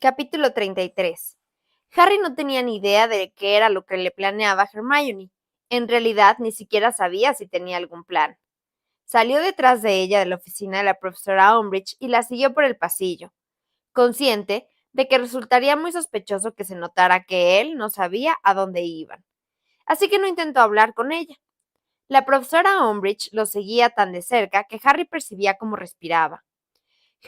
Capítulo 33. Harry no tenía ni idea de qué era lo que le planeaba Hermione. En realidad, ni siquiera sabía si tenía algún plan. Salió detrás de ella de la oficina de la profesora Umbridge y la siguió por el pasillo, consciente de que resultaría muy sospechoso que se notara que él no sabía a dónde iban. Así que no intentó hablar con ella. La profesora Umbridge lo seguía tan de cerca que Harry percibía cómo respiraba.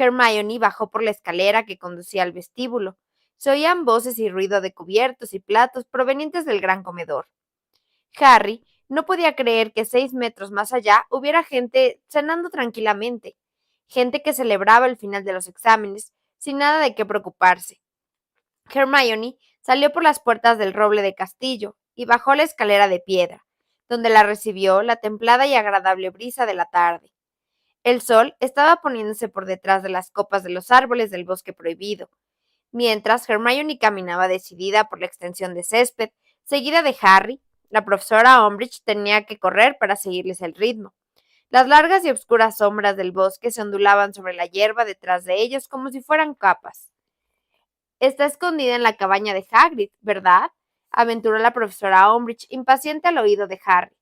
Hermione bajó por la escalera que conducía al vestíbulo. Se oían voces y ruido de cubiertos y platos provenientes del gran comedor. Harry no podía creer que 6 metros más allá hubiera gente cenando tranquilamente, gente que celebraba el final de los exámenes sin nada de qué preocuparse. Hermione salió por las puertas del roble de castillo y bajó la escalera de piedra, donde la recibió la templada y agradable brisa de la tarde. El sol estaba poniéndose por detrás de las copas de los árboles del bosque prohibido, mientras Hermione caminaba decidida por la extensión de césped, seguida de Harry. La profesora Umbridge tenía que correr para seguirles el ritmo. Las largas y oscuras sombras del bosque se ondulaban sobre la hierba detrás de ellos como si fueran capas. Está escondida en la cabaña de Hagrid, ¿verdad?, aventuró la profesora Umbridge, impaciente al oído de Harry.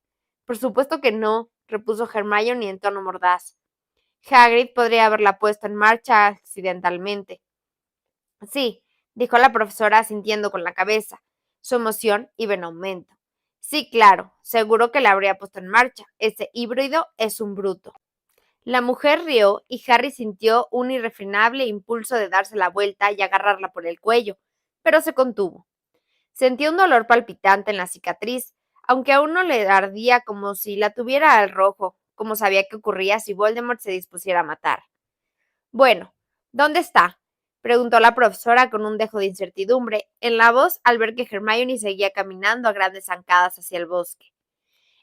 Por supuesto que no, repuso Hermione en tono mordaz. Hagrid podría haberla puesto en marcha accidentalmente. Sí, dijo la profesora asintiendo con la cabeza. Su emoción iba en aumento. Sí, claro, seguro que la habría puesto en marcha. Ese híbrido es un bruto. La mujer rió y Harry sintió un irrefrenable impulso de darse la vuelta y agarrarla por el cuello, pero se contuvo. Sentía un dolor palpitante en la cicatriz, aunque aún no le ardía como si la tuviera al rojo, como sabía que ocurría si Voldemort se dispusiera a matar. Bueno, ¿dónde está?, preguntó la profesora con un dejo de incertidumbre en la voz al ver que Hermione seguía caminando a grandes zancadas hacia el bosque.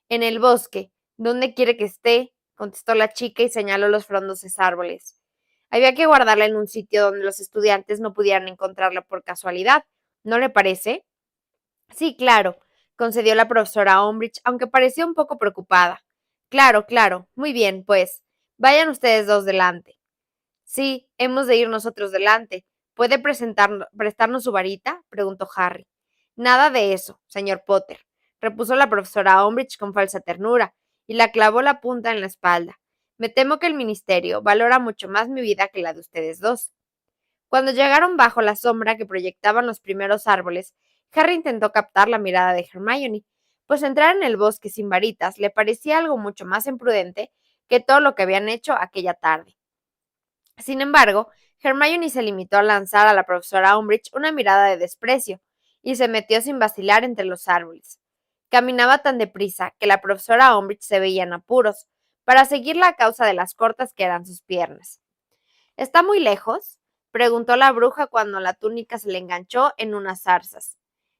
En el bosque. ¿Dónde quiere que esté?, contestó la chica y señaló los frondosos árboles. Había que guardarla en un sitio donde los estudiantes no pudieran encontrarla por casualidad, ¿no le parece? Sí, claro, concedió la profesora Umbridge, aunque parecía un poco preocupada. Claro, claro. Muy bien, pues. Vayan ustedes dos delante. Sí, hemos de ir nosotros delante. ¿Puede prestarnos su varita?, preguntó Harry. Nada de eso, señor Potter, repuso la profesora Umbridge con falsa ternura, y la clavó la punta en la espalda. Me temo que el ministerio valora mucho más mi vida que la de ustedes dos. Cuando llegaron bajo la sombra que proyectaban los primeros árboles, Harry intentó captar la mirada de Hermione, pues entrar en el bosque sin varitas le parecía algo mucho más imprudente que todo lo que habían hecho aquella tarde. Sin embargo, Hermione se limitó a lanzar a la profesora Umbridge una mirada de desprecio, y se metió sin vacilar entre los árboles. Caminaba tan deprisa que la profesora Umbridge se veía en apuros para seguirla a causa de las cortas que eran sus piernas. ¿Está muy lejos?, preguntó la bruja cuando la túnica se le enganchó en unas zarzas.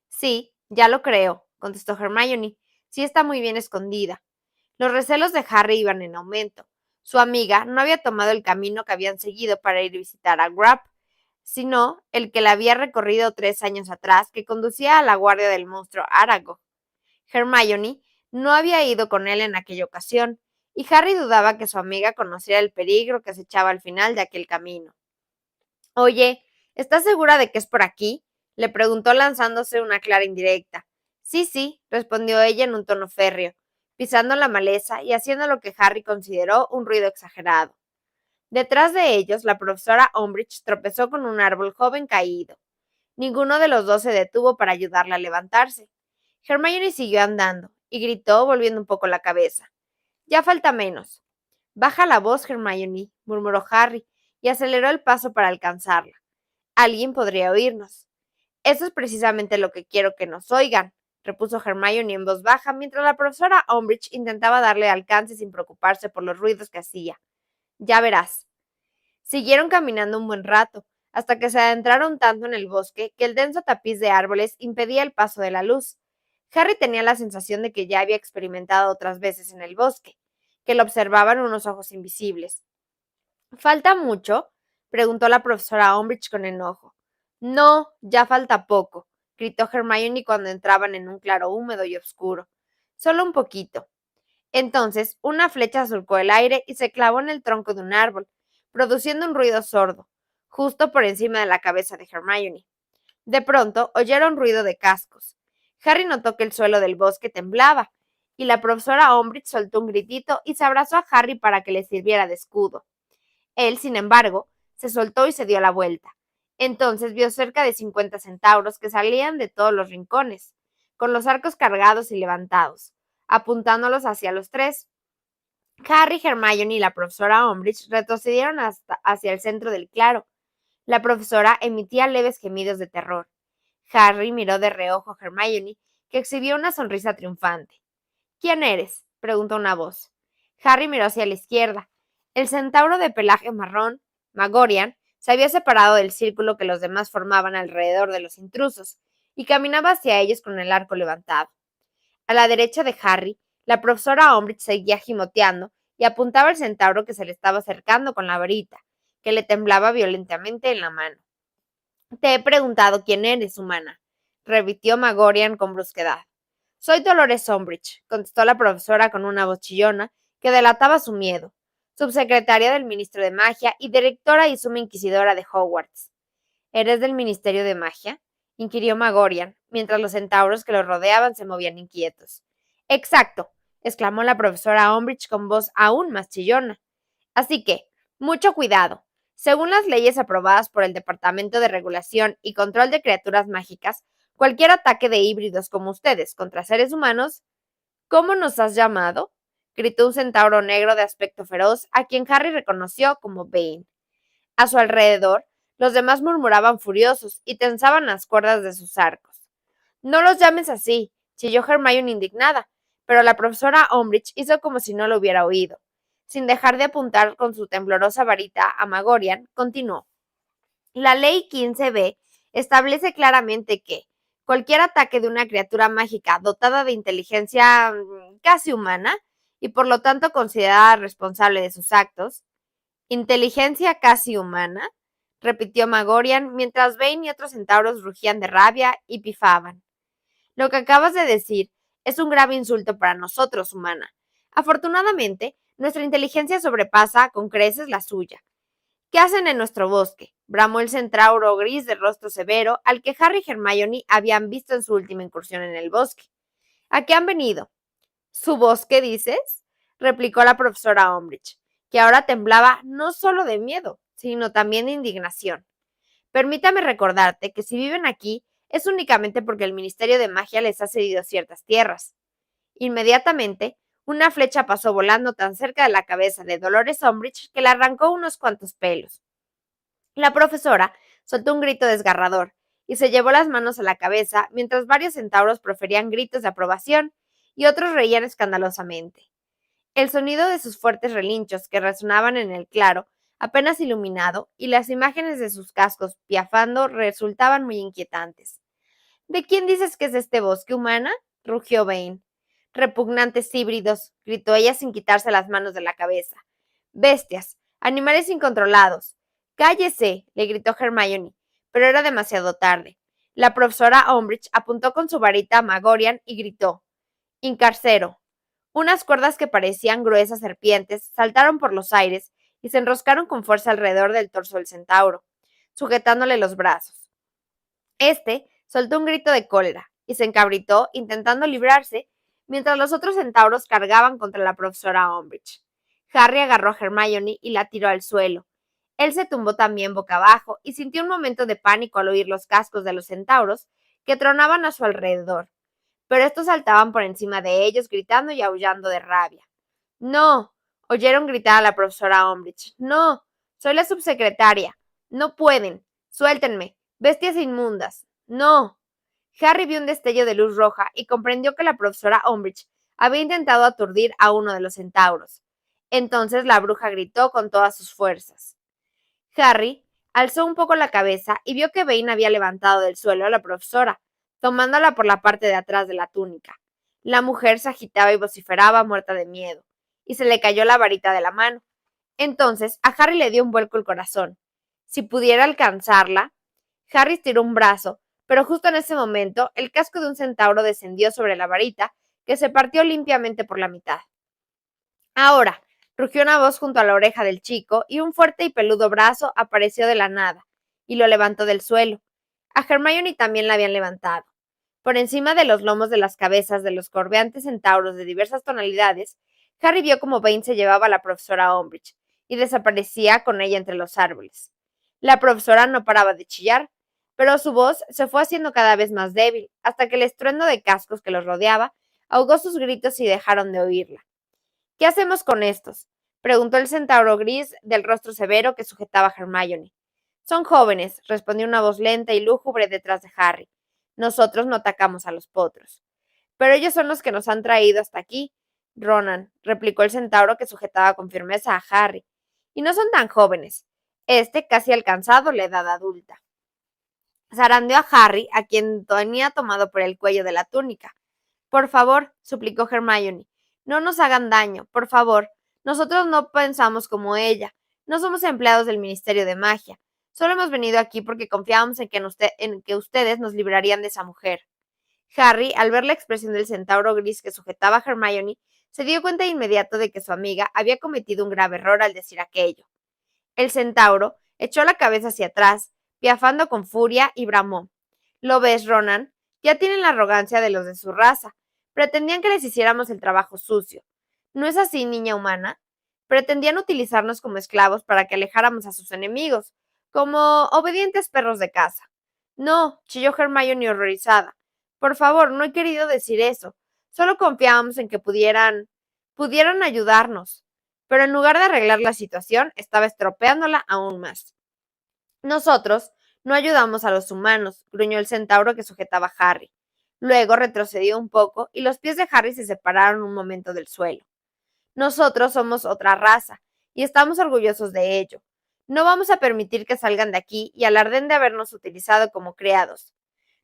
Sí, ya lo creo, contestó Hermione. Sí, está muy bien escondida. Los recelos de Harry iban en aumento. Su amiga no había tomado el camino que habían seguido para ir a visitar a Grab, sino el que la había recorrido 3 años atrás, que conducía a la guardia del monstruo Aragog. Hermione no había ido con él en aquella ocasión, y Harry dudaba que su amiga conociera el peligro que acechaba al final de aquel camino. Oye, ¿estás segura de que es por aquí?, le preguntó lanzándose una clara indirecta. Sí, sí, respondió ella en un tono férreo, pisando la maleza y haciendo lo que Harry consideró un ruido exagerado. Detrás de ellos, la profesora Umbridge tropezó con un árbol joven caído. Ninguno de los dos se detuvo para ayudarla a levantarse. Hermione siguió andando y gritó, volviendo un poco la cabeza. Ya falta menos. Baja la voz, Hermione, murmuró Harry, y aceleró el paso para alcanzarla. Alguien podría oírnos. Eso es precisamente lo que quiero que nos oigan, repuso Hermione en voz baja, mientras la profesora Umbridge intentaba darle alcance sin preocuparse por los ruidos que hacía. Ya verás. Siguieron caminando un buen rato, hasta que se adentraron tanto en el bosque que el denso tapiz de árboles impedía el paso de la luz. Harry tenía la sensación de que ya había experimentado otras veces en el bosque, que lo observaban unos ojos invisibles. ¿Falta mucho?, preguntó la profesora Umbridge con enojo. No, ya falta poco, gritó Hermione cuando entraban en un claro húmedo y oscuro. Solo un poquito. Entonces, una flecha surcó el aire y se clavó en el tronco de un árbol, produciendo un ruido sordo. justo por encima de la cabeza de Hermione. De pronto oyeron ruido de cascos. Harry notó que el suelo del bosque temblaba, y la profesora Umbridge soltó un gritito y se abrazó a Harry para que le sirviera de escudo. Él, sin embargo, se soltó y se dio la vuelta. Entonces vio cerca de 50 centauros que salían de todos los rincones, con los arcos cargados y levantados, apuntándolos hacia los tres. Harry, Hermione y la profesora Umbridge retrocedieron hacia el centro del claro. La profesora emitía leves gemidos de terror. Harry miró de reojo a Hermione, que exhibió una sonrisa triunfante. ¿Quién eres?, preguntó una voz. Harry miró hacia la izquierda. El centauro de pelaje marrón, Magorian, se había separado del círculo que los demás formaban alrededor de los intrusos, y caminaba hacia ellos con el arco levantado. A la derecha de Harry, la profesora Umbridge seguía gimoteando y apuntaba al centauro que se le estaba acercando con la varita, que le temblaba violentamente en la mano. Te he preguntado quién eres, humana, repitió Magorian con brusquedad. Soy Dolores Umbridge, contestó la profesora con una voz chillona que delataba su miedo, subsecretaria del Ministro de Magia y directora y suma inquisidora de Hogwarts. ¿Eres del Ministerio de Magia?, inquirió Magorian, mientras los centauros que lo rodeaban se movían inquietos. Exacto, exclamó la profesora Umbridge con voz aún más chillona. Así que, mucho cuidado. Según las leyes aprobadas por el Departamento de Regulación y Control de Criaturas Mágicas, cualquier ataque de híbridos como ustedes contra seres humanos... ¿Cómo nos has llamado?, gritó un centauro negro de aspecto feroz, a quien Harry reconoció como Bane. A su alrededor, los demás murmuraban furiosos y tensaban las cuerdas de sus arcos. No los llames así, chilló Hermione indignada, pero la profesora Umbridge hizo como si no lo hubiera oído. Sin dejar de apuntar con su temblorosa varita a Magorian, continuó. La ley 15b establece claramente que cualquier ataque de una criatura mágica dotada de inteligencia casi humana y por lo tanto considerada responsable de sus actos, inteligencia casi humana, repitió Magorian mientras Bane y otros centauros rugían de rabia y pifaban. Lo que acabas de decir es un grave insulto para nosotros, humana. Afortunadamente, nuestra inteligencia sobrepasa con creces la suya. ¿Qué hacen en nuestro bosque?, bramó el centauro gris de rostro severo al que Harry y Hermione habían visto en su última incursión en el bosque. ¿A qué han venido? ¿Su bosque, dices?, replicó la profesora Umbridge, que ahora temblaba no solo de miedo, sino también de indignación. Permítame recordarte que si viven aquí es únicamente porque el Ministerio de Magia les ha cedido ciertas tierras. Inmediatamente, una flecha pasó volando tan cerca de la cabeza de Dolores Umbridge que le arrancó unos cuantos pelos. La profesora soltó un grito desgarrador y se llevó las manos a la cabeza mientras varios centauros proferían gritos de aprobación y otros reían escandalosamente. El sonido de sus fuertes relinchos que resonaban en el claro, apenas iluminado, y las imágenes de sus cascos piafando resultaban muy inquietantes. ¿De quién dices que es este bosque, humana?, rugió Bane. Repugnantes híbridos, gritó ella sin quitarse las manos de la cabeza. Bestias, animales incontrolados. Cállese, le gritó Hermione, pero era demasiado tarde. La profesora Umbridge apuntó con su varita a Magorian y gritó. Incarcero. Unas cuerdas que parecían gruesas serpientes saltaron por los aires y se enroscaron con fuerza alrededor del torso del centauro, sujetándole los brazos. Este soltó un grito de cólera y se encabritó intentando librarse, mientras los otros centauros cargaban contra la profesora Umbridge. Harry agarró a Hermione y la tiró al suelo. Él se tumbó también boca abajo y sintió un momento de pánico al oír los cascos de los centauros que tronaban a su alrededor, pero estos saltaban por encima de ellos gritando y aullando de rabia. ¡No! Oyeron gritar a la profesora Umbridge. ¡No! Soy la subsecretaria. No pueden. Suéltenme. Bestias inmundas. ¡No! Harry vio un destello de luz roja y comprendió que la profesora Umbridge había intentado aturdir a uno de los centauros. Entonces la bruja gritó con todas sus fuerzas. Harry alzó un poco la cabeza y vio que Bane había levantado del suelo a la profesora, tomándola por la parte de atrás de la túnica. La mujer se agitaba y vociferaba muerta de miedo, y se le cayó la varita de la mano. Entonces a Harry le dio un vuelco el corazón. Si pudiera alcanzarla. Harry estiró un brazo, pero justo en ese momento el casco de un centauro descendió sobre la varita, que se partió limpiamente por la mitad. Ahora, Rugió una voz junto a la oreja del chico y un fuerte y peludo brazo apareció de la nada y lo levantó del suelo. A Hermione también la habían levantado. Por encima de los lomos de las cabezas de los corveantes centauros de diversas tonalidades, Harry vio cómo Bane se llevaba a la profesora Umbridge y desaparecía con ella entre los árboles. La profesora no paraba de chillar, pero su voz se fue haciendo cada vez más débil, hasta que el estruendo de cascos que los rodeaba ahogó sus gritos y dejaron de oírla. ¿Qué hacemos con estos?, preguntó el centauro gris del rostro severo que sujetaba a Hermione. Son jóvenes, respondió una voz lenta y lúgubre detrás de Harry. Nosotros no atacamos a los potros. Pero ellos son los que nos han traído hasta aquí, Ronan, replicó el centauro que sujetaba con firmeza a Harry. Y no son tan jóvenes. Este casi alcanzado la edad adulta. Zarandeó a Harry, a quien tenía tomado por el cuello de la túnica. Por favor, suplicó Hermione, no nos hagan daño, por favor. Nosotros no pensamos como ella. No somos empleados del Ministerio de Magia. Solo hemos venido aquí porque confiábamos en que ustedes nos librarían de esa mujer. Harry, al ver la expresión del centauro gris que sujetaba a Hermione, se dio cuenta de inmediato de que su amiga había cometido un grave error al decir aquello. El centauro echó la cabeza hacia atrás, piafando con furia, y bramó. ¿Lo ves, Ronan? Ya tienen la arrogancia de los de su raza. Pretendían que les hiciéramos el trabajo sucio. ¿No es así, niña humana? Pretendían utilizarnos como esclavos para que alejáramos a sus enemigos, como obedientes perros de caza. No, chilló Hermione horrorizada. Por favor, no he querido decir eso. Solo confiábamos en que pudieran ayudarnos. Pero en lugar de arreglar la situación, estaba estropeándola aún más. Nosotros no ayudamos a los humanos, gruñó el centauro que sujetaba a Harry. Luego retrocedió un poco y los pies de Harry se separaron un momento del suelo. Nosotros somos otra raza y estamos orgullosos de ello. No vamos a permitir que salgan de aquí y alarden de habernos utilizado como criados.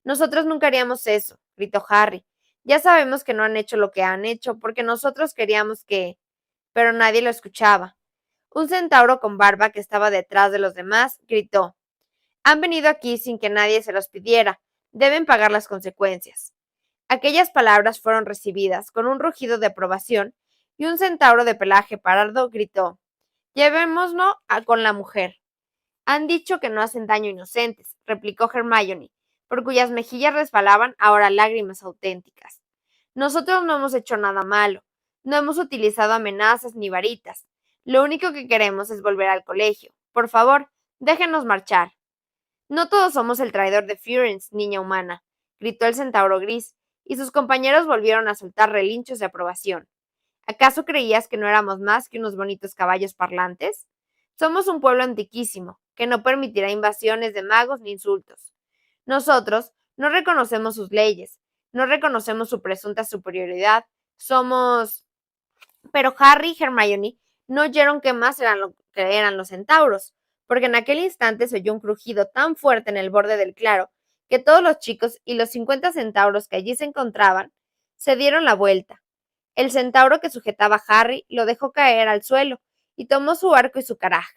Nosotros nunca haríamos eso, gritó Harry. Ya sabemos que no han hecho lo que han hecho porque nosotros queríamos que... Pero nadie lo escuchaba. Un centauro con barba que estaba detrás de los demás gritó. Han venido aquí sin que nadie se los pidiera. Deben pagar las consecuencias. Aquellas palabras fueron recibidas con un rugido de aprobación y un centauro de pelaje pardo gritó. Llevémoslo con la mujer. Han dicho que no hacen daño inocentes, replicó Hermione, por cuyas mejillas resbalaban ahora lágrimas auténticas. Nosotros no hemos hecho nada malo. No hemos utilizado amenazas ni varitas. Lo único que queremos es volver al colegio. Por favor, déjenos marchar. No todos somos el traidor de Firenze, niña humana, gritó el centauro gris, y sus compañeros volvieron a soltar relinchos de aprobación. ¿Acaso creías que no éramos más que unos bonitos caballos parlantes? Somos un pueblo antiquísimo, que no permitirá invasiones de magos ni insultos. Nosotros no reconocemos sus leyes, no reconocemos su presunta superioridad, somos... Pero Harry y Hermione no oyeron qué más eran lo que eran los centauros, porque en aquel instante se oyó un crujido tan fuerte en el borde del claro que todos los chicos y los 50 centauros que allí se encontraban se dieron la vuelta. El centauro que sujetaba a Harry lo dejó caer al suelo y tomó su arco y su caraj.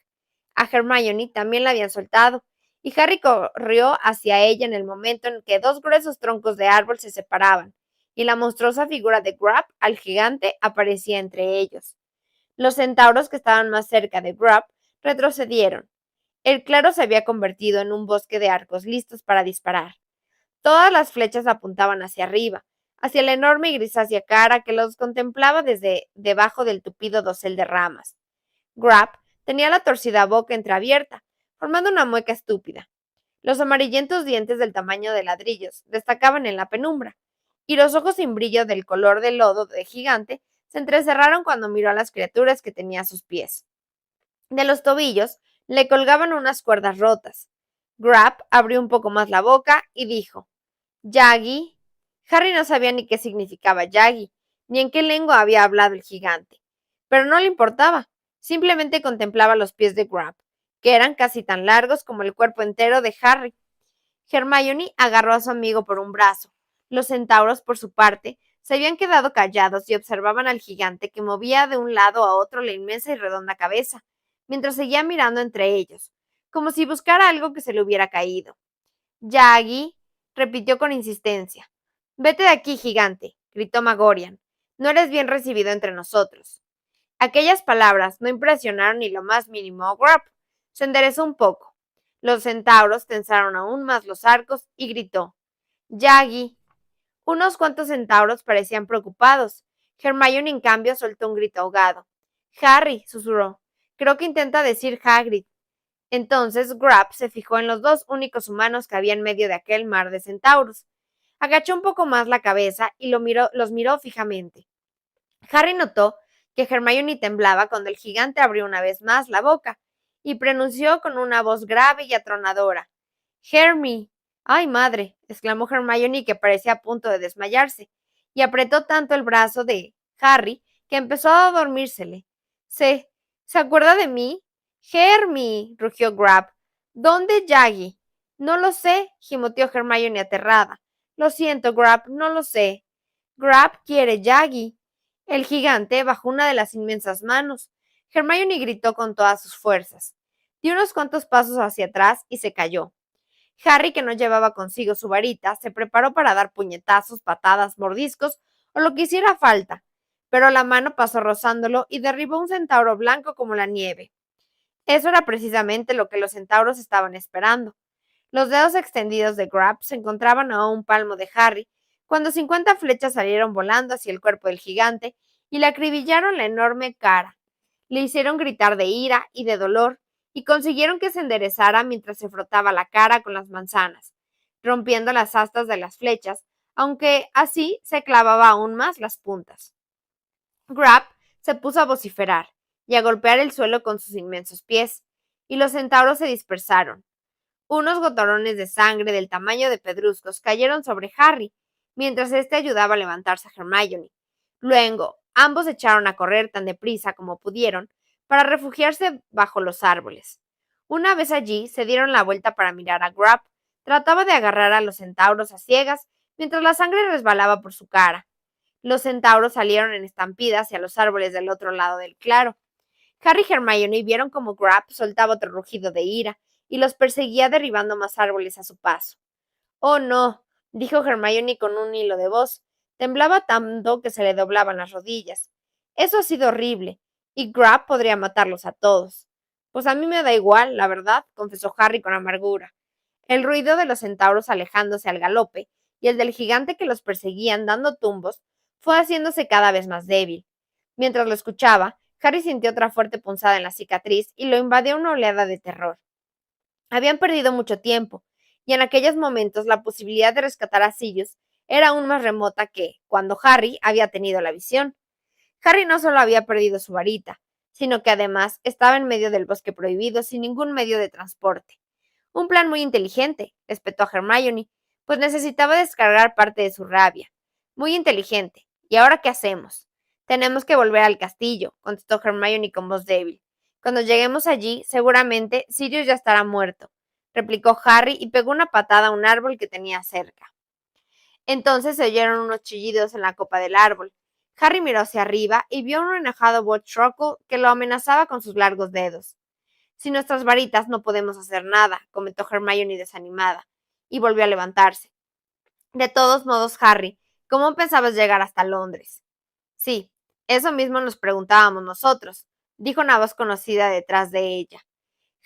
A Hermione también la habían soltado, y Harry corrió hacia ella en el momento en que dos gruesos troncos de árbol se separaban, y la monstruosa figura de Grab, al gigante, aparecía entre ellos. Los centauros que estaban más cerca de Grab retrocedieron. El claro se había convertido en un bosque de arcos listos para disparar. Todas las flechas apuntaban hacia arriba, hacia la enorme y grisácea cara que los contemplaba desde debajo del tupido dosel de ramas. Grab tenía la torcida boca entreabierta, formando una mueca estúpida. Los amarillentos dientes del tamaño de ladrillos destacaban en la penumbra, y los ojos sin brillo del color del lodo de gigante se entrecerraron cuando miró a las criaturas que tenía a sus pies. De los tobillos le colgaban unas cuerdas rotas. Grab abrió un poco más la boca y dijo, Yagi. Harry no sabía ni qué significaba Yagi, ni en qué lengua había hablado el gigante. Pero no le importaba. Simplemente contemplaba los pies de Grab, que eran casi tan largos como el cuerpo entero de Harry. Hermione agarró a su amigo por un brazo. Los centauros, por su parte, se habían quedado callados y observaban al gigante que movía de un lado a otro la inmensa y redonda cabeza, mientras seguía mirando entre ellos, como si buscara algo que se le hubiera caído. Yagi, repitió con insistencia. Vete de aquí, gigante, gritó Magorian. No eres bien recibido entre nosotros. Aquellas palabras no impresionaron ni lo más mínimo a Grab. Se enderezó un poco. Los centauros tensaron aún más los arcos y gritó: «Yagi». Unos cuantos centauros parecían preocupados. Hermione, en cambio, soltó un grito ahogado. «Harry», susurró. «Creo que intenta decir Hagrid». Entonces Grab se fijó en los dos únicos humanos que había en medio de aquel mar de centauros. Agachó un poco más la cabeza y los miró fijamente. Harry notó que Hermione temblaba cuando el gigante abrió una vez más la boca y pronunció con una voz grave y atronadora: «Hermie». «¡Ay, madre!», exclamó Hermione, que parecía a punto de desmayarse, y apretó tanto el brazo de Harry que empezó a dormírsele. ¿Se acuerda de mí? «Hermie», rugió Grab. «¿Dónde Yagi?» «No lo sé», gimoteó Hermione aterrada. «Lo siento, Grab, no lo sé». «Grab quiere Yagi». El gigante bajó una de las inmensas manos. Hermione gritó con todas sus fuerzas. Dio unos cuantos pasos hacia atrás y se cayó. Harry, que no llevaba consigo su varita, se preparó para dar puñetazos, patadas, mordiscos o lo que hiciera falta, pero la mano pasó rozándolo y derribó un centauro blanco como la nieve. Eso era precisamente lo que los centauros estaban esperando. Los dedos extendidos de Grab se encontraban a un palmo de Harry cuando 50 flechas salieron volando hacia el cuerpo del gigante y le acribillaron la enorme cara. Le hicieron gritar de ira y de dolor y consiguieron que se enderezara mientras se frotaba la cara con las manzanas, rompiendo las astas de las flechas, aunque así se clavaba aún más las puntas. Grab se puso a vociferar y a golpear el suelo con sus inmensos pies, y los centauros se dispersaron. Unos gotorones de sangre del tamaño de pedruscos cayeron sobre Harry, mientras éste ayudaba a levantarse a Hermione. Luego, ambos echaron a correr tan deprisa como pudieron para refugiarse bajo los árboles. Una vez allí, se dieron la vuelta para mirar a Grab. Trataba de agarrar a los centauros a ciegas mientras la sangre resbalaba por su cara. Los centauros salieron en estampida hacia los árboles del otro lado del claro. Harry y Hermione vieron como Grab soltaba otro rugido de ira y los perseguía derribando más árboles a su paso. «Oh, no», dijo Hermione con un hilo de voz. Temblaba tanto que se le doblaban las rodillas. «Eso ha sido horrible, y Grab podría matarlos a todos». «Pues a mí me da igual, la verdad», confesó Harry con amargura. El ruido de los centauros alejándose al galope y el del gigante que los perseguían dando tumbos fue haciéndose cada vez más débil. Mientras lo escuchaba, Harry sintió otra fuerte punzada en la cicatriz y lo invadió una oleada de terror. Habían perdido mucho tiempo, y en aquellos momentos la posibilidad de rescatar a Sirius era aún más remota que cuando Harry había tenido la visión. Harry no solo había perdido su varita, sino que además estaba en medio del bosque prohibido sin ningún medio de transporte. Un plan muy inteligente, espetó a Hermione, pues necesitaba descargar parte de su rabia. Muy inteligente. ¿Y ahora qué hacemos? Tenemos que volver al castillo, contestó Hermione con voz débil. Cuando lleguemos allí, seguramente Sirius ya estará muerto, replicó Harry y pegó una patada a un árbol que tenía cerca. Entonces se oyeron unos chillidos en la copa del árbol. Harry miró hacia arriba y vio a un enojado Botchrockle que lo amenazaba con sus largos dedos. «Sin nuestras varitas no podemos hacer nada», comentó Hermione desanimada, y volvió a levantarse. «De todos modos, Harry, ¿cómo pensabas llegar hasta Londres?» «Sí, eso mismo nos preguntábamos nosotros», dijo una voz conocida detrás de ella.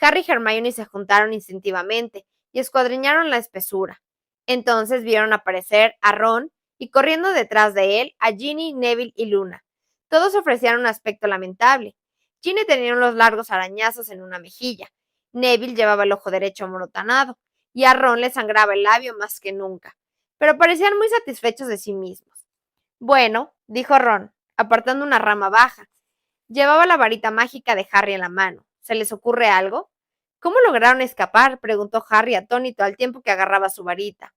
Harry y Hermione se juntaron instintivamente y escuadriñaron la espesura. Entonces vieron aparecer a Ron y, corriendo detrás de él, a Ginny, Neville y Luna. Todos ofrecían un aspecto lamentable. Ginny tenía unos largos arañazos en una mejilla. Neville llevaba el ojo derecho amorotanado y a Ron le sangraba el labio más que nunca, pero parecían muy satisfechos de sí mismos. «Bueno», dijo Ron, apartando una rama baja. Llevaba la varita mágica de Harry en la mano. ¿Se les ocurre algo? «¿Cómo lograron escapar?», preguntó Harry atónito al tiempo que agarraba su varita.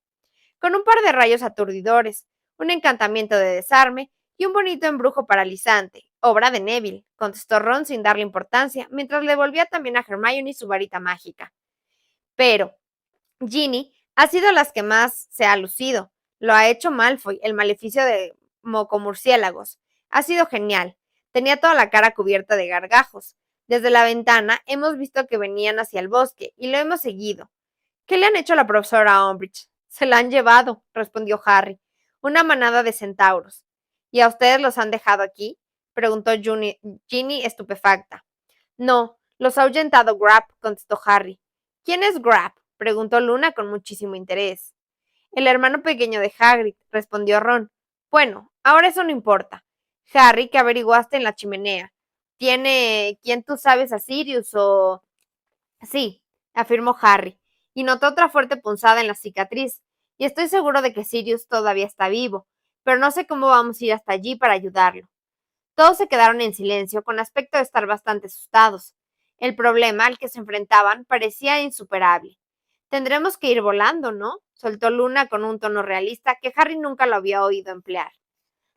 «Con un par de rayos aturdidores, un encantamiento de desarme y un bonito embrujo paralizante, obra de Neville», contestó Ron sin darle importancia, mientras le devolvía también a Hermione su varita mágica. «Pero Ginny ha sido las que más se ha lucido. Lo ha hecho Malfoy, el maleficio de mocomurciélagos. Ha sido genial. Tenía toda la cara cubierta de gargajos. Desde la ventana hemos visto que venían hacia el bosque y lo hemos seguido». «¿Qué le han hecho a la profesora Umbridge?» «Se la han llevado», respondió Harry. «Una manada de centauros». «¿Y a ustedes los han dejado aquí?», preguntó Ginny estupefacta. No, los ha ahuyentado Grab, contestó Harry. ¿Quién es Grab? Preguntó Luna con muchísimo interés. El hermano pequeño de Hagrid, respondió Ron. Bueno, ahora eso no importa. Harry, ¿qué averiguaste en la chimenea? ¿Tiene quién tú sabes a Sirius o...? Sí, afirmó Harry, y notó otra fuerte punzada en la cicatriz, y estoy seguro de que Sirius todavía está vivo, pero no sé cómo vamos a ir hasta allí para ayudarlo. Todos se quedaron en silencio, con aspecto de estar bastante asustados. El problema al que se enfrentaban parecía insuperable. Tendremos que ir volando, ¿no? Soltó Luna con un tono realista que Harry nunca lo había oído emplear.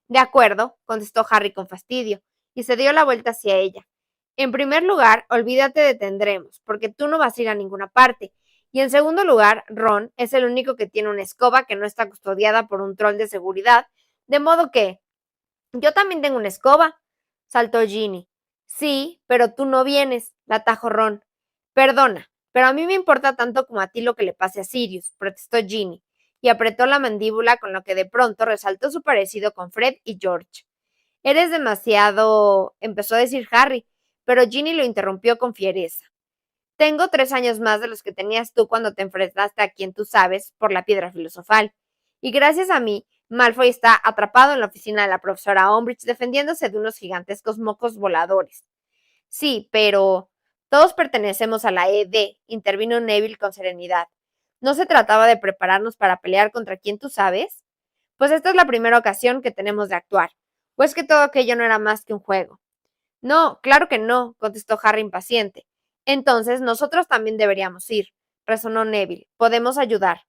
De acuerdo, contestó Harry con fastidio, y se dio la vuelta hacia ella. En primer lugar, olvídate de tendremos, porque tú no vas a ir a ninguna parte. Y en segundo lugar, Ron es el único que tiene una escoba que no está custodiada por un troll de seguridad, de modo que... Yo también tengo una escoba, saltó Ginny. Sí, pero tú no vienes, la atajó Ron. Perdona, pero a mí me importa tanto como a ti lo que le pase a Sirius, protestó Ginny, y apretó la mandíbula con lo que de pronto resaltó su parecido con Fred y George. Eres demasiado, empezó a decir Harry, pero Ginny lo interrumpió con fiereza. Tengo 3 años más de los que tenías tú cuando te enfrentaste a quien tú sabes por la piedra filosofal. Y gracias a mí, Malfoy está atrapado en la oficina de la profesora Umbridge defendiéndose de unos gigantescos mocos voladores. Sí, pero todos pertenecemos a la ED, intervino Neville con serenidad. ¿No se trataba de prepararnos para pelear contra quien tú sabes? Pues esta es la primera ocasión que tenemos de actuar. ¿O es que todo aquello no era más que un juego? No, claro que no, contestó Harry impaciente. Entonces nosotros también deberíamos ir, resonó Neville. Podemos ayudar.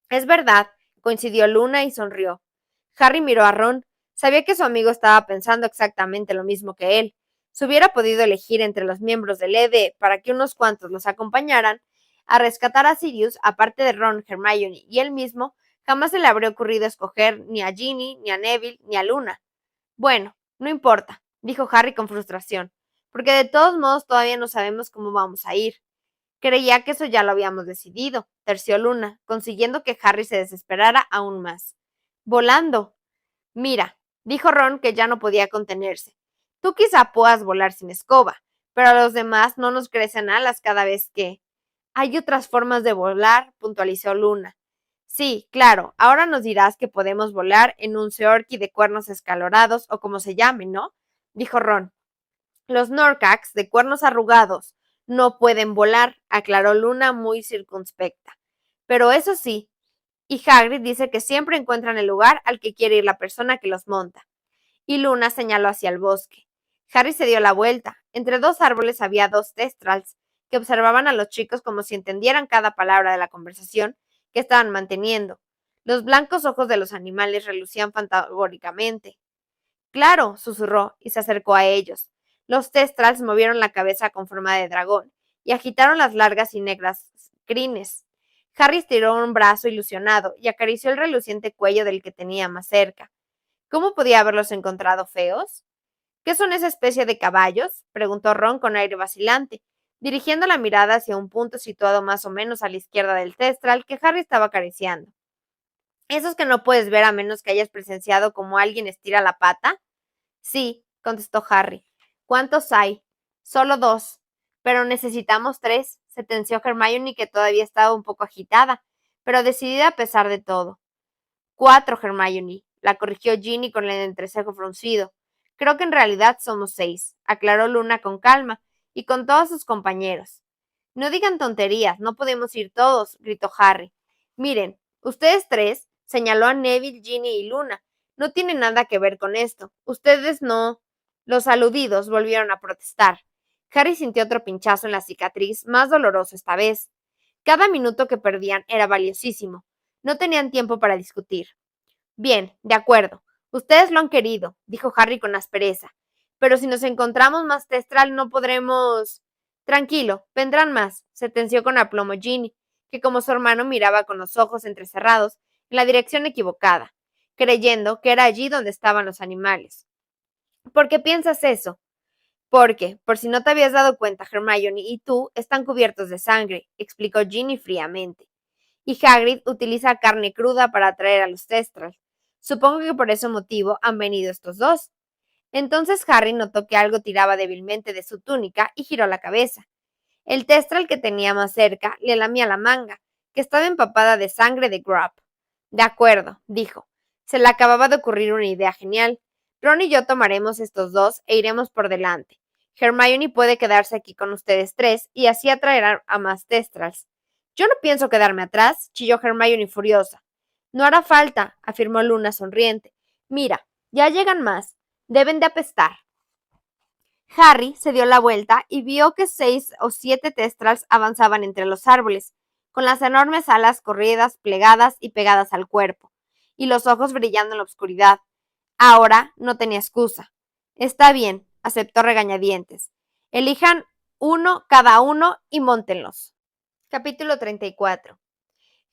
Es verdad, coincidió Luna y sonrió. Harry miró a Ron. Sabía que su amigo estaba pensando exactamente lo mismo que él. Si hubiera podido elegir entre los miembros del ED para que unos cuantos los acompañaran a rescatar a Sirius, aparte de Ron, Hermione y él mismo, jamás se le habría ocurrido escoger ni a Ginny, ni a Neville, ni a Luna. Bueno, no importa, dijo Harry con frustración, porque de todos modos todavía no sabemos cómo vamos a ir. Creía que eso ya lo habíamos decidido, terció Luna, consiguiendo que Harry se desesperara aún más. Volando. Mira, dijo Ron que ya no podía contenerse. Tú quizá puedas volar sin escoba, pero a los demás no nos crecen alas cada vez que... Hay otras formas de volar, puntualizó Luna. Sí, claro, ahora nos dirás que podemos volar en un Seorki de cuernos escalorados o como se llame, ¿no? Dijo Ron. Los Norcax de cuernos arrugados no pueden volar, aclaró Luna muy circunspecta. Pero eso sí, y Hagrid dice que siempre encuentran el lugar al que quiere ir la persona que los monta. Y Luna señaló hacia el bosque. Harry se dio la vuelta. Entre dos árboles había dos Thestrals, que observaban a los chicos como si entendieran cada palabra de la conversación que estaban manteniendo. Los blancos ojos de los animales relucían fantásticamente. Claro, susurró, y se acercó a ellos. Los Thestrals movieron la cabeza con forma de dragón, y agitaron las largas y negras crines. Harry estiró un brazo ilusionado y acarició el reluciente cuello del que tenía más cerca. ¿Cómo podía haberlos encontrado feos? ¿Qué son esa especie de caballos? Preguntó Ron con aire vacilante, dirigiendo la mirada hacia un punto situado más o menos a la izquierda del Thestral que Harry estaba acariciando. ¿Esos que no puedes ver a menos que hayas presenciado cómo alguien estira la pata? Sí, contestó Harry. ¿Cuántos hay? Solo 2. Pero necesitamos 3, sentenció Hermione, que todavía estaba un poco agitada, pero decidida a pesar de todo. 4, Hermione, la corrigió Ginny con el entrecejo fruncido. Creo que en realidad somos 6, aclaró Luna con calma, y con todos sus compañeros. No digan tonterías, no podemos ir todos, gritó Harry. Miren, ustedes 3, señaló a Neville, Ginny y Luna, no tienen nada que ver con esto. Ustedes no. Los aludidos volvieron a protestar. Harry sintió otro pinchazo en la cicatriz, más doloroso esta vez. Cada minuto que perdían era valiosísimo. No tenían tiempo para discutir. Bien, de acuerdo. Ustedes lo han querido, dijo Harry con aspereza. Pero si nos encontramos más Testral no podremos... Tranquilo, vendrán más, sentenció con aplomo Ginny, que como su hermano miraba con los ojos entrecerrados en la dirección equivocada, creyendo que era allí donde estaban los animales. ¿Por qué piensas eso? Porque, por si no te habías dado cuenta, Hermione y tú están cubiertos de sangre, explicó Ginny fríamente. Y Hagrid utiliza carne cruda para atraer a los Thestrals. Supongo que por ese motivo han venido estos dos. Entonces Harry notó que algo tiraba débilmente de su túnica y giró la cabeza. El testral que tenía más cerca le lamía la manga, que estaba empapada de sangre de Grub. De acuerdo, dijo. Se le acababa de ocurrir una idea genial. Ron y yo tomaremos estos dos e iremos por delante. Hermione puede quedarse aquí con ustedes tres y así atraerán a más testrals. Yo no pienso quedarme atrás, chilló Hermione furiosa. No hará falta, afirmó Luna sonriente. Mira, ya llegan más. Deben de apestar. Harry se dio la vuelta y vio que 6 o 7 testrals avanzaban entre los árboles, con las enormes alas corridas, plegadas y pegadas al cuerpo, y los ojos brillando en la oscuridad. Ahora no tenía excusa. Está bien, aceptó regañadientes. Elijan uno cada uno y móntenlos. Capítulo 34.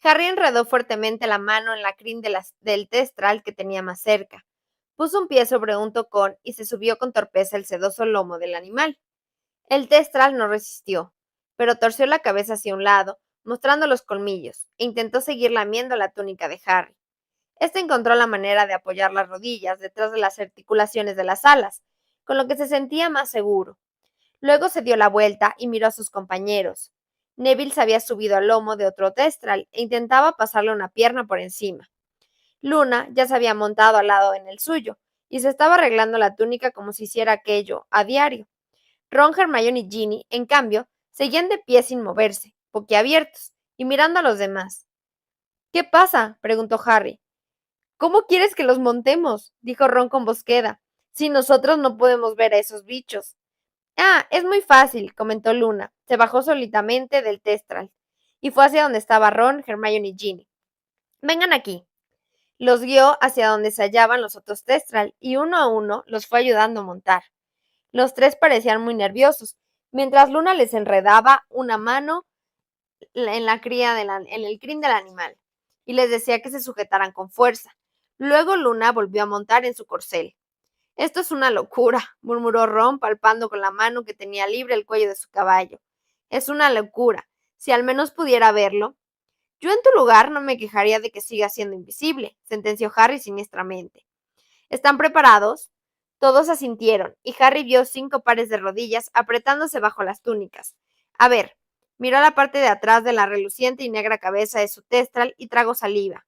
Harry enredó fuertemente la mano en la crin del testral que tenía más cerca. Puso un pie sobre un tocón y se subió con torpeza el sedoso lomo del animal. El testral no resistió, pero torció la cabeza hacia un lado, mostrando los colmillos, e intentó seguir lamiendo la túnica de Harry. Este encontró la manera de apoyar las rodillas detrás de las articulaciones de las alas, con lo que se sentía más seguro. Luego se dio la vuelta y miró a sus compañeros. Neville se había subido al lomo de otro testral e intentaba pasarle una pierna por encima. Luna ya se había montado al lado en el suyo, y se estaba arreglando la túnica como si hiciera aquello a diario. Ron, Hermione y Ginny, en cambio, seguían de pie sin moverse, boquiabiertos, y mirando a los demás. ¿Qué pasa? Preguntó Harry. ¿Cómo quieres que los montemos? Dijo Ron con voz queda. Si nosotros no podemos ver a esos bichos. Ah, es muy fácil, comentó Luna. Se bajó solitamente del testral y fue hacia donde estaba Ron, Hermione y Ginny. Vengan aquí. Los guió hacia donde se hallaban los otros testral y uno a uno los fue ayudando a montar. Los tres parecían muy nerviosos, mientras Luna les enredaba una mano en el crin del animal y les decía que se sujetaran con fuerza. Luego Luna volvió a montar en su corcel. Esto es una locura, murmuró Ron, palpando con la mano que tenía libre el cuello de su caballo. Es una locura. Si al menos pudiera verlo. Yo en tu lugar no me quejaría de que siga siendo invisible, sentenció Harry siniestramente. ¿Están preparados? Todos asintieron, y Harry vio 5 pares de rodillas apretándose bajo las túnicas. A ver, miró a la parte de atrás de la reluciente y negra cabeza de su testral y tragó saliva.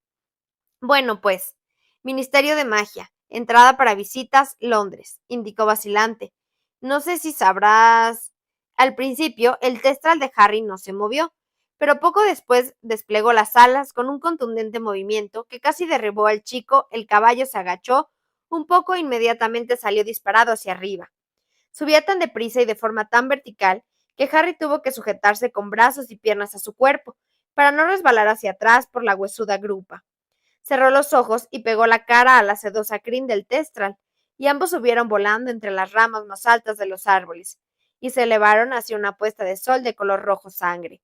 Bueno, pues, Ministerio de Magia, entrada para visitas, Londres, indicó vacilante. No sé si sabrás. Al principio, el testral de Harry no se movió, pero poco después desplegó las alas con un contundente movimiento que casi derribó al chico. El caballo se agachó un poco e inmediatamente salió disparado hacia arriba. Subía tan deprisa y de forma tan vertical que Harry tuvo que sujetarse con brazos y piernas a su cuerpo para no resbalar hacia atrás por la huesuda grupa. Cerró los ojos y pegó la cara a la sedosa crin del testral, y ambos subieron volando entre las ramas más altas de los árboles, y se elevaron hacia una puesta de sol de color rojo sangre.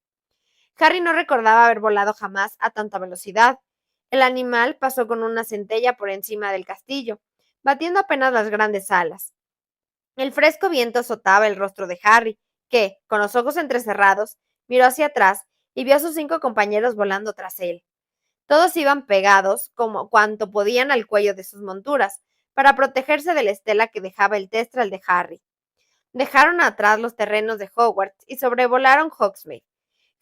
Harry no recordaba haber volado jamás a tanta velocidad. El animal pasó con una centella por encima del castillo, batiendo apenas las grandes alas. El fresco viento azotaba el rostro de Harry, que, con los ojos entrecerrados, miró hacia atrás y vio a sus 5 compañeros volando tras él. Todos iban pegados como cuanto podían al cuello de sus monturas, para protegerse de la estela que dejaba el testral de Harry. Dejaron atrás los terrenos de Hogwarts y sobrevolaron Hogsmeade.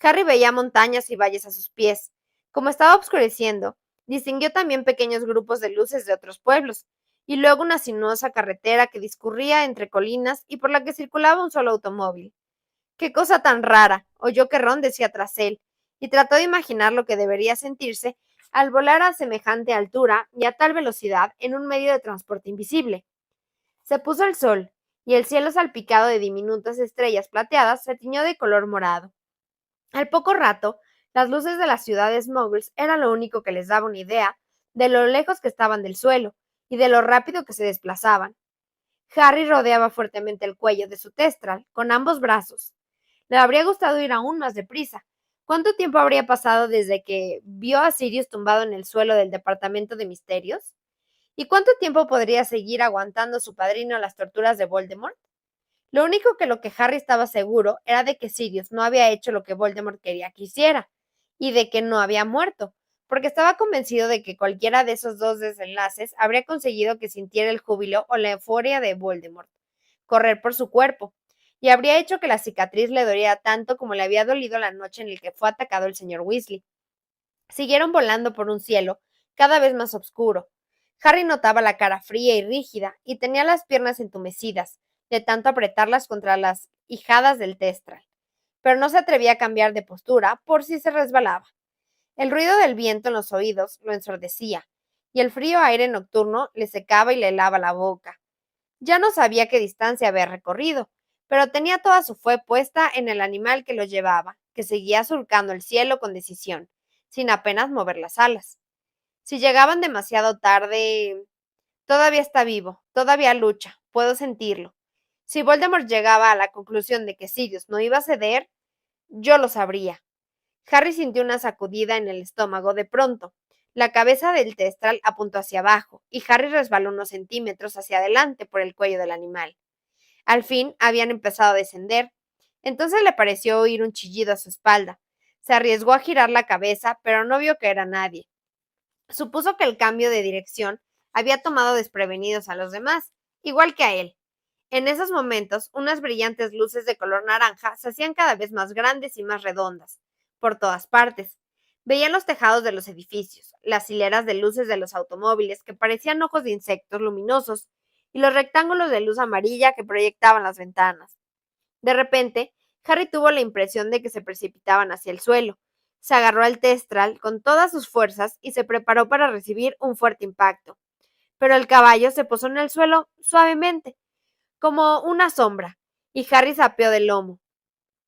Harry veía montañas y valles a sus pies. Como estaba oscureciendo, distinguió también pequeños grupos de luces de otros pueblos, y luego una sinuosa carretera que discurría entre colinas y por la que circulaba un solo automóvil. ¡Qué cosa tan rara!, oyó que Ron decía tras él, y trató de imaginar lo que debería sentirse al volar a semejante altura y a tal velocidad en un medio de transporte invisible. Se puso el sol, y el cielo salpicado de diminutas estrellas plateadas se tiñó de color morado. Al poco rato, las luces de las ciudades muggles eran lo único que les daba una idea de lo lejos que estaban del suelo y de lo rápido que se desplazaban. Harry rodeaba fuertemente el cuello de su testral con ambos brazos. Le habría gustado ir aún más deprisa. ¿Cuánto tiempo habría pasado desde que vio a Sirius tumbado en el suelo del Departamento de Misterios? ¿Y cuánto tiempo podría seguir aguantando su padrino las torturas de Voldemort? Lo que Harry estaba seguro era de que Sirius no había hecho lo que Voldemort quería que hiciera, y de que no había muerto, porque estaba convencido de que cualquiera de esos dos desenlaces habría conseguido que sintiera el júbilo o la euforia de Voldemort correr por su cuerpo, y habría hecho que la cicatriz le doliera tanto como le había dolido la noche en la que fue atacado el señor Weasley. Siguieron volando por un cielo cada vez más oscuro. Harry notaba la cara fría y rígida, y tenía las piernas entumecidas, de tanto apretarlas contra las ijadas del testral, pero no se atrevía a cambiar de postura por si se resbalaba. El ruido del viento en los oídos lo ensordecía, y el frío aire nocturno le secaba y le helaba la boca. Ya no sabía qué distancia había recorrido, pero tenía toda su fe puesta en el animal que lo llevaba, que seguía surcando el cielo con decisión, sin apenas mover las alas. Si llegaban demasiado tarde, todavía está vivo, todavía lucha, puedo sentirlo. Si Voldemort llegaba a la conclusión de que Sirius no iba a ceder, yo lo sabría. Harry sintió una sacudida en el estómago de pronto. La cabeza del testral apuntó hacia abajo, y Harry resbaló unos centímetros hacia adelante por el cuello del animal. Al fin habían empezado a descender. Entonces le pareció oír un chillido a su espalda. Se arriesgó a girar la cabeza, pero no vio que era nadie. Supuso que el cambio de dirección había tomado desprevenidos a los demás, igual que a él. En esos momentos, unas brillantes luces de color naranja se hacían cada vez más grandes y más redondas, por todas partes. Veían los tejados de los edificios, las hileras de luces de los automóviles que parecían ojos de insectos luminosos, y los rectángulos de luz amarilla que proyectaban las ventanas. De repente, Harry tuvo la impresión de que se precipitaban hacia el suelo. Se agarró al testral con todas sus fuerzas y se preparó para recibir un fuerte impacto. Pero el caballo se posó en el suelo suavemente, como una sombra, y Harry se apeó del lomo.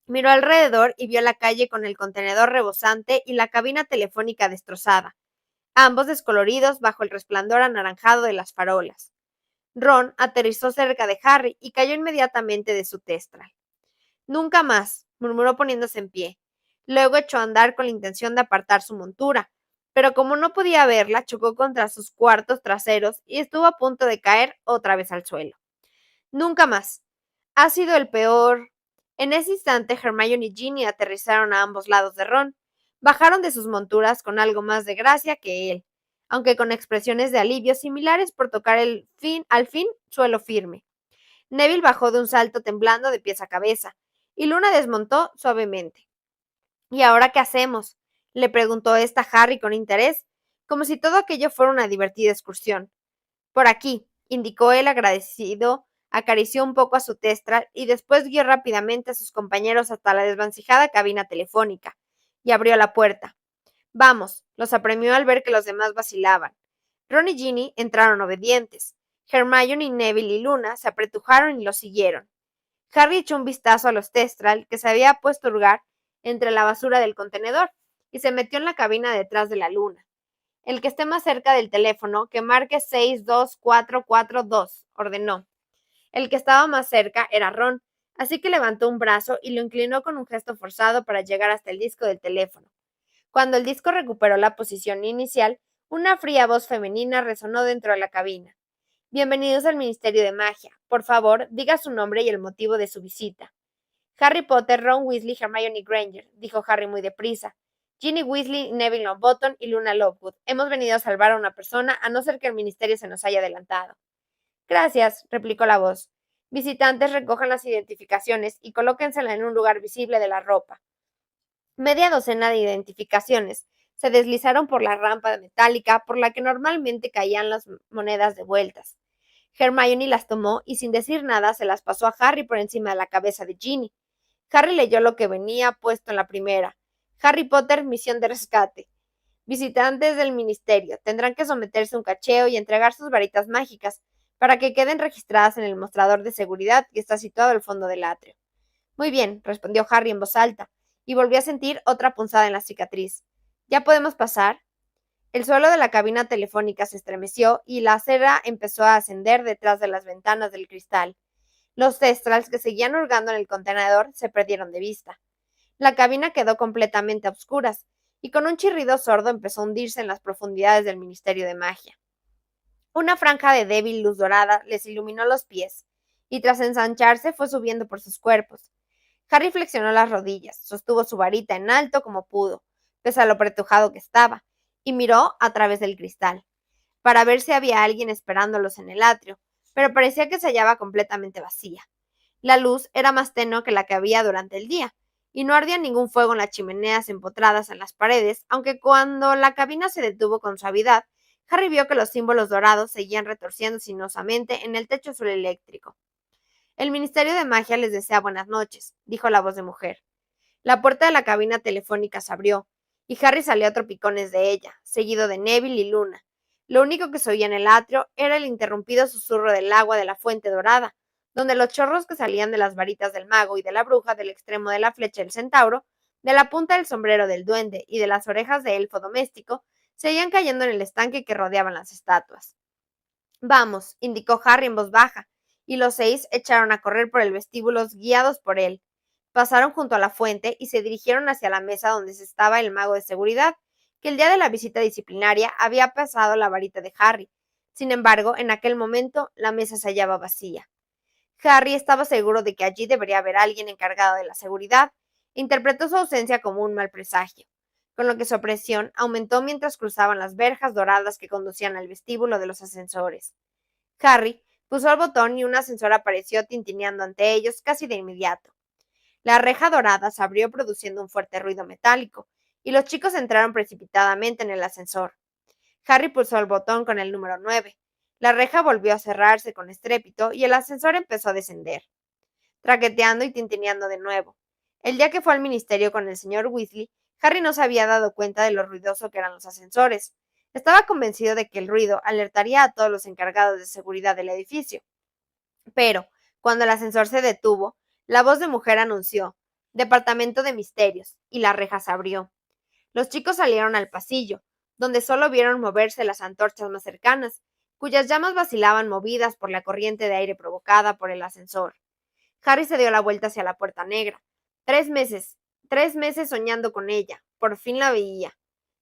Miró alrededor y vio la calle con el contenedor rebosante y la cabina telefónica destrozada, ambos descoloridos bajo el resplandor anaranjado de las farolas. Ron aterrizó cerca de Harry y cayó inmediatamente de su testral. Nunca más, murmuró poniéndose en pie. Luego echó a andar con la intención de apartar su montura, pero como no podía verla, chocó contra sus cuartos traseros y estuvo a punto de caer otra vez al suelo. Nunca más. Ha sido el peor. En ese instante, Hermione y Ginny aterrizaron a ambos lados de Ron. Bajaron de sus monturas con algo más de gracia que él, aunque con expresiones de alivio similares por tocar al fin suelo firme. Neville bajó de un salto temblando de pies a cabeza, y Luna desmontó suavemente. ¿Y ahora qué hacemos?, le preguntó esta a Harry con interés, como si todo aquello fuera una divertida excursión. Por aquí, indicó él agradecido, acarició un poco a su testral y después guió rápidamente a sus compañeros hasta la desvencijada cabina telefónica, y abrió la puerta. Vamos, los apremió al ver que los demás vacilaban. Ron y Ginny entraron obedientes. Hermione, Neville y Luna se apretujaron y los siguieron. Harry echó un vistazo a los testral que se había puesto lugar entre la basura del contenedor y se metió en la cabina detrás de la Luna. El que esté más cerca del teléfono, que marque 62442, ordenó. El que estaba más cerca era Ron, así que levantó un brazo y lo inclinó con un gesto forzado para llegar hasta el disco del teléfono. Cuando el disco recuperó la posición inicial, una fría voz femenina resonó dentro de la cabina. Bienvenidos al Ministerio de Magia. Por favor, diga su nombre y el motivo de su visita. Harry Potter, Ron Weasley, Hermione Granger, dijo Harry muy deprisa. Ginny Weasley, Neville Longbottom y Luna Lovegood. Hemos venido a salvar a una persona, a no ser que el ministerio se nos haya adelantado. Gracias, replicó la voz. Visitantes, recojan las identificaciones y colóquenselas en un lugar visible de la ropa. Media docena de identificaciones se deslizaron por la rampa metálica por la que normalmente caían las monedas devueltas. Hermione las tomó y sin decir nada se las pasó a Harry por encima de la cabeza de Ginny. Harry leyó lo que venía puesto en la primera. Harry Potter, misión de rescate. Visitantes del ministerio tendrán que someterse a un cacheo y entregar sus varitas mágicas para que queden registradas en el mostrador de seguridad que está situado al fondo del atrio. Muy bien, respondió Harry en voz alta, y volvió a sentir otra punzada en la cicatriz. ¿Ya podemos pasar? El suelo de la cabina telefónica se estremeció y la acera empezó a ascender detrás de las ventanas del cristal. Los testrals que seguían hurgando en el contenedor se perdieron de vista. La cabina quedó completamente a oscuras, y con un chirrido sordo empezó a hundirse en las profundidades del Ministerio de Magia. Una franja de débil luz dorada les iluminó los pies, y tras ensancharse fue subiendo por sus cuerpos. Harry flexionó las rodillas, sostuvo su varita en alto como pudo, pese a lo apretujado que estaba, y miró a través del cristal, para ver si había alguien esperándolos en el atrio, pero parecía que se hallaba completamente vacía. La luz era más tenue que la que había durante el día, y no ardía ningún fuego en las chimeneas empotradas en las paredes, aunque cuando la cabina se detuvo con suavidad, Harry vio que los símbolos dorados seguían retorciendo sinuosamente en el techo azul eléctrico. El Ministerio de Magia les desea buenas noches, dijo la voz de mujer. La puerta de la cabina telefónica se abrió, y Harry salió a tropicones de ella, seguido de Neville y Luna. Lo único que se oía en el atrio era el interrumpido susurro del agua de la fuente dorada, donde los chorros que salían de las varitas del mago y de la bruja del extremo de la flecha del centauro, de la punta del sombrero del duende y de las orejas de elfo doméstico, seguían cayendo en el estanque que rodeaban las estatuas. Vamos, indicó Harry en voz baja, y los 6 echaron a correr por el vestíbulo guiados por él. Pasaron junto a la fuente y se dirigieron hacia la mesa donde estaba el mago de seguridad, que el día de la visita disciplinaria había pasado la varita de Harry. Sin embargo, en aquel momento la mesa se hallaba vacía. Harry estaba seguro de que allí debería haber alguien encargado de la seguridad, e interpretó su ausencia como un mal presagio, con lo que su opresión aumentó mientras cruzaban las verjas doradas que conducían al vestíbulo de los ascensores. Harry pulsó el botón y un ascensor apareció tintineando ante ellos casi de inmediato. La reja dorada se abrió produciendo un fuerte ruido metálico, y los chicos entraron precipitadamente en el ascensor. Harry pulsó el botón con el número 9. La reja volvió a cerrarse con estrépito y el ascensor empezó a descender, traqueteando y tintineando de nuevo. El día que fue al ministerio con el señor Weasley, Harry no se había dado cuenta de lo ruidoso que eran los ascensores. Estaba convencido de que el ruido alertaría a todos los encargados de seguridad del edificio. Pero, cuando el ascensor se detuvo, la voz de mujer anunció: Departamento de Misterios, y la reja se abrió. Los chicos salieron al pasillo, donde solo vieron moverse las antorchas más cercanas, cuyas llamas vacilaban movidas por la corriente de aire provocada por el ascensor. Harry se dio la vuelta hacia la puerta negra. 3 meses soñando con ella. Por fin la veía.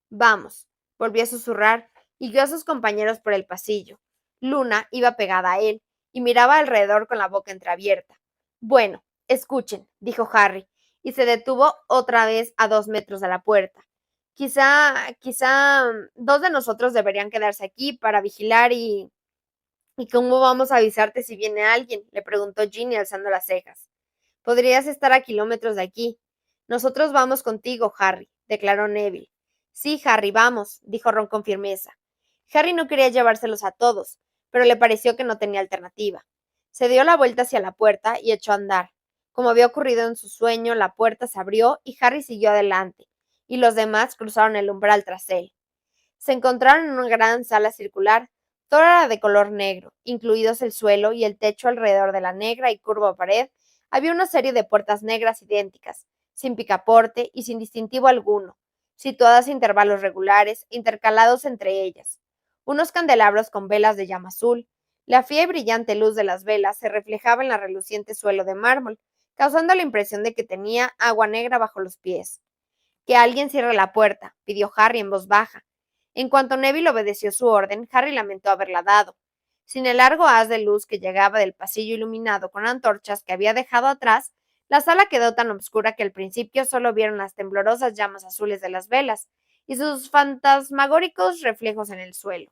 Vamos, volvió a susurrar, y guió a sus compañeros por el pasillo. Luna iba pegada a él, y miraba alrededor con la boca entreabierta. Bueno, escuchen, dijo Harry, y se detuvo otra vez a 2 metros de la puerta. Quizá 2 de nosotros deberían quedarse aquí para vigilar y... ¿Y cómo vamos a avisarte si viene alguien? Le preguntó Ginny alzando las cejas. Podrías estar a kilómetros de aquí. Nosotros vamos contigo, Harry, declaró Neville. Sí, Harry, vamos, dijo Ron con firmeza. Harry no quería llevárselos a todos, pero le pareció que no tenía alternativa. Se dio la vuelta hacia la puerta y echó a andar. Como había ocurrido en su sueño, la puerta se abrió y Harry siguió adelante, y los demás cruzaron el umbral tras él. Se encontraron en una gran sala circular, toda era de color negro, incluidos el suelo y el techo alrededor de la negra y curva pared. Había una serie de puertas negras idénticas, sin picaporte y sin distintivo alguno, situadas a intervalos regulares, intercalados entre ellas. Unos candelabros con velas de llama azul. La fría y brillante luz de las velas se reflejaba en el reluciente suelo de mármol, causando la impresión de que tenía agua negra bajo los pies. Que alguien cierre la puerta, pidió Harry en voz baja. En cuanto Neville obedeció su orden, Harry lamentó haberla dado. Sin el largo haz de luz que llegaba del pasillo iluminado con antorchas que había dejado atrás, la sala quedó tan oscura que al principio solo vieron las temblorosas llamas azules de las velas y sus fantasmagóricos reflejos en el suelo.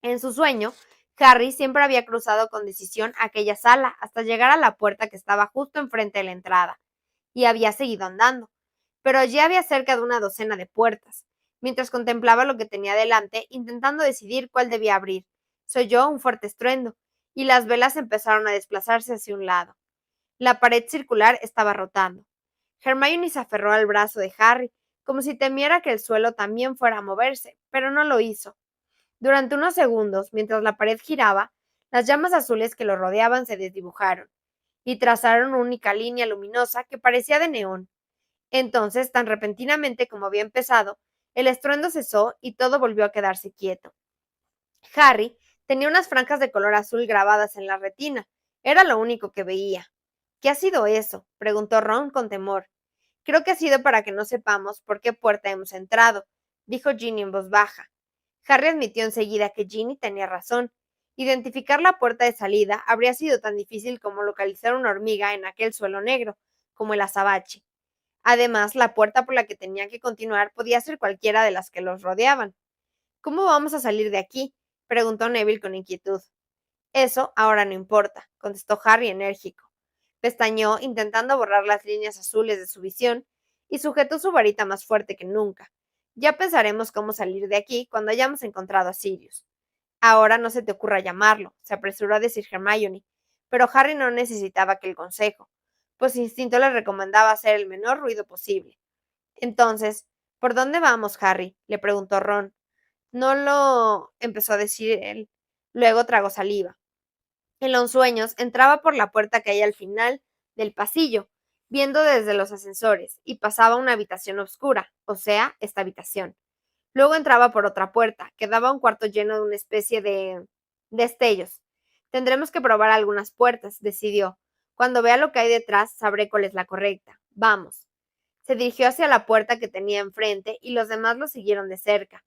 En su sueño, Harry siempre había cruzado con decisión aquella sala hasta llegar a la puerta que estaba justo enfrente de la entrada, y había seguido andando. Pero allí había cerca de una docena de puertas. Mientras contemplaba lo que tenía delante, intentando decidir cuál debía abrir, se oyó un fuerte estruendo, y las velas empezaron a desplazarse hacia un lado. La pared circular estaba rotando. Hermione se aferró al brazo de Harry, como si temiera que el suelo también fuera a moverse, pero no lo hizo. Durante unos segundos, mientras la pared giraba, las llamas azules que lo rodeaban se desdibujaron, y trazaron una única línea luminosa que parecía de neón. Entonces, tan repentinamente como había empezado, el estruendo cesó y todo volvió a quedarse quieto. Harry tenía unas franjas de color azul grabadas en la retina. Era lo único que veía. ¿Qué ha sido eso?, preguntó Ron con temor. Creo que ha sido para que no sepamos por qué puerta hemos entrado, dijo Ginny en voz baja. Harry admitió enseguida que Ginny tenía razón. Identificar la puerta de salida habría sido tan difícil como localizar una hormiga en aquel suelo negro, como el azabache. Además, la puerta por la que tenían que continuar podía ser cualquiera de las que los rodeaban. ¿Cómo vamos a salir de aquí?, preguntó Neville con inquietud. Eso ahora no importa, contestó Harry enérgico. Pestañeó intentando borrar las líneas azules de su visión y sujetó su varita más fuerte que nunca. Ya pensaremos cómo salir de aquí cuando hayamos encontrado a Sirius. Ahora no se te ocurra llamarlo, se apresuró a decir Hermione, pero Harry no necesitaba aquel consejo, pues su instinto le recomendaba hacer el menor ruido posible. Entonces, ¿por dónde vamos, Harry?, le preguntó Ron. No lo empezó a decir él. Luego tragó saliva. En los sueños entraba por la puerta que hay al final del pasillo, viendo desde los ascensores, y pasaba a una habitación oscura, o sea, esta habitación. Luego entraba por otra puerta, que daba a un cuarto lleno de una especie de destellos. Tendremos que probar algunas puertas, decidió. Cuando vea lo que hay detrás, sabré cuál es la correcta. Vamos. Se dirigió hacia la puerta que tenía enfrente y los demás lo siguieron de cerca.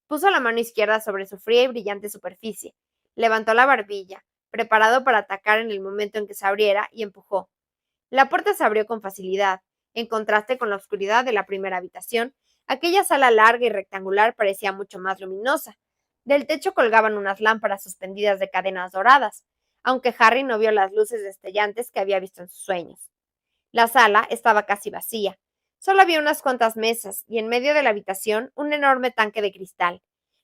Puso la mano izquierda sobre su fría y brillante superficie, levantó la barbilla, preparado para atacar en el momento en que se abriera, y empujó. La puerta se abrió con facilidad. En contraste con la oscuridad de la primera habitación, aquella sala larga y rectangular parecía mucho más luminosa. Del techo colgaban unas lámparas suspendidas de cadenas doradas, aunque Harry no vio las luces destellantes que había visto en sus sueños. La sala estaba casi vacía. Solo había unas cuantas mesas y en medio de la habitación un enorme tanque de cristal,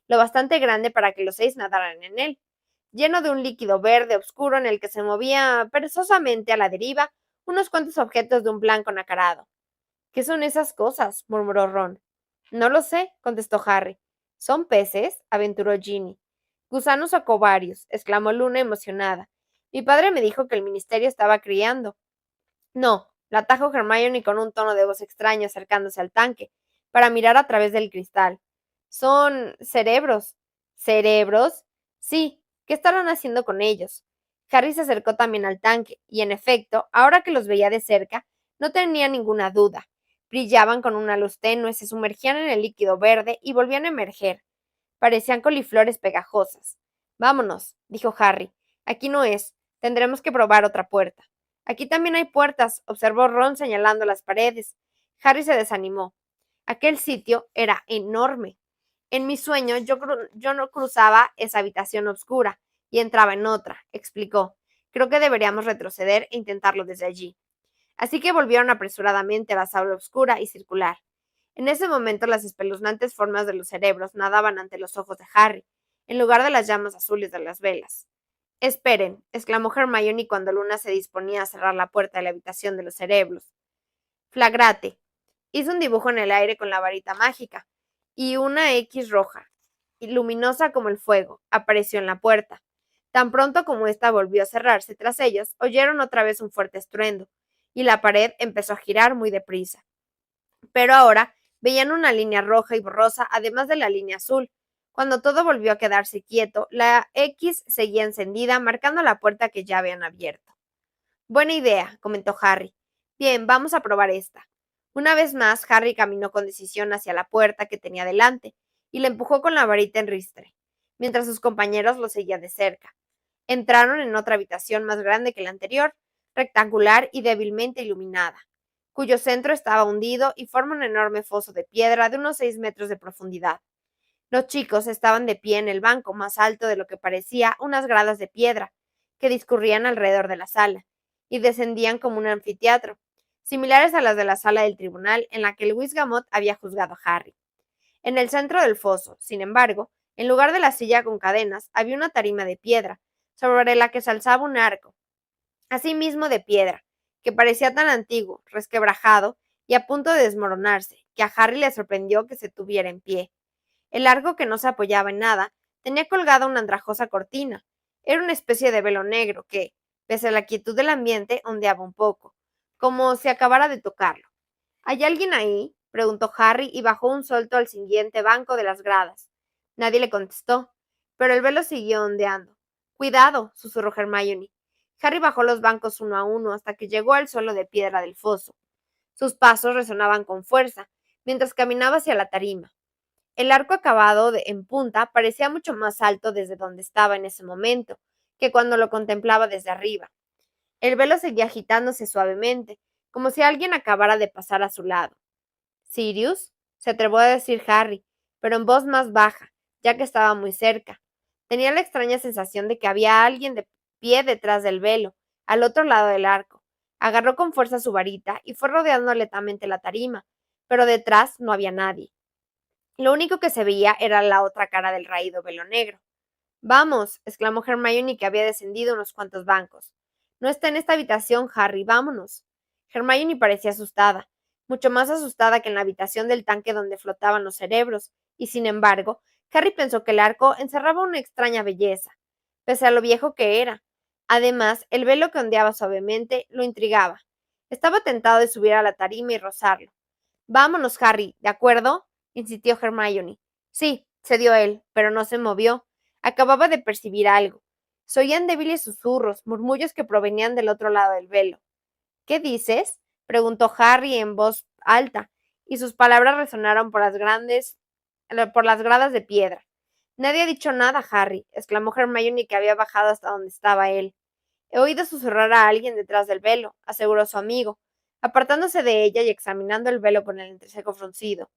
lo bastante grande para que los 6 nadaran en él, lleno de un líquido verde oscuro en el que se movía perezosamente a la deriva unos cuantos objetos de un blanco nacarado. ¿Qué son esas cosas?, murmuró Ron. No lo sé, contestó Harry. ¿Son peces?, aventuró Ginny. Gusanos o covarios, exclamó Luna emocionada. Mi padre me dijo que el ministerio estaba criando. No, la atajó Hermione con un tono de voz extraño acercándose al tanque, para mirar a través del cristal. Son cerebros. ¿Cerebros? Sí. ¿Qué estarán haciendo con ellos? Harry se acercó también al tanque, y en efecto, ahora que los veía de cerca, no tenía ninguna duda. Brillaban con una luz tenue, se sumergían en el líquido verde y volvían a emerger. Parecían coliflores pegajosas. Vámonos, dijo Harry. Aquí no es. Tendremos que probar otra puerta. Aquí también hay puertas, observó Ron señalando las paredes. Harry se desanimó. Aquel sitio era enorme. En mi sueño yo no cruzaba esa habitación oscura y entraba en otra, explicó. Creo que deberíamos retroceder e intentarlo desde allí. Así que volvieron apresuradamente a la sala oscura y circular. En ese momento las espeluznantes formas de los cerebros nadaban ante los ojos de Harry, en lugar de las llamas azules de las velas. Esperen, exclamó Hermione cuando Luna se disponía a cerrar la puerta de la habitación de los cerebros. Flagrate. Hizo un dibujo en el aire con la varita mágica, y una X roja, y luminosa como el fuego, apareció en la puerta. Tan pronto como ésta volvió a cerrarse tras ellos, oyeron otra vez un fuerte estruendo, y la pared empezó a girar muy deprisa. Pero ahora veían una línea roja y borrosa, además de la línea azul. Cuando todo volvió a quedarse quieto, la X seguía encendida, marcando la puerta que ya habían abierto. Buena idea, comentó Harry. Bien, vamos a probar esta. Una vez más, Harry caminó con decisión hacia la puerta que tenía delante y la empujó con la varita en ristre, mientras sus compañeros lo seguían de cerca. Entraron en otra habitación más grande que la anterior, rectangular y débilmente iluminada, cuyo centro estaba hundido y forma un enorme foso de piedra de unos 6 metros de profundidad. Los chicos estaban de pie en el banco más alto de lo que parecía unas gradas de piedra, que discurrían alrededor de la sala, y descendían como un anfiteatro, similares a las de la sala del tribunal en la que Luis Gamot había juzgado a Harry. En el centro del foso, sin embargo, en lugar de la silla con cadenas, había una tarima de piedra, sobre la que se alzaba un arco, asimismo de piedra, que parecía tan antiguo, resquebrajado y a punto de desmoronarse, que a Harry le sorprendió que se tuviera en pie. El arco, que no se apoyaba en nada, tenía colgada una andrajosa cortina. Era una especie de velo negro que, pese a la quietud del ambiente, ondeaba un poco, como si acabara de tocarlo. ¿Hay alguien ahí?, preguntó Harry y bajó un solto al siguiente banco de las gradas. Nadie le contestó, pero el velo siguió ondeando. Cuidado, susurró Hermione. Harry bajó los bancos uno a uno hasta que llegó al suelo de piedra del foso. Sus pasos resonaban con fuerza, mientras caminaba hacia la tarima. El arco acabado en punta parecía mucho más alto desde donde estaba en ese momento, que cuando lo contemplaba desde arriba. El velo seguía agitándose suavemente, como si alguien acabara de pasar a su lado. ¿Sirius? Se atrevió a decir Harry, pero en voz más baja, ya que estaba muy cerca. Tenía la extraña sensación de que había alguien de pie detrás del velo, al otro lado del arco. Agarró con fuerza su varita y fue rodeando lentamente la tarima, pero detrás no había nadie. Lo único que se veía era la otra cara del raído velo negro. Vamos, exclamó Hermione, que había descendido unos cuantos bancos. No está en esta habitación, Harry, vámonos. Hermione parecía asustada, mucho más asustada que en la habitación del tanque donde flotaban los cerebros, y sin embargo, Harry pensó que el arco encerraba una extraña belleza, pese a lo viejo que era. Además, el velo que ondeaba suavemente lo intrigaba. Estaba tentado de subir a la tarima y rozarlo. Vámonos, Harry, ¿de acuerdo? Insistió Hermione. Sí, cedió él, pero no se movió. Acababa de percibir algo. Se oían débiles susurros, murmullos que provenían del otro lado del velo. ¿Qué dices? Preguntó Harry en voz alta, y sus palabras resonaron por las gradas de piedra. Nadie ha dicho nada, Harry, exclamó Hermione, que había bajado hasta donde estaba él. He oído susurrar a alguien detrás del velo, aseguró su amigo, apartándose de ella y examinando el velo con el entrecejo fruncido.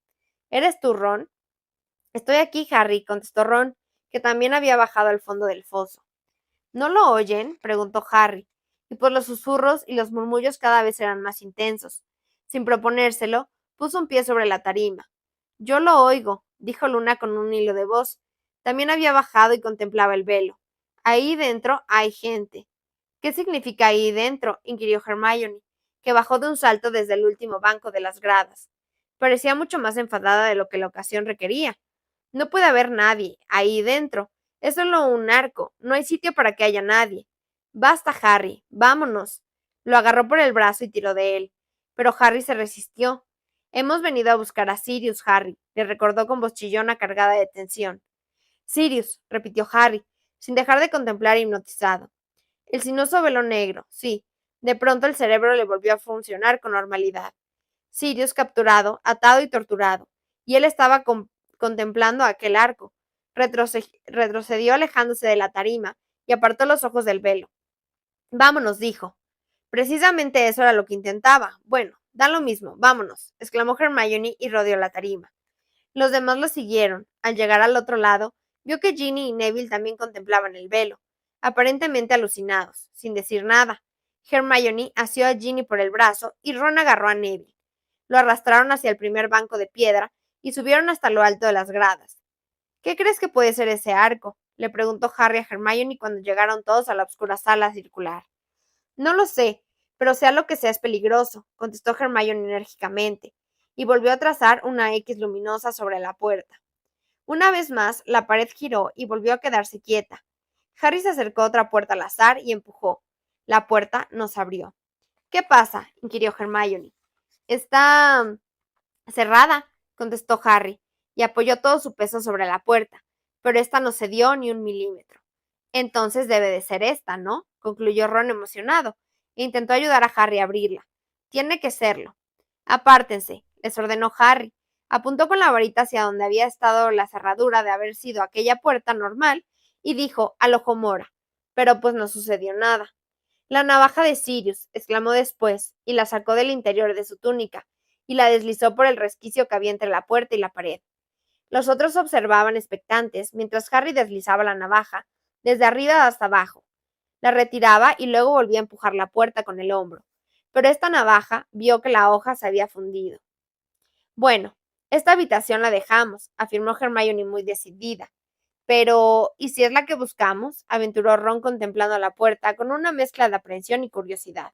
¿Eres tú, Ron? Estoy aquí, Harry, contestó Ron, que también había bajado al fondo del foso. ¿No lo oyen? Preguntó Harry, y por los susurros y los murmullos cada vez eran más intensos. Sin proponérselo, puso un pie sobre la tarima. Yo lo oigo, dijo Luna con un hilo de voz. También había bajado y contemplaba el velo. Ahí dentro hay gente. ¿Qué significa ahí dentro? Inquirió Hermione, que bajó de un salto desde el último banco de las gradas. Parecía mucho más enfadada de lo que la ocasión requería. No puede haber nadie ahí dentro. Es solo un arco. No hay sitio para que haya nadie. Basta, Harry. Vámonos. Lo agarró por el brazo y tiró de él. Pero Harry se resistió. Hemos venido a buscar a Sirius, Harry, le recordó con voz chillona cargada de tensión. Sirius, repitió Harry, sin dejar de contemplar hipnotizado. El sinuoso velo negro, sí. De pronto el cerebro le volvió a funcionar con normalidad. Sirius capturado, atado y torturado. Y él estaba contemplando aquel arco. Retrocedió alejándose de la tarima y apartó los ojos del velo. Vámonos, dijo. Precisamente eso era lo que intentaba. Bueno, da lo mismo, vámonos, exclamó Hermione y rodeó la tarima. Los demás lo siguieron. Al llegar al otro lado, vio que Ginny y Neville también contemplaban el velo, aparentemente alucinados, sin decir nada. Hermione asió a Ginny por el brazo y Ron agarró a Neville. Lo arrastraron hacia el primer banco de piedra y subieron hasta lo alto de las gradas. ¿Qué crees que puede ser ese arco? Le preguntó Harry a Hermione cuando llegaron todos a la oscura sala circular. No lo sé, pero sea lo que sea es peligroso, contestó Hermione enérgicamente, y volvió a trazar una X luminosa sobre la puerta. Una vez más, la pared giró y volvió a quedarse quieta. Harry se acercó a otra puerta al azar y empujó. La puerta no se abrió. ¿Qué pasa? Inquirió Hermione. Está cerrada, contestó Harry, y apoyó todo su peso sobre la puerta, pero esta no cedió ni un milímetro. Entonces debe de ser esta, ¿no? Concluyó Ron emocionado, e intentó ayudar a Harry a abrirla. Tiene que serlo. Apártense, les ordenó Harry. Apuntó con la varita hacia donde había estado la cerradura de haber sido aquella puerta normal y dijo al ojo mora. Pero pues no sucedió nada. La navaja de Sirius, exclamó después, y la sacó del interior de su túnica, y la deslizó por el resquicio que había entre la puerta y la pared. Los otros observaban expectantes, mientras Harry deslizaba la navaja, desde arriba hasta abajo. La retiraba y luego volvía a empujar la puerta con el hombro. Pero esta navaja vio que la hoja se había fundido. Bueno, esta habitación la dejamos, afirmó Hermione muy decidida. Pero, ¿y si es la que buscamos? Aventuró Ron contemplando la puerta con una mezcla de aprensión y curiosidad.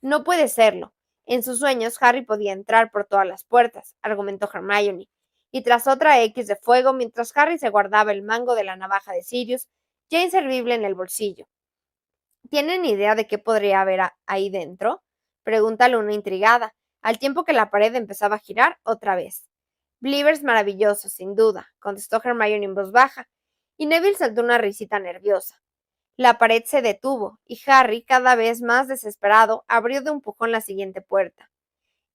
No puede serlo. En sus sueños, Harry podía entrar por todas las puertas, argumentó Hermione, y tras otra X de fuego, mientras Harry se guardaba el mango de la navaja de Sirius, ya inservible en el bolsillo. ¿Tienen idea de qué podría haber ahí dentro? Pregunta Luna intrigada, al tiempo que la pared empezaba a girar otra vez. Blivers maravilloso, sin duda, contestó Hermione en voz baja, y Neville saltó una risita nerviosa. La pared se detuvo, y Harry, cada vez más desesperado, abrió de un empujón la siguiente puerta.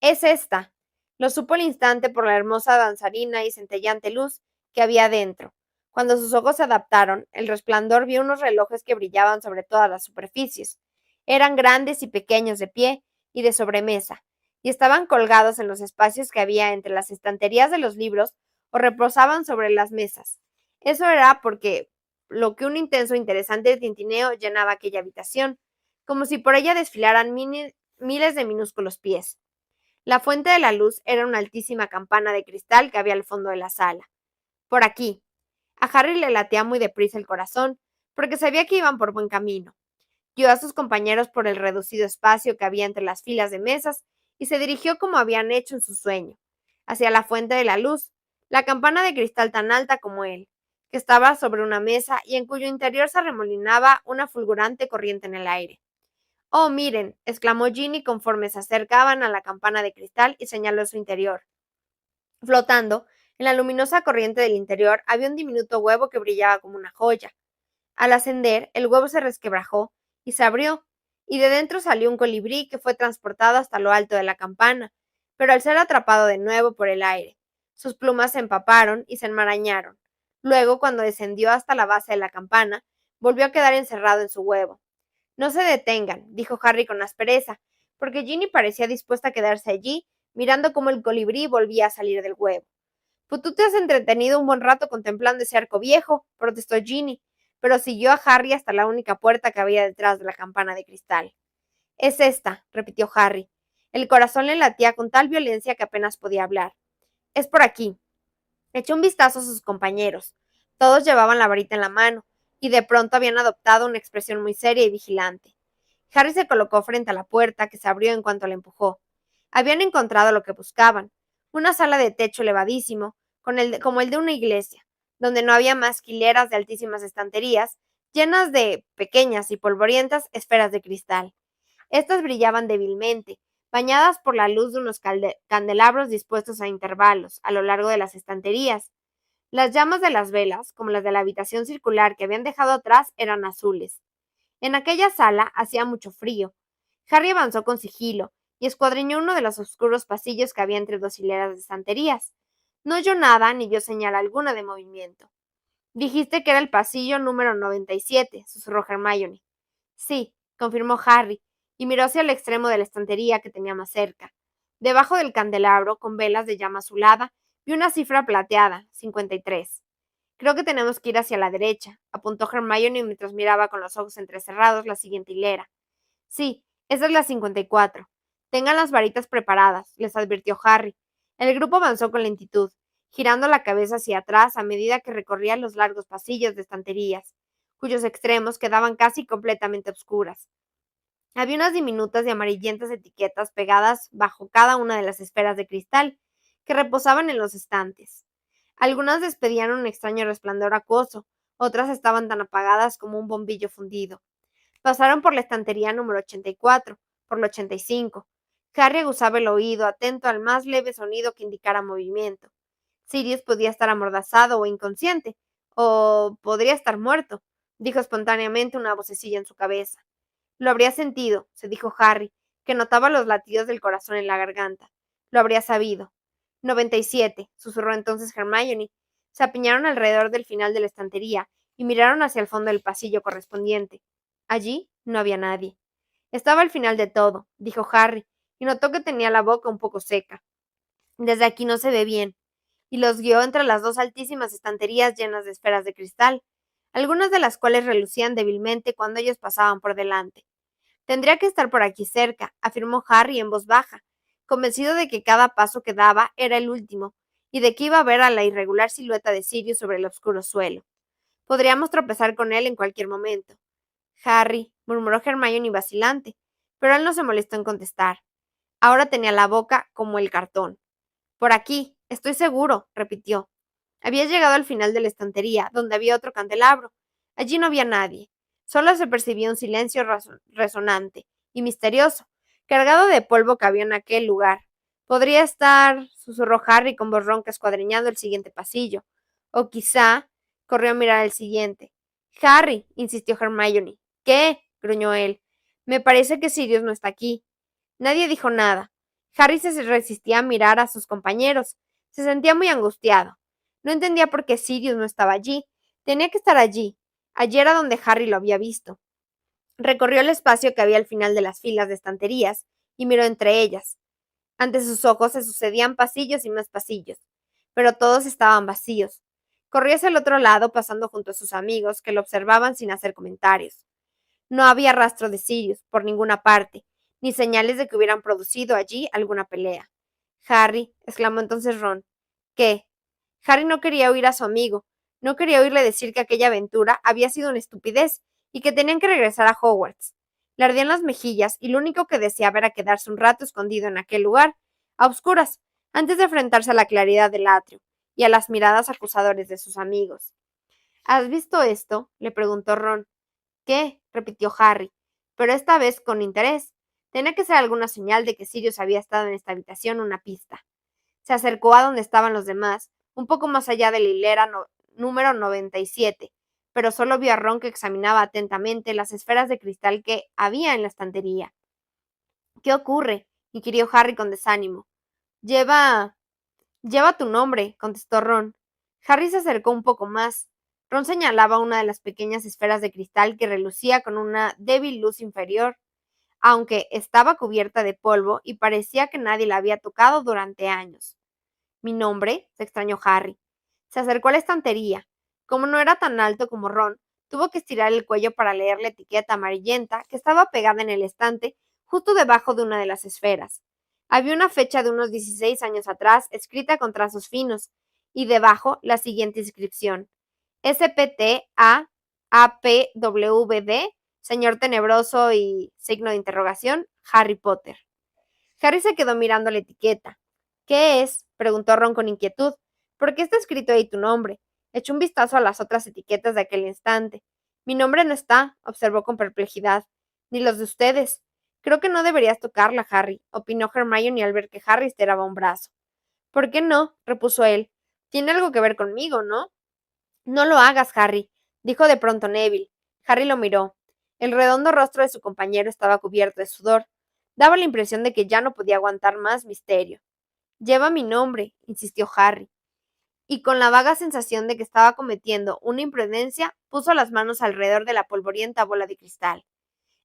Es esta. Lo supo al instante por la hermosa danzarina y centellante luz que había dentro. Cuando sus ojos se adaptaron, el resplandor vio unos relojes que brillaban sobre todas las superficies. Eran grandes y pequeños de pie, y de sobremesa, y estaban colgados en los espacios que había entre las estanterías de los libros o reposaban sobre las mesas. Eso era porque lo que un intenso e interesante tintineo llenaba aquella habitación, como si por ella desfilaran miles de minúsculos pies. La fuente de la luz era una altísima campana de cristal que había al fondo de la sala. Por aquí. A Harry le latía muy deprisa el corazón, porque sabía que iban por buen camino. Guió a sus compañeros por el reducido espacio que había entre las filas de mesas y se dirigió como habían hecho en su sueño, hacia la fuente de la luz, la campana de cristal tan alta como él, que estaba sobre una mesa y en cuyo interior se arremolinaba una fulgurante corriente en el aire. Oh, miren, exclamó Ginny conforme se acercaban a la campana de cristal y señaló su interior. Flotando, en la luminosa corriente del interior había un diminuto huevo que brillaba como una joya. Al ascender, el huevo se resquebrajó y se abrió, y de dentro salió un colibrí que fue transportado hasta lo alto de la campana, pero al ser atrapado de nuevo por el aire, sus plumas se empaparon y se enmarañaron. Luego, cuando descendió hasta la base de la campana, volvió a quedar encerrado en su huevo. No se detengan, dijo Harry con aspereza, porque Ginny parecía dispuesta a quedarse allí, mirando cómo el colibrí volvía a salir del huevo. Pues tú te has entretenido un buen rato contemplando ese arco viejo, protestó Ginny, pero siguió a Harry hasta la única puerta que había detrás de la campana de cristal. Es esta, repitió Harry. El corazón le latía con tal violencia que apenas podía hablar. Es por aquí. Echó un vistazo a sus compañeros. Todos llevaban la varita en la mano, y de pronto habían adoptado una expresión muy seria y vigilante. Harry se colocó frente a la puerta, que se abrió en cuanto la empujó. Habían encontrado lo que buscaban, una sala de techo elevadísimo, como el de una iglesia, donde no había más que hileras de altísimas estanterías, llenas de pequeñas y polvorientas esferas de cristal. Estas brillaban débilmente, bañadas por la luz de unos candelabros dispuestos a intervalos a lo largo de las estanterías. Las llamas de las velas, como las de la habitación circular que habían dejado atrás, eran azules. En aquella sala hacía mucho frío. Harry avanzó con sigilo y escuadriñó uno de los oscuros pasillos que había entre dos hileras de estanterías. No oyó nada ni vio señal alguna de movimiento. Dijiste que era el pasillo número 97, susurró Hermione. Sí, confirmó Harry, y miró hacia el extremo de la estantería que tenía más cerca. Debajo del candelabro, con velas de llama azulada, vio una cifra plateada, 53. Creo que tenemos que ir hacia la derecha, apuntó Hermione mientras miraba con los ojos entrecerrados la siguiente hilera. Sí, esa es la 54. Tengan las varitas preparadas, les advirtió Harry. El grupo avanzó con lentitud, girando la cabeza hacia atrás a medida que recorrían los largos pasillos de estanterías, cuyos extremos quedaban casi completamente oscuras. Había unas diminutas y amarillentas etiquetas pegadas bajo cada una de las esferas de cristal que reposaban en los estantes. Algunas despedían un extraño resplandor acuoso, otras estaban tan apagadas como un bombillo fundido. Pasaron por la estantería número 84, por la 85. Harry aguzaba el oído, atento al más leve sonido que indicara movimiento. Sirius podía estar amordazado o inconsciente, o podría estar muerto, dijo espontáneamente una vocecilla en su cabeza. Lo habría sentido, se dijo Harry, que notaba los latidos del corazón en la garganta. Lo habría sabido. 97, susurró entonces Hermione. Se apiñaron alrededor del final de la estantería y miraron hacia el fondo del pasillo correspondiente. Allí no había nadie. Estaba al final de todo, dijo Harry, y notó que tenía la boca un poco seca. Desde aquí no se ve bien, y los guió entre las dos altísimas estanterías llenas de esferas de cristal, algunas de las cuales relucían débilmente cuando ellos pasaban por delante. Tendría que estar por aquí cerca, afirmó Harry en voz baja, convencido de que cada paso que daba era el último, y de que iba a ver a la irregular silueta de Sirius sobre el oscuro suelo. Podríamos tropezar con él en cualquier momento. Harry, murmuró Hermione vacilante, pero él no se molestó en contestar. Ahora tenía la boca como el cartón. Por aquí, estoy seguro, repitió. Había llegado al final de la estantería, donde había otro candelabro. Allí no había nadie. Solo se percibía un silencio resonante y misterioso, cargado de polvo que había en aquel lugar. Podría estar, susurró Harry con voz ronca escuadriñando el siguiente pasillo. O quizá, corrió a mirar el siguiente. Harry, insistió Hermione. ¿Qué? Gruñó él. Me parece que Sirius no está aquí. Nadie dijo nada. Harry se resistía a mirar a sus compañeros. Se sentía muy angustiado. No entendía por qué Sirius no estaba allí. Tenía que estar allí. Allí era donde Harry lo había visto. Recorrió el espacio que había al final de las filas de estanterías y miró entre ellas. Ante sus ojos se sucedían pasillos y más pasillos, pero todos estaban vacíos. Corrió hacia el otro lado, pasando junto a sus amigos, que lo observaban sin hacer comentarios. No había rastro de Sirius, por ninguna parte, ni señales de que hubieran producido allí alguna pelea. Harry, exclamó entonces Ron. ¿Qué? Harry no quería oír a su amigo, no quería oírle decir que aquella aventura había sido una estupidez y que tenían que regresar a Hogwarts. Le ardían las mejillas y lo único que deseaba era quedarse un rato escondido en aquel lugar, a oscuras, antes de enfrentarse a la claridad del atrio y a las miradas acusadores de sus amigos. ¿Has visto esto? Le preguntó Ron. ¿Qué? Repitió Harry, pero esta vez con interés. Tenía que ser alguna señal de que Sirius había estado en esta habitación, una pista. Se acercó a donde estaban los demás, un poco más allá de la hilera número 97, pero solo vio a Ron, que examinaba atentamente las esferas de cristal que había en la estantería. ¿Qué ocurre? Inquirió Harry con desánimo. Lleva tu nombre, contestó Ron. Harry se acercó un poco más. Ron señalaba una de las pequeñas esferas de cristal que relucía con una débil luz inferior, aunque estaba cubierta de polvo y parecía que nadie la había tocado durante años. ¿Mi nombre? Se extrañó Harry. Se acercó a la estantería. Como no era tan alto como Ron, tuvo que estirar el cuello para leer la etiqueta amarillenta que estaba pegada en el estante justo debajo de una de las esferas. Había una fecha de unos 16 años atrás escrita con trazos finos, y debajo la siguiente inscripción: SPTA-APWD, señor tenebroso y signo de interrogación, Harry Potter. Harry se quedó mirando la etiqueta. ¿Qué es? Preguntó Ron con inquietud. ¿Por qué está escrito ahí tu nombre? Echó un vistazo a las otras etiquetas de aquel instante. Mi nombre no está, observó con perplejidad. Ni los de ustedes. Creo que no deberías tocarla, Harry, opinó Hermione al ver que Harry estiraba un brazo. ¿Por qué no? Repuso él. Tiene algo que ver conmigo, ¿no? No lo hagas, Harry, dijo de pronto Neville. Harry lo miró. El redondo rostro de su compañero estaba cubierto de sudor. Daba la impresión de que ya no podía aguantar más misterio. Lleva mi nombre, insistió Harry, y con la vaga sensación de que estaba cometiendo una imprudencia, puso las manos alrededor de la polvorienta bola de cristal.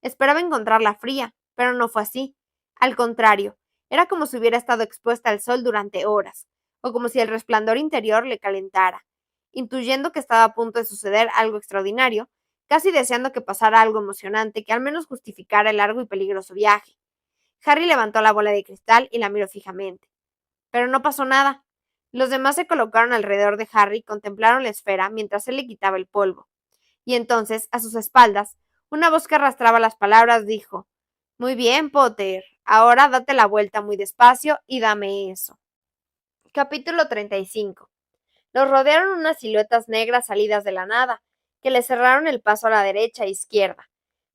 Esperaba encontrarla fría, pero no fue así. Al contrario, era como si hubiera estado expuesta al sol durante horas, o como si el resplandor interior le calentara. Intuyendo que estaba a punto de suceder algo extraordinario, casi deseando que pasara algo emocionante que al menos justificara el largo y peligroso viaje. Harry levantó la bola de cristal y la miró fijamente. Pero no pasó nada. Los demás se colocaron alrededor de Harry y contemplaron la esfera mientras él le quitaba el polvo. Y entonces, a sus espaldas, una voz que arrastraba las palabras dijo: Muy bien, Potter. Ahora date la vuelta muy despacio y dame eso. Capítulo 35. Los rodearon unas siluetas negras salidas de la nada, que le cerraron el paso a la derecha e izquierda.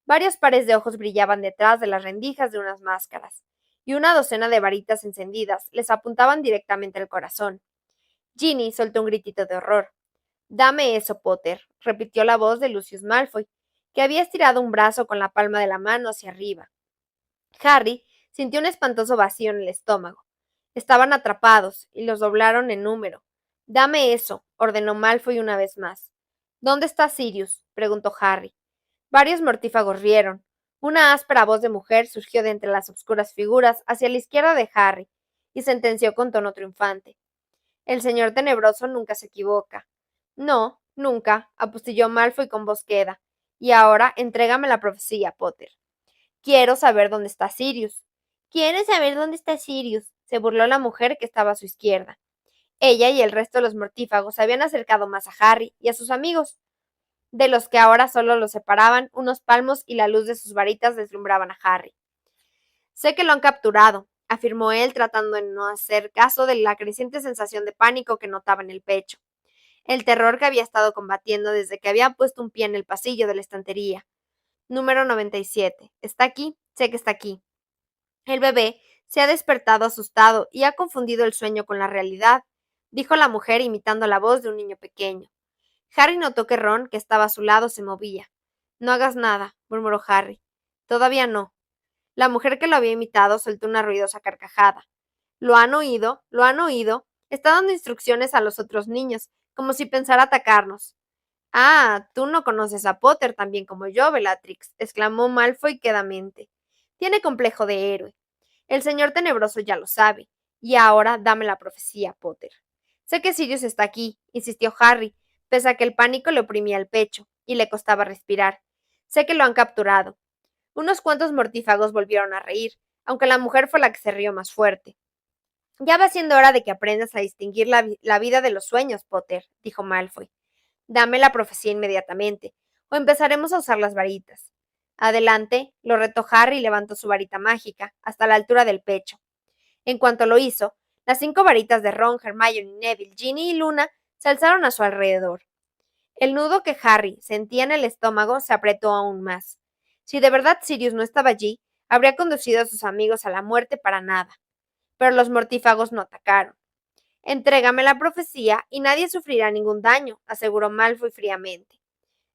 Varios pares de ojos brillaban detrás de las rendijas de unas máscaras, y una docena de varitas encendidas les apuntaban directamente al corazón. Ginny soltó un gritito de horror. Dame eso, Potter, repitió la voz de Lucius Malfoy, que había estirado un brazo con la palma de la mano hacia arriba. Harry sintió un espantoso vacío en el estómago. Estaban atrapados, y los doblaron en número. Dame eso, ordenó Malfoy una vez más. ¿Dónde está Sirius? Preguntó Harry. Varios mortífagos rieron. Una áspera voz de mujer surgió de entre las obscuras figuras hacia la izquierda de Harry, y sentenció con tono triunfante. El señor tenebroso nunca se equivoca. No, nunca, apostilló Malfoy con voz queda. Y ahora entrégame la profecía, Potter. Quiero saber dónde está Sirius. ¿Quieres saber dónde está Sirius? Se burló la mujer que estaba a su izquierda. Ella y el resto de los mortífagos se habían acercado más a Harry y a sus amigos, de los que ahora solo los separaban unos palmos y la luz de sus varitas deslumbraban a Harry. Sé que lo han capturado, afirmó él, tratando de no hacer caso de la creciente sensación de pánico que notaba en el pecho. El terror que había estado combatiendo desde que había puesto un pie en el pasillo de la estantería. Número 97. ¿Está aquí? Sé que está aquí. El bebé se ha despertado asustado y ha confundido el sueño con la realidad, dijo la mujer imitando la voz de un niño pequeño. Harry notó que Ron, que estaba a su lado, se movía. No hagas nada, murmuró Harry. Todavía no. La mujer que lo había imitado soltó una ruidosa carcajada. ¿Lo han oído? ¿Lo han oído? Está dando instrucciones a los otros niños, como si pensara atacarnos. Ah, tú no conoces a Potter tan bien como yo, Bellatrix, exclamó Malfoy quedamente. Tiene complejo de héroe. El señor tenebroso ya lo sabe. Y ahora dame la profecía, Potter. Sé que Sirius está aquí, insistió Harry, pese a que el pánico le oprimía el pecho y le costaba respirar. Sé que lo han capturado. Unos cuantos mortífagos volvieron a reír, aunque la mujer fue la que se rió más fuerte. Ya va siendo hora de que aprendas a distinguir la vida de los sueños, Potter, dijo Malfoy. Dame la profecía inmediatamente, o empezaremos a usar las varitas. Adelante, lo retó Harry y levantó su varita mágica, hasta la altura del pecho. En cuanto lo hizo, las 5 varitas de Ron, Hermione, Neville, Ginny y Luna se alzaron a su alrededor. El nudo que Harry sentía en el estómago se apretó aún más. Si de verdad Sirius no estaba allí, habría conducido a sus amigos a la muerte para nada. Pero los mortífagos no atacaron. Entrégame la profecía y nadie sufrirá ningún daño, aseguró Malfoy fríamente.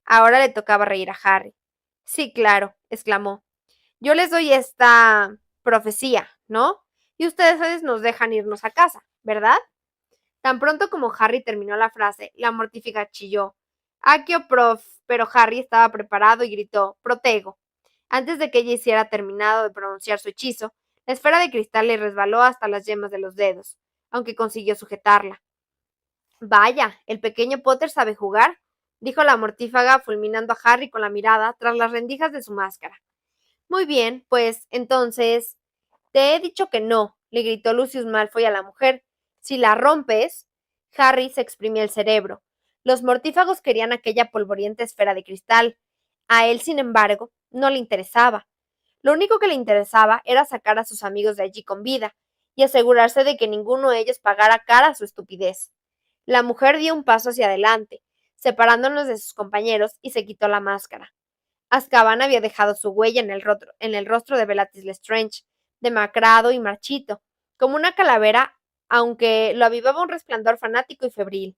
Ahora le tocaba reír a Harry. Sí, claro, exclamó. Yo les doy esta profecía, ¿no? Y ustedes nos dejan irnos a casa, ¿verdad? Tan pronto como Harry terminó la frase, la mortífica chilló. Accio prof, pero Harry estaba preparado y gritó, protego. Antes de que ella hiciera terminado de pronunciar su hechizo, la esfera de cristal le resbaló hasta las yemas de los dedos, aunque consiguió sujetarla. Vaya, el pequeño Potter sabe jugar, dijo la mortífaga, fulminando a Harry con la mirada tras las rendijas de su máscara. Muy bien, pues entonces. Te he dicho que no, le gritó Lucius Malfoy a la mujer. Si la rompes. Harry se exprimió el cerebro. Los mortífagos querían aquella polvorienta esfera de cristal. A él, sin embargo, no le interesaba. Lo único que le interesaba era sacar a sus amigos de allí con vida y asegurarse de que ninguno de ellos pagara cara a su estupidez. La mujer dio un paso hacia adelante, separándonos de sus compañeros, y se quitó la máscara. Azkaban había dejado su huella en el rostro de Bellatrix Lestrange, demacrado y marchito, como una calavera, aunque lo avivaba un resplandor fanático y febril.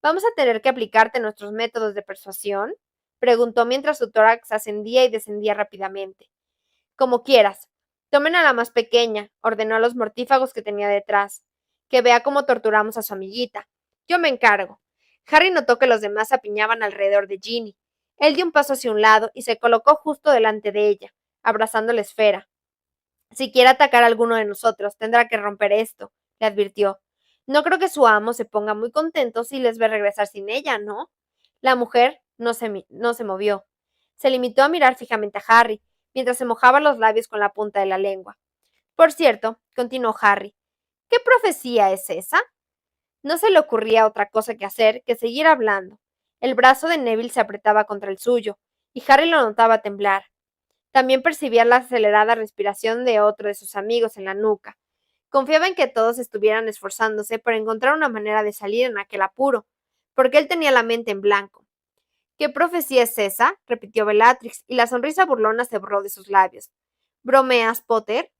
¿Vamos a tener que aplicarte nuestros métodos de persuasión? Preguntó mientras su tórax ascendía y descendía rápidamente. Como quieras. Tomen a la más pequeña, ordenó a los mortífagos que tenía detrás. Que vea cómo torturamos a su amiguita. Yo me encargo. Harry notó que los demás se apiñaban alrededor de Ginny. Él dio un paso hacia un lado y se colocó justo delante de ella, abrazando la esfera. Si quiere atacar a alguno de nosotros, tendrá que romper esto, le advirtió. No creo que su amo se ponga muy contento si les ve regresar sin ella, ¿no? La mujer no se movió. Se limitó a mirar fijamente a Harry, mientras se mojaba los labios con la punta de la lengua. Por cierto, continuó Harry, ¿qué profecía es esa? No se le ocurría otra cosa que hacer que seguir hablando. El brazo de Neville se apretaba contra el suyo, y Harry lo notaba temblar. También percibía la acelerada respiración de otro de sus amigos en la nuca. Confiaba en que todos estuvieran esforzándose por encontrar una manera de salir en aquel apuro, porque él tenía la mente en blanco. ¿Qué profecía es esa? Repitió Bellatrix, y la sonrisa burlona se borró de sus labios. ¿Bromeas, Potter?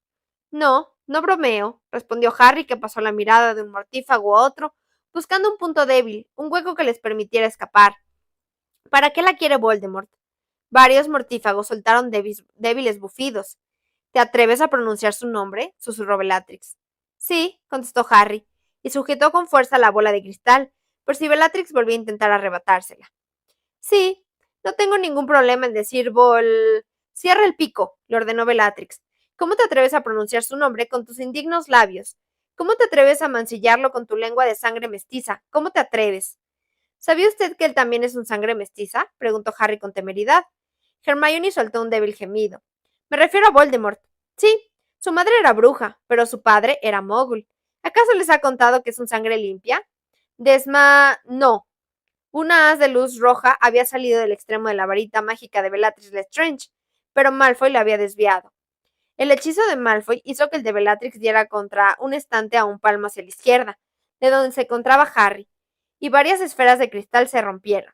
No, no bromeo, respondió Harry, que pasó la mirada de un mortífago a otro, buscando un punto débil, un hueco que les permitiera escapar. ¿Para qué la quiere Voldemort? Varios mortífagos soltaron débiles bufidos. ¿Te atreves a pronunciar su nombre? Susurró Bellatrix. Sí, contestó Harry, y sujetó con fuerza la bola de cristal, por si Bellatrix volvía a intentar arrebatársela. Sí, no tengo ningún problema en decir Cierra el pico, le ordenó Bellatrix. ¿Cómo te atreves a pronunciar su nombre con tus indignos labios? ¿Cómo te atreves a mancillarlo con tu lengua de sangre mestiza? ¿Cómo te atreves? ¿Sabía usted que él también es un sangre mestiza? Preguntó Harry con temeridad. Hermione soltó un débil gemido. Me refiero a Voldemort. Sí, su madre era bruja, pero su padre era mogul. ¿Acaso les ha contado que es un sangre limpia? No. Una haz de luz roja había salido del extremo de la varita mágica de Bellatrix Lestrange, pero Malfoy la había desviado. El hechizo de Malfoy hizo que el de Bellatrix diera contra un estante a un palmo hacia la izquierda, de donde se encontraba Harry, y varias esferas de cristal se rompieron.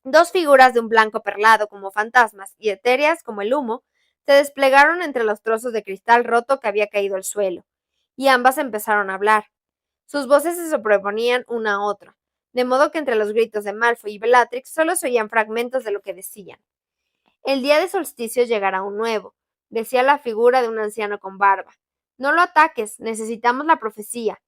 Dos figuras de un blanco perlado como fantasmas y etéreas como el humo se desplegaron entre los trozos de cristal roto que había caído al suelo, y ambas empezaron a hablar. Sus voces se sobreponían una a otra, de modo que entre los gritos de Malfoy y Bellatrix solo se oían fragmentos de lo que decían. El día de solsticio llegará un nuevo, decía la figura de un anciano con barba. No lo ataques, necesitamos la profecía.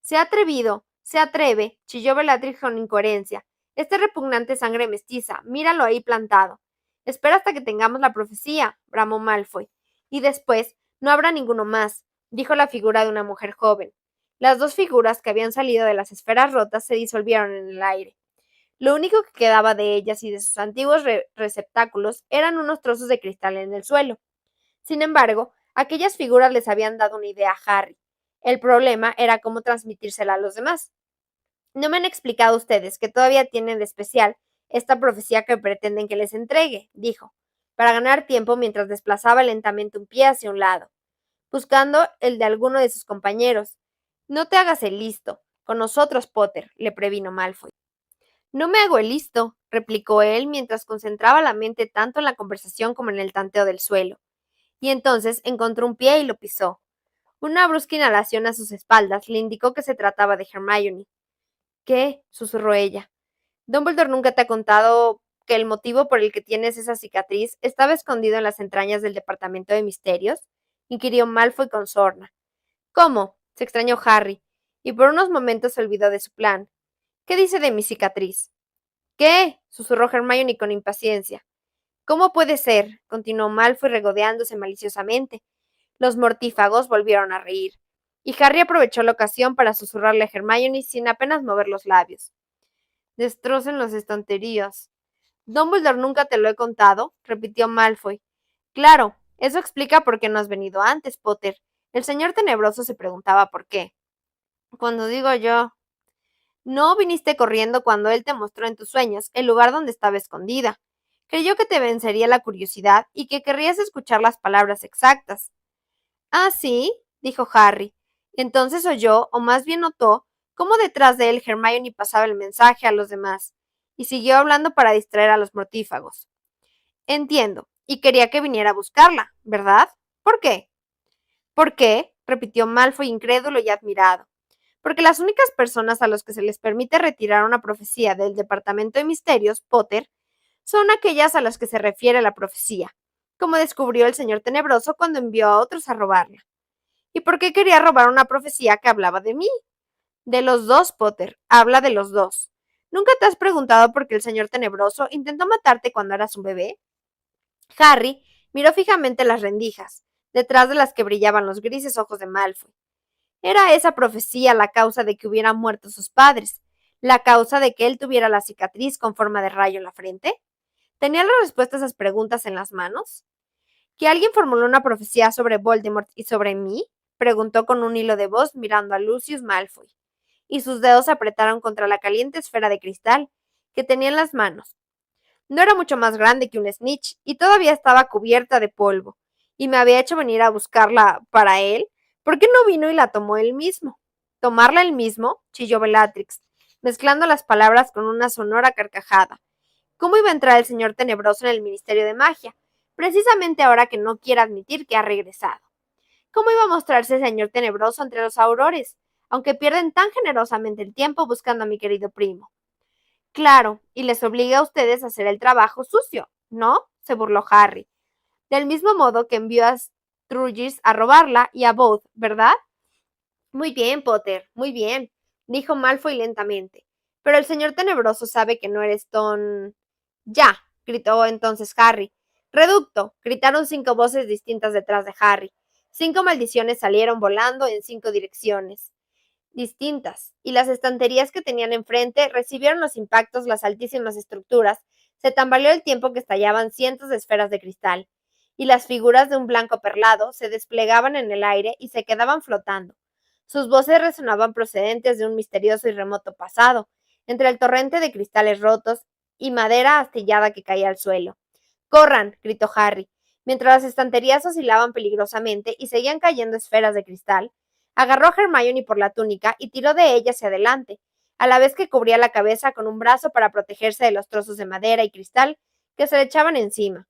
Se ha atrevido, se atreve, chilló Bellatrix con incoherencia. Este repugnante sangre mestiza, míralo ahí plantado. Espera hasta que tengamos la profecía, bramó Malfoy. Y después No habrá ninguno más, dijo la figura de una mujer joven. Las dos figuras que habían salido de las esferas rotas se disolvieron en el aire. Lo único que quedaba de ellas y de sus antiguos receptáculos eran unos trozos de cristal en el suelo. Sin embargo, aquellas figuras les habían dado una idea a Harry. El problema era cómo transmitírsela a los demás. No me han explicado ustedes que todavía tienen de especial esta profecía que pretenden que les entregue, dijo, para ganar tiempo mientras desplazaba lentamente un pie hacia un lado, buscando el de alguno de sus compañeros. No te hagas el listo. Con nosotros, Potter, le previno Malfoy. No me hago el listo, replicó él mientras concentraba la mente tanto en la conversación como en el tanteo del suelo. Y entonces encontró un pie y lo pisó. Una brusca inhalación a sus espaldas le indicó que se trataba de Hermione. ¿Qué? Susurró ella. ¿Dumbledore nunca te ha contado que el motivo por el que tienes esa cicatriz estaba escondido en las entrañas del Departamento de Misterios? Inquirió Malfoy con sorna. ¿Cómo? Se extrañó Harry, y por unos momentos se olvidó de su plan. ¿Qué dice de mi cicatriz? ¿Qué? Susurró Hermione con impaciencia. ¿Cómo puede ser? Continuó Malfoy regodeándose maliciosamente. Los mortífagos volvieron a reír, y Harry aprovechó la ocasión para susurrarle a Hermione sin apenas mover los labios. Destrocen las estanterías. Dumbledore nunca te lo he contado, repitió Malfoy. Claro, eso explica por qué no has venido antes, Potter. El señor Tenebroso se preguntaba por qué. Cuando digo yo, no viniste corriendo cuando él te mostró en tus sueños el lugar donde estaba escondida. Creyó que te vencería la curiosidad y que querrías escuchar las palabras exactas. Ah, sí, dijo Harry. Entonces oyó, o más bien notó, cómo detrás de él Hermione pasaba el mensaje a los demás, y siguió hablando para distraer a los mortífagos. Entiendo, y quería que viniera a buscarla, ¿verdad? ¿Por qué? ¿Por qué? Repitió Malfoy incrédulo y admirado. Porque las únicas personas a los que se les permite retirar una profecía del Departamento de Misterios, Potter, son aquellas a las que se refiere la profecía, como descubrió el señor Tenebroso cuando envió a otros a robarla. ¿Y por qué quería robar una profecía que hablaba de mí? De los dos, Potter, habla de los dos. ¿Nunca te has preguntado por qué el señor Tenebroso intentó matarte cuando eras un bebé? Harry miró fijamente las rendijas, detrás de las que brillaban los grises ojos de Malfoy. Era esa profecía la causa de que hubieran muerto sus padres, la causa de que él tuviera la cicatriz con forma de rayo en la frente. ¿Tenía la respuesta a esas preguntas en las manos? ¿Que alguien formuló una profecía sobre Voldemort y sobre mí? Preguntó con un hilo de voz mirando a Lucius Malfoy, y sus dedos se apretaron contra la caliente esfera de cristal que tenía en las manos. No era mucho más grande que un snitch y todavía estaba cubierta de polvo, y me había hecho venir a buscarla para él. ¿Por qué no vino y la tomó él mismo? ¿Tomarla él mismo? Chilló Bellatrix, mezclando las palabras con una sonora carcajada. ¿Cómo iba a entrar el señor Tenebroso en el Ministerio de Magia, precisamente ahora que no quiere admitir que ha regresado? ¿Cómo iba a mostrarse el señor Tenebroso entre los aurores, aunque pierden tan generosamente el tiempo buscando a mi querido primo? Claro, y les obliga a ustedes a hacer el trabajo sucio, ¿no? Se burló Harry. Del mismo modo que envió a Sturgis a robarla y a Booth, ¿verdad? Muy bien, Potter, muy bien, dijo Malfoy lentamente. Pero el señor Tenebroso sabe que no eres ton... Ya, gritó entonces Harry. Reducto, gritaron 5 voces distintas detrás de Harry. 5 maldiciones salieron volando en 5 direcciones distintas, y las estanterías que tenían enfrente recibieron los impactos las altísimas estructuras, se tambaleó el tiempo que estallaban cientos de esferas de cristal, y las figuras de un blanco perlado se desplegaban en el aire y se quedaban flotando. Sus voces resonaban procedentes de un misterioso y remoto pasado, entre el torrente de cristales rotos y madera astillada que caía al suelo. ¡Corran! Gritó Harry. Mientras las estanterías oscilaban peligrosamente y seguían cayendo esferas de cristal, agarró a Hermione por la túnica y tiró de ella hacia adelante, a la vez que cubría la cabeza con un brazo para protegerse de los trozos de madera y cristal que se le echaban encima.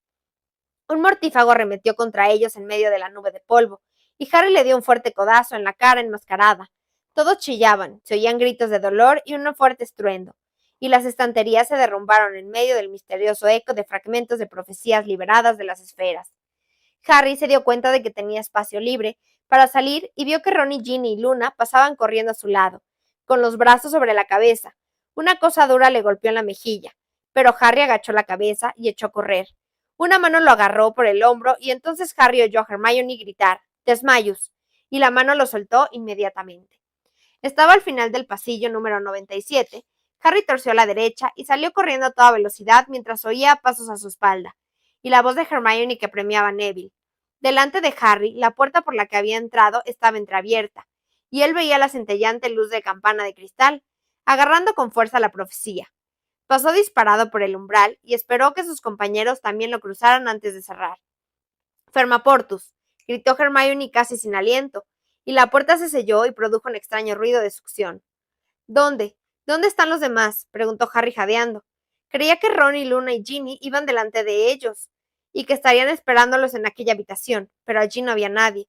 Un mortífago arremetió contra ellos en medio de la nube de polvo, y Harry le dio un fuerte codazo en la cara enmascarada. Todos chillaban, se oían gritos de dolor y un fuerte estruendo, y las estanterías se derrumbaron en medio del misterioso eco de fragmentos de profecías liberadas de las esferas. Harry se dio cuenta de que tenía espacio libre para salir y vio que Ron y Ginny y Luna pasaban corriendo a su lado, con los brazos sobre la cabeza. Una cosa dura le golpeó en la mejilla, pero Harry agachó la cabeza y echó a correr. Una mano lo agarró por el hombro y entonces Harry oyó a Hermione gritar: Desmayos, y la mano lo soltó inmediatamente. Estaba al final del pasillo número 97. Harry torció a la derecha y salió corriendo a toda velocidad mientras oía pasos a su espalda, y la voz de Hermione que premiaba a Neville. Delante de Harry, la puerta por la que había entrado estaba entreabierta, y él veía la centellante luz de campana de cristal, agarrando con fuerza la profecía. Pasó disparado por el umbral y esperó que sus compañeros también lo cruzaran antes de cerrar. Fermaportus, gritó Hermione casi sin aliento, y la puerta se selló y produjo un extraño ruido de succión. ¿Dónde? ¿Dónde están los demás? Preguntó Harry jadeando. Creía que Ron y Luna y Ginny iban delante de ellos, y que estarían esperándolos en aquella habitación, pero allí no había nadie.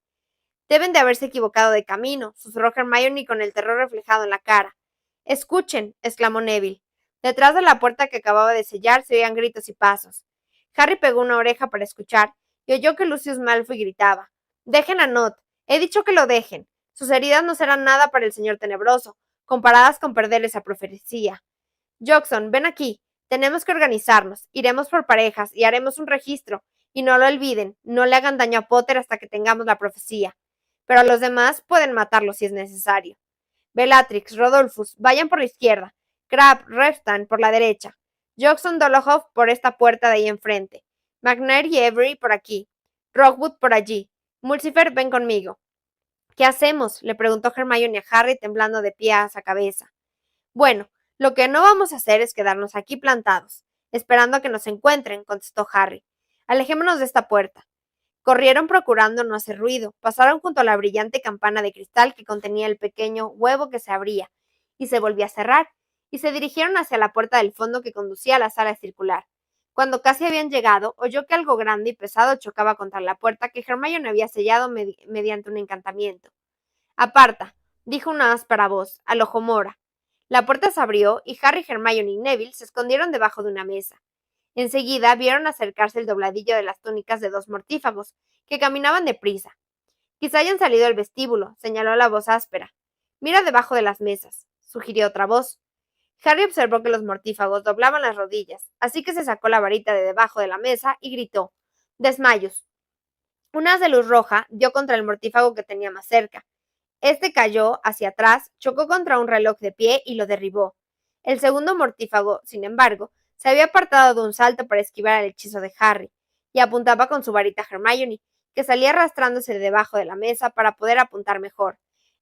Deben de haberse equivocado de camino, susurró Hermione con el terror reflejado en la cara. Escuchen, exclamó Neville. Detrás de la puerta que acababa de sellar se oían gritos y pasos. Harry pegó una oreja para escuchar y oyó que Lucius Malfoy gritaba. Dejen a Nott. He dicho que lo dejen. Sus heridas no serán nada para el señor tenebroso, comparadas con perder esa profecía. Jackson, ven aquí. Tenemos que organizarnos. Iremos por parejas y haremos un registro. Y no lo olviden, no le hagan daño a Potter hasta que tengamos la profecía. Pero a los demás pueden matarlo si es necesario. Bellatrix, Rodolphus, vayan por la izquierda. Crabbe, Reptan por la derecha. Jackson, Dolohov por esta puerta de ahí enfrente. McNair y Avery por aquí. Rockwood por allí. Mulcifer, ven conmigo. ¿Qué hacemos? Le preguntó Hermione a Harry temblando de pie a cabeza. Bueno, lo que no vamos a hacer es quedarnos aquí plantados, esperando a que nos encuentren, contestó Harry. Alejémonos de esta puerta. Corrieron procurando no hacer ruido, pasaron junto a la brillante campana de cristal que contenía el pequeño huevo que se abría y se volvía a cerrar, y se dirigieron hacia la puerta del fondo que conducía a la sala circular. Cuando casi habían llegado, oyó que algo grande y pesado chocaba contra la puerta que Hermione había sellado mediante un encantamiento. Aparta, dijo una áspera voz, al ojo mora. La puerta se abrió y Harry, Hermione y Neville se escondieron debajo de una mesa. Enseguida vieron acercarse el dobladillo de las túnicas de dos mortífagos, que caminaban deprisa. Quizá hayan salido del vestíbulo, señaló la voz áspera. Mira debajo de las mesas, sugirió otra voz. Harry observó que los mortífagos doblaban las rodillas, así que se sacó la varita de debajo de la mesa y gritó. Desmayos. Un haz de luz roja dio contra el mortífago que tenía más cerca. Este cayó hacia atrás, chocó contra un reloj de pie y lo derribó. El segundo mortífago, sin embargo, se había apartado de un salto para esquivar el hechizo de Harry, y apuntaba con su varita a Hermione, que salía arrastrándose debajo de la mesa para poder apuntar mejor.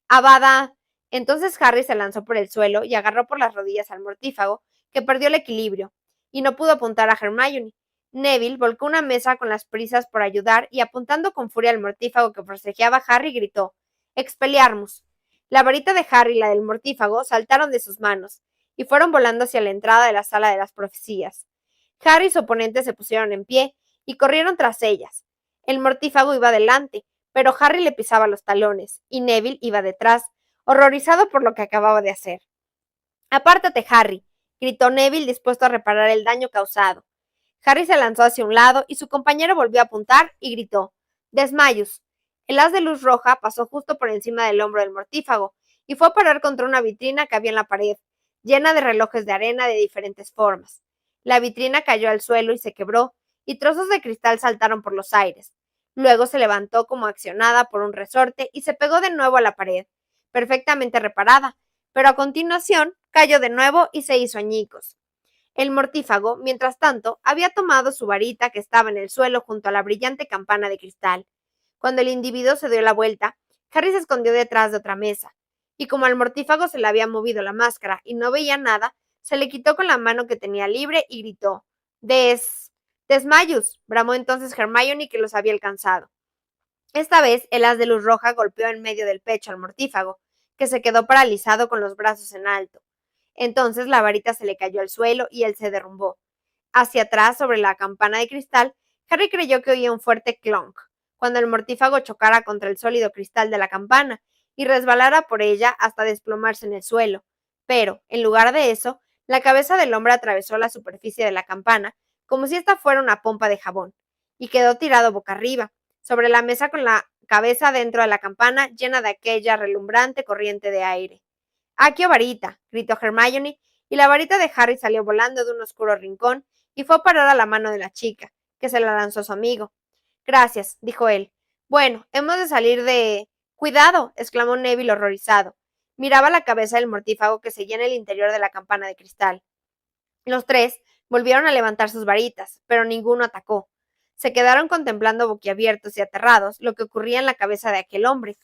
¡Avada! Entonces Harry se lanzó por el suelo y agarró por las rodillas al mortífago, que perdió el equilibrio, y no pudo apuntar a Hermione. Neville volcó una mesa con las prisas por ayudar y apuntando con furia al mortífago que forcejeaba a Harry gritó Expelliarmus. La varita de Harry y la del mortífago saltaron de sus manos y fueron volando hacia la entrada de la sala de las profecías. Harry y su oponente se pusieron en pie y corrieron tras ellas. El mortífago iba delante, pero Harry le pisaba los talones y Neville iba detrás, horrorizado por lo que acababa de hacer. Apártate, Harry, gritó Neville dispuesto a reparar el daño causado. Harry se lanzó hacia un lado y su compañero volvió a apuntar y gritó Desmayos. El haz de luz roja pasó justo por encima del hombro del mortífago y fue a parar contra una vitrina que había en la pared, llena de relojes de arena de diferentes formas. La vitrina cayó al suelo y se quebró, y trozos de cristal saltaron por los aires. Luego se levantó como accionada por un resorte y se pegó de nuevo a la pared, perfectamente reparada, pero a continuación cayó de nuevo y se hizo añicos. El mortífago, mientras tanto, había tomado su varita que estaba en el suelo junto a la brillante campana de cristal. Cuando el individuo se dio la vuelta, Harry se escondió detrás de otra mesa, y como al mortífago se le había movido la máscara y no veía nada, se le quitó con la mano que tenía libre y gritó Desmayos, bramó entonces Hermione que los había alcanzado. Esta vez el haz de luz roja golpeó en medio del pecho al mortífago, que se quedó paralizado con los brazos en alto. Entonces la varita se le cayó al suelo y él se derrumbó. Hacia atrás, sobre la campana de cristal, Harry creyó que oía un fuerte clonk, cuando el mortífago chocara contra el sólido cristal de la campana y resbalara por ella hasta desplomarse en el suelo. Pero, en lugar de eso, la cabeza del hombre atravesó la superficie de la campana, como si esta fuera una pompa de jabón, y quedó tirado boca arriba, sobre la mesa con la cabeza dentro de la campana llena de aquella relumbrante corriente de aire. ¡Aquí, varita! Gritó Hermione, y la varita de Harry salió volando de un oscuro rincón y fue a parar a la mano de la chica, que se la lanzó a su amigo. Gracias, dijo él. Bueno, hemos de salir de... ¡Cuidado! Exclamó Neville horrorizado. Miraba la cabeza del mortífago que seguía en el interior de la campana de cristal. Los tres volvieron a levantar sus varitas, pero ninguno atacó. Se quedaron contemplando boquiabiertos y aterrados lo que ocurría en la cabeza de aquel hombre.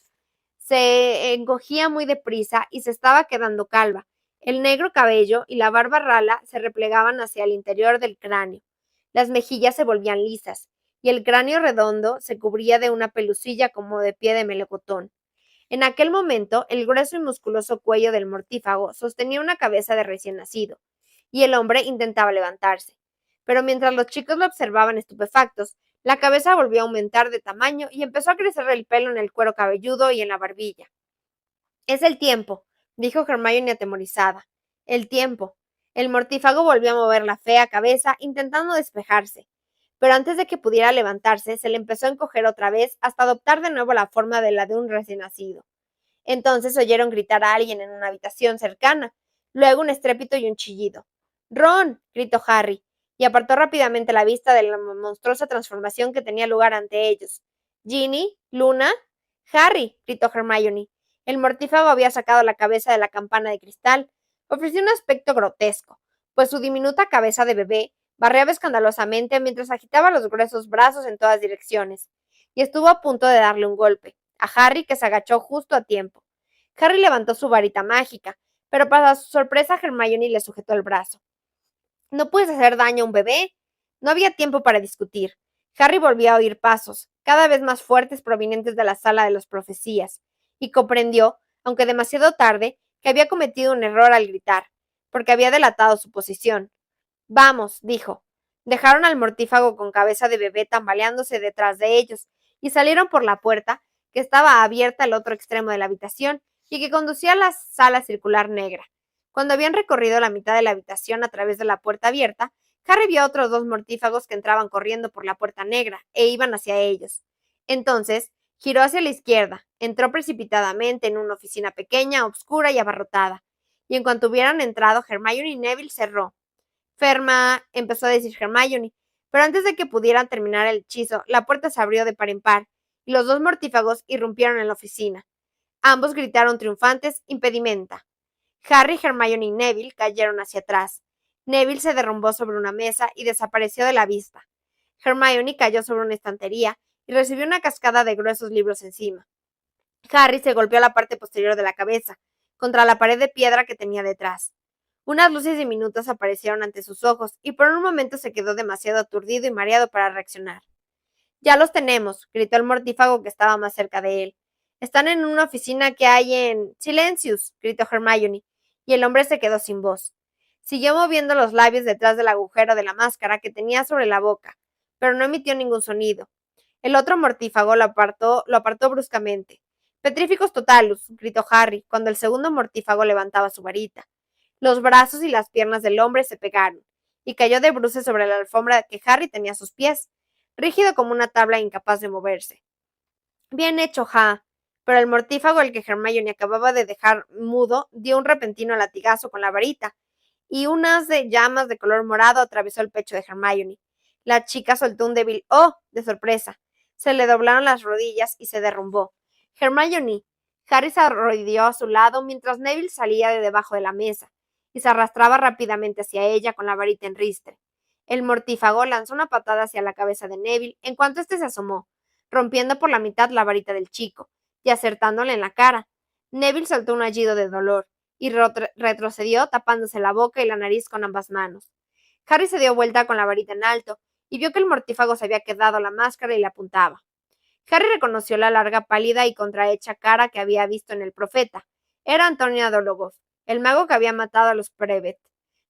Se encogía muy deprisa y se estaba quedando calva. El negro cabello y la barba rala se replegaban hacia el interior del cráneo. Las mejillas se volvían lisas, y el cráneo redondo se cubría de una pelusilla como de pie de melocotón. En aquel momento, el grueso y musculoso cuello del mortífago sostenía una cabeza de recién nacido, y el hombre intentaba levantarse. Pero mientras los chicos lo observaban estupefactos, la cabeza volvió a aumentar de tamaño y empezó a crecer el pelo en el cuero cabelludo y en la barbilla. Es el tiempo, dijo Hermione atemorizada. El tiempo. El mortífago volvió a mover la fea cabeza, intentando despejarse. Pero antes de que pudiera levantarse, se le empezó a encoger otra vez hasta adoptar de nuevo la forma de la de un recién nacido. Entonces oyeron gritar a alguien en una habitación cercana, luego un estrépito y un chillido. ¡Ron! Gritó Harry, y apartó rápidamente la vista de la monstruosa transformación que tenía lugar ante ellos. ¿Ginny? ¿Luna? ¡Harry! Gritó Hermione. El mortífago había sacado la cabeza de la campana de cristal. Ofrecía un aspecto grotesco, pues su diminuta cabeza de bebé barreaba escandalosamente mientras agitaba los gruesos brazos en todas direcciones, y estuvo a punto de darle un golpe a Harry, que se agachó justo a tiempo. Harry levantó su varita mágica, pero para su sorpresa Hermione le sujetó el brazo. No puedes hacer daño a un bebé. No había tiempo para discutir. Harry volvió a oír pasos, cada vez más fuertes provenientes de la sala de las profecías, y comprendió, aunque demasiado tarde, que había cometido un error al gritar, porque había delatado su posición. Vamos, dijo. Dejaron al mortífago con cabeza de bebé tambaleándose detrás de ellos, y salieron por la puerta, que estaba abierta al otro extremo de la habitación y que conducía a la sala circular negra. Cuando habían recorrido la mitad de la habitación a través de la puerta abierta, Harry vio a otros dos mortífagos que entraban corriendo por la puerta negra e iban hacia ellos. Entonces, giró hacia la izquierda, entró precipitadamente en una oficina pequeña, oscura y abarrotada, y en cuanto hubieran entrado, Hermione y Neville cerró. Ferma, empezó a decir Hermione, pero antes de que pudieran terminar el hechizo, la puerta se abrió de par en par, y los dos mortífagos irrumpieron en la oficina. Ambos gritaron triunfantes, impedimenta. Harry, Hermione y Neville cayeron hacia atrás. Neville se derrumbó sobre una mesa y desapareció de la vista. Hermione cayó sobre una estantería y recibió una cascada de gruesos libros encima. Harry se golpeó la parte posterior de la cabeza, contra la pared de piedra que tenía detrás. Unas luces diminutas aparecieron ante sus ojos y por un momento se quedó demasiado aturdido y mareado para reaccionar. Ya los tenemos, gritó el mortífago que estaba más cerca de él. Están en una oficina que hay en... Silencius, gritó Hermione, y el hombre se quedó sin voz. Siguió moviendo los labios detrás del agujero de la máscara que tenía sobre la boca, pero no emitió ningún sonido. El otro mortífago lo apartó bruscamente. Petrificus totalus, gritó Harry, cuando el segundo mortífago levantaba su varita. Los brazos y las piernas del hombre se pegaron, y cayó de bruces sobre la alfombra que Harry tenía a sus pies, rígido como una tabla incapaz de moverse. Bien hecho, Ja. Pero el mortífago, el que Hermione acababa de dejar mudo, dio un repentino latigazo con la varita, y un haz de llamas de color morado atravesó el pecho de Hermione. La chica soltó un débil "oh" de sorpresa. Se le doblaron las rodillas y se derrumbó. Hermione. Harry se arrodilló a su lado mientras Neville salía de debajo de la mesa y se arrastraba rápidamente hacia ella con la varita en ristre. El mortífago lanzó una patada hacia la cabeza de Neville en cuanto éste se asomó, rompiendo por la mitad la varita del chico y acertándole en la cara. Neville soltó un aullido de dolor y retrocedió tapándose la boca y la nariz con ambas manos. Harry se dio vuelta con la varita en alto y vio que el mortífago se había quedado la máscara y le apuntaba. Harry reconoció la larga, pálida y contrahecha cara que había visto en el profeta. Era Antonia Dolokhov, el mago que había matado a los Prevet.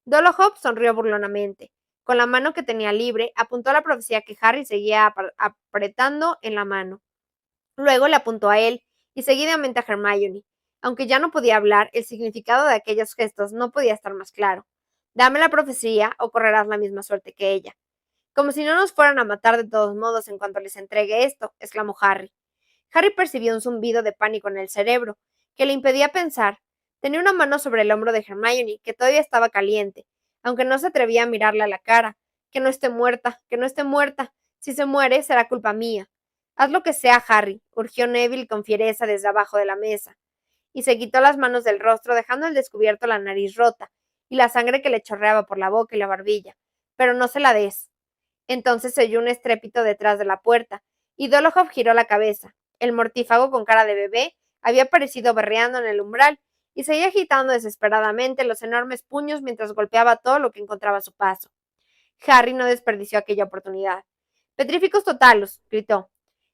Dolokhov sonrió burlonamente. Con la mano que tenía libre, apuntó a la profecía que Harry seguía apretando en la mano. Luego le apuntó a él y seguidamente a Hermione. Aunque ya no podía hablar, el significado de aquellos gestos no podía estar más claro. Dame la profecía o correrás la misma suerte que ella. Como si no nos fueran a matar de todos modos en cuanto les entregue esto, exclamó Harry. Harry percibió un zumbido de pánico en el cerebro, que le impedía pensar. Tenía una mano sobre el hombro de Hermione, que todavía estaba caliente, aunque no se atrevía a mirarle a la cara. Que no esté muerta, que no esté muerta. Si se muere, será culpa mía. Haz lo que sea, Harry, urgió Neville con fiereza desde abajo de la mesa, y se quitó las manos del rostro, dejando al descubierto la nariz rota y la sangre que le chorreaba por la boca y la barbilla. Pero no se la des. Entonces se oyó un estrépito detrás de la puerta, y Dolohov giró la cabeza. El mortífago con cara de bebé había aparecido berreando en el umbral, y seguía agitando desesperadamente los enormes puños mientras golpeaba todo lo que encontraba a su paso. Harry no desperdició aquella oportunidad. Petrificus totalus, gritó.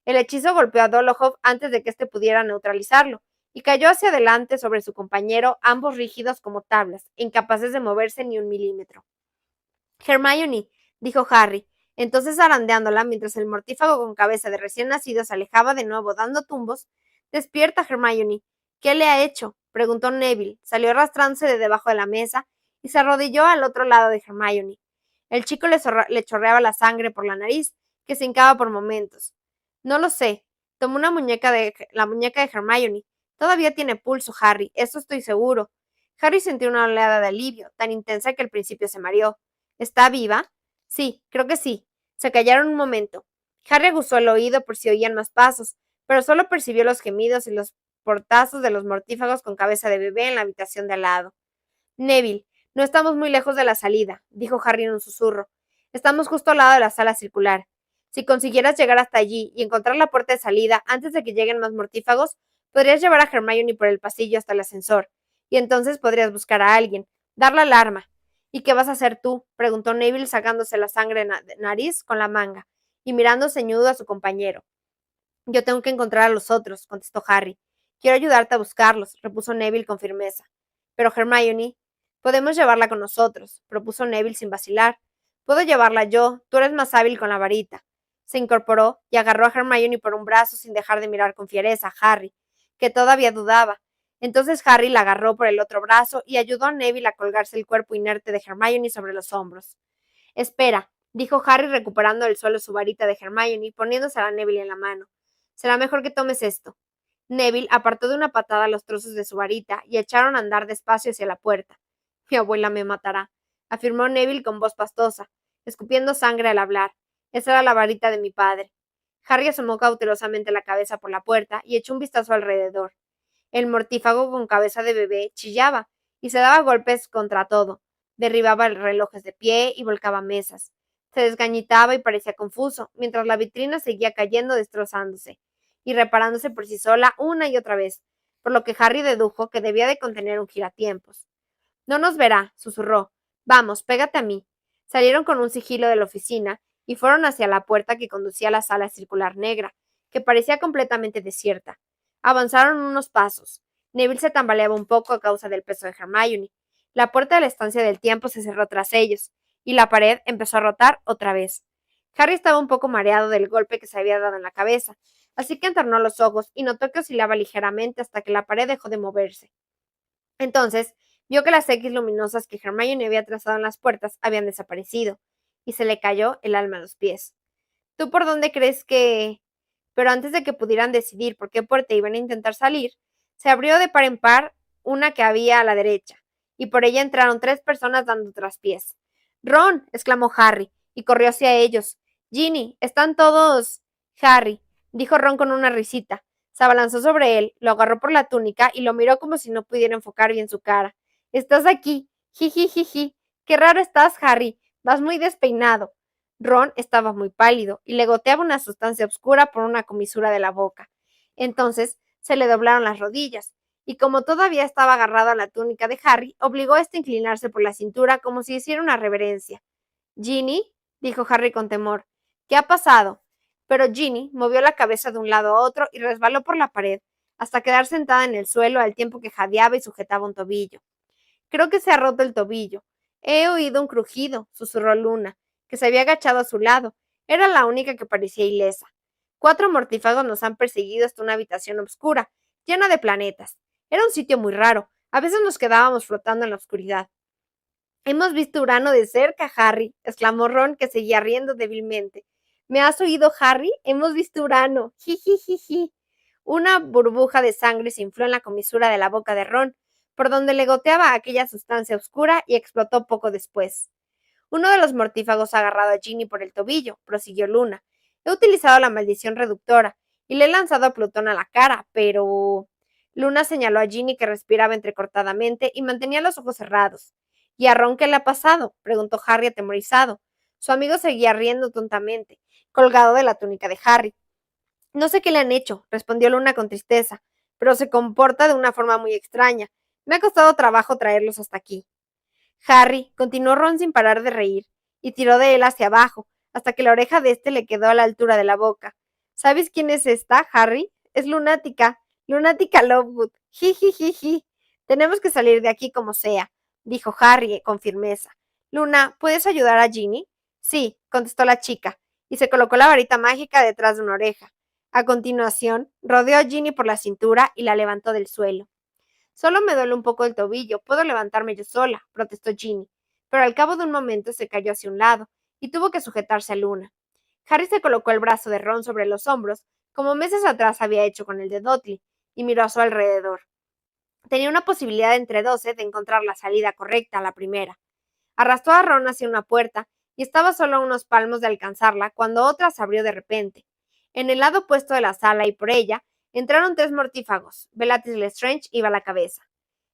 El hechizo golpeó a Dolohov antes de que éste pudiera neutralizarlo, y cayó hacia adelante sobre su compañero, ambos rígidos como tablas, incapaces de moverse ni un milímetro. Hermione, dijo Harry, entonces zarandeándola mientras el mortífago con cabeza de recién nacido se alejaba de nuevo dando tumbos. Despierta, Hermione. ¿Qué le ha hecho? Preguntó Neville. Salió arrastrándose de debajo de la mesa y se arrodilló al otro lado de Hermione. El chico le chorreaba la sangre por la nariz, que se hincaba por momentos. No lo sé. Tomó la muñeca de Hermione. Todavía tiene pulso, Harry, eso estoy seguro. Harry sintió una oleada de alivio, tan intensa que al principio se mareó. ¿Está viva? Sí, creo que sí. Se callaron un momento. Harry aguzó el oído por si oían más pasos, pero solo percibió los gemidos y los portazos de los mortífagos con cabeza de bebé en la habitación de al lado. Neville, no estamos muy lejos de la salida, dijo Harry en un susurro. Estamos justo al lado de la sala circular. Si consiguieras llegar hasta allí y encontrar la puerta de salida antes de que lleguen más mortífagos, podrías llevar a Hermione por el pasillo hasta el ascensor, y entonces podrías buscar a alguien, dar la alarma. ¿Y qué vas a hacer tú? Preguntó Neville sacándose la sangre de nariz con la manga y mirando ceñudo a su compañero. Yo tengo que encontrar a los otros, contestó Harry. Quiero ayudarte a buscarlos, repuso Neville con firmeza. Pero Hermione, podemos llevarla con nosotros, propuso Neville sin vacilar. Puedo llevarla yo, tú eres más hábil con la varita. Se incorporó y agarró a Hermione por un brazo sin dejar de mirar con fiereza a Harry, que todavía dudaba. Entonces Harry la agarró por el otro brazo y ayudó a Neville a colgarse el cuerpo inerte de Hermione sobre los hombros. Espera, dijo Harry recuperando del suelo su varita de Hermione y poniéndosela a Neville en la mano. Será mejor que tomes esto. Neville apartó de una patada los trozos de su varita y echaron a andar despacio hacia la puerta. Mi abuela me matará, afirmó Neville con voz pastosa, escupiendo sangre al hablar. Esa era la varita de mi padre. Harry asomó cautelosamente la cabeza por la puerta y echó un vistazo alrededor. El mortífago con cabeza de bebé chillaba y se daba golpes contra todo. Derribaba relojes de pie y volcaba mesas. Se desgañitaba y parecía confuso, mientras la vitrina seguía cayendo destrozándose y reparándose por sí sola una y otra vez, por lo que Harry dedujo que debía de contener un giratiempos. No nos verá, susurró. Vamos, pégate a mí. Salieron con un sigilo de la oficina y fueron hacia la puerta que conducía a la sala circular negra, que parecía completamente desierta. Avanzaron unos pasos. Neville se tambaleaba un poco a causa del peso de Hermione. La puerta de la estancia del tiempo se cerró tras ellos, y la pared empezó a rotar otra vez. Harry estaba un poco mareado del golpe que se había dado en la cabeza, así que entornó los ojos y notó que oscilaba ligeramente hasta que la pared dejó de moverse. Entonces, vio que las X luminosas que Hermione había trazado en las puertas habían desaparecido, y se le cayó el alma a los pies. ¿Tú por dónde crees que...? Pero antes de que pudieran decidir por qué puerta iban a intentar salir, se abrió de par en par una que había a la derecha, y por ella entraron 3 personas dando traspiés. ¡Ron! Exclamó Harry, y corrió hacia ellos. Ginny, están todos... Harry, dijo Ron con una risita. Se abalanzó sobre él, lo agarró por la túnica y lo miró como si no pudiera enfocar bien su cara. Estás aquí. Jiji. Qué raro estás, Harry. Vas muy despeinado. Ron estaba muy pálido y le goteaba una sustancia oscura por una comisura de la boca. Entonces se le doblaron las rodillas, y como todavía estaba agarrado a la túnica de Harry, obligó a este a inclinarse por la cintura como si hiciera una reverencia. Ginny, dijo Harry con temor, ¿qué ha pasado? Pero Ginny movió la cabeza de un lado a otro y resbaló por la pared, hasta quedar sentada en el suelo al tiempo que jadeaba y sujetaba un tobillo. Creo que se ha roto el tobillo. He oído un crujido, susurró Luna, que se había agachado a su lado. Era la única que parecía ilesa. 4 mortífagos nos han perseguido hasta una habitación oscura, llena de planetas. Era un sitio muy raro. A veces nos quedábamos flotando en la oscuridad. Hemos visto Urano de cerca, Harry, exclamó Ron, que seguía riendo débilmente. ¿Me has oído, Harry? Hemos visto Urano. Jijijiji. Una burbuja de sangre se infló en la comisura de la boca de Ron, por donde le goteaba aquella sustancia oscura y explotó poco después. Uno de los mortífagos ha agarrado a Ginny por el tobillo, prosiguió Luna, He utilizado la maldición reductora y le he lanzado a Plutón a la cara, pero... Luna señaló a Ginny que respiraba entrecortadamente y mantenía los ojos cerrados. ¿Y a Ron qué le ha pasado?, preguntó Harry atemorizado. Su amigo seguía riendo tontamente, colgado de la túnica de Harry. No sé qué le han hecho, respondió Luna con tristeza, pero se comporta de una forma muy extraña. Me ha costado trabajo traerlos hasta aquí. Harry, continuó Ron sin parar de reír, y tiró de él hacia abajo, hasta que la oreja de este le quedó a la altura de la boca. ¿Sabes quién es esta, Harry? Es Lunática. Lunática Lovegood. Ji. Tenemos que salir de aquí como sea, dijo Harry con firmeza. Luna, ¿puedes ayudar a Ginny? Sí, contestó la chica, y se colocó la varita mágica detrás de una oreja. A continuación, rodeó a Ginny por la cintura y la levantó del suelo. Solo me duele un poco el tobillo, puedo levantarme yo sola, protestó Ginny, pero al cabo de un momento se cayó hacia un lado y tuvo que sujetarse a Luna. Harry se colocó el brazo de Ron sobre los hombros, como meses atrás había hecho con el de Dudley, y miró a su alrededor. Tenía una posibilidad entre 12 de encontrar la salida correcta a la primera. Arrastró a Ron hacia una puerta y estaba solo a unos palmos de alcanzarla cuando otra se abrió de repente. En el lado opuesto de la sala y por ella entraron 3 mortífagos. Bellatrix Lestrange iba a la cabeza.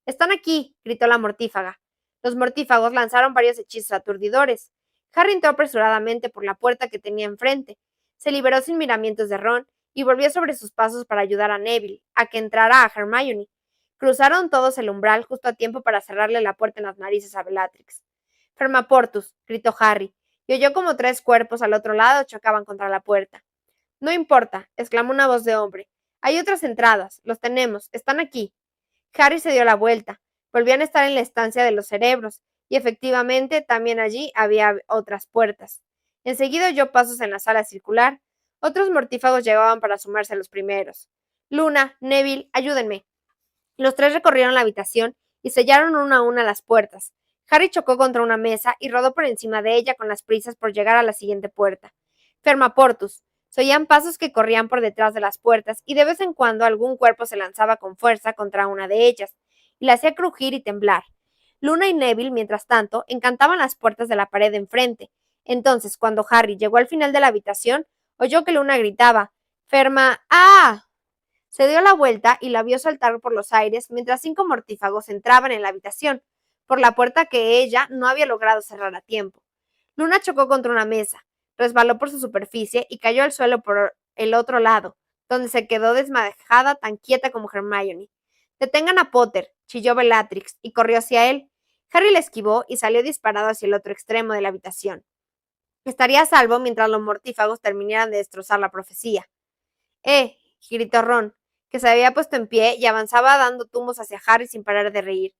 «¡Están aquí!», gritó la mortífaga. Los mortífagos lanzaron varios hechizos aturdidores. Harry entró apresuradamente por la puerta que tenía enfrente. Se liberó sin miramientos de Ron y volvió sobre sus pasos para ayudar a Neville a que entrara a Hermione. Cruzaron todos el umbral justo a tiempo para cerrarle la puerta en las narices a Bellatrix. «Fermaportus», gritó Harry, y oyó como 3 cuerpos al otro lado chocaban contra la puerta. «No importa», exclamó una voz de hombre. «Hay otras entradas. Los tenemos. Están aquí». Harry se dio la vuelta. Volvían a estar en la estancia de los cerebros, y efectivamente también allí había otras puertas. Enseguida oyó pasos en la sala circular. Otros mortífagos llegaban para sumarse a los primeros. «Luna, Neville, ayúdenme». Los 3 recorrieron la habitación y sellaron una a una las puertas. Harry chocó contra una mesa y rodó por encima de ella con las prisas por llegar a la siguiente puerta. Fermaportus. Se oían pasos que corrían por detrás de las puertas y de vez en cuando algún cuerpo se lanzaba con fuerza contra una de ellas y la hacía crujir y temblar. Luna y Neville, mientras tanto, encantaban las puertas de la pared de enfrente. Entonces, cuando Harry llegó al final de la habitación, oyó que Luna gritaba: «¡Ferma! ¡Ah!». Se dio la vuelta y la vio saltar por los aires mientras 5 mortífagos entraban en la habitación, por la puerta que ella no había logrado cerrar a tiempo. Luna chocó contra una mesa, resbaló por su superficie y cayó al suelo por el otro lado, donde se quedó desmadejada tan quieta como Hermione. «Detengan a Potter», chilló Bellatrix, y corrió hacia él. Harry le esquivó y salió disparado hacia el otro extremo de la habitación. Estaría a salvo mientras los mortífagos terminaran de destrozar la profecía. Gritó Ron, que se había puesto en pie y avanzaba dando tumbos hacia Harry sin parar de reír.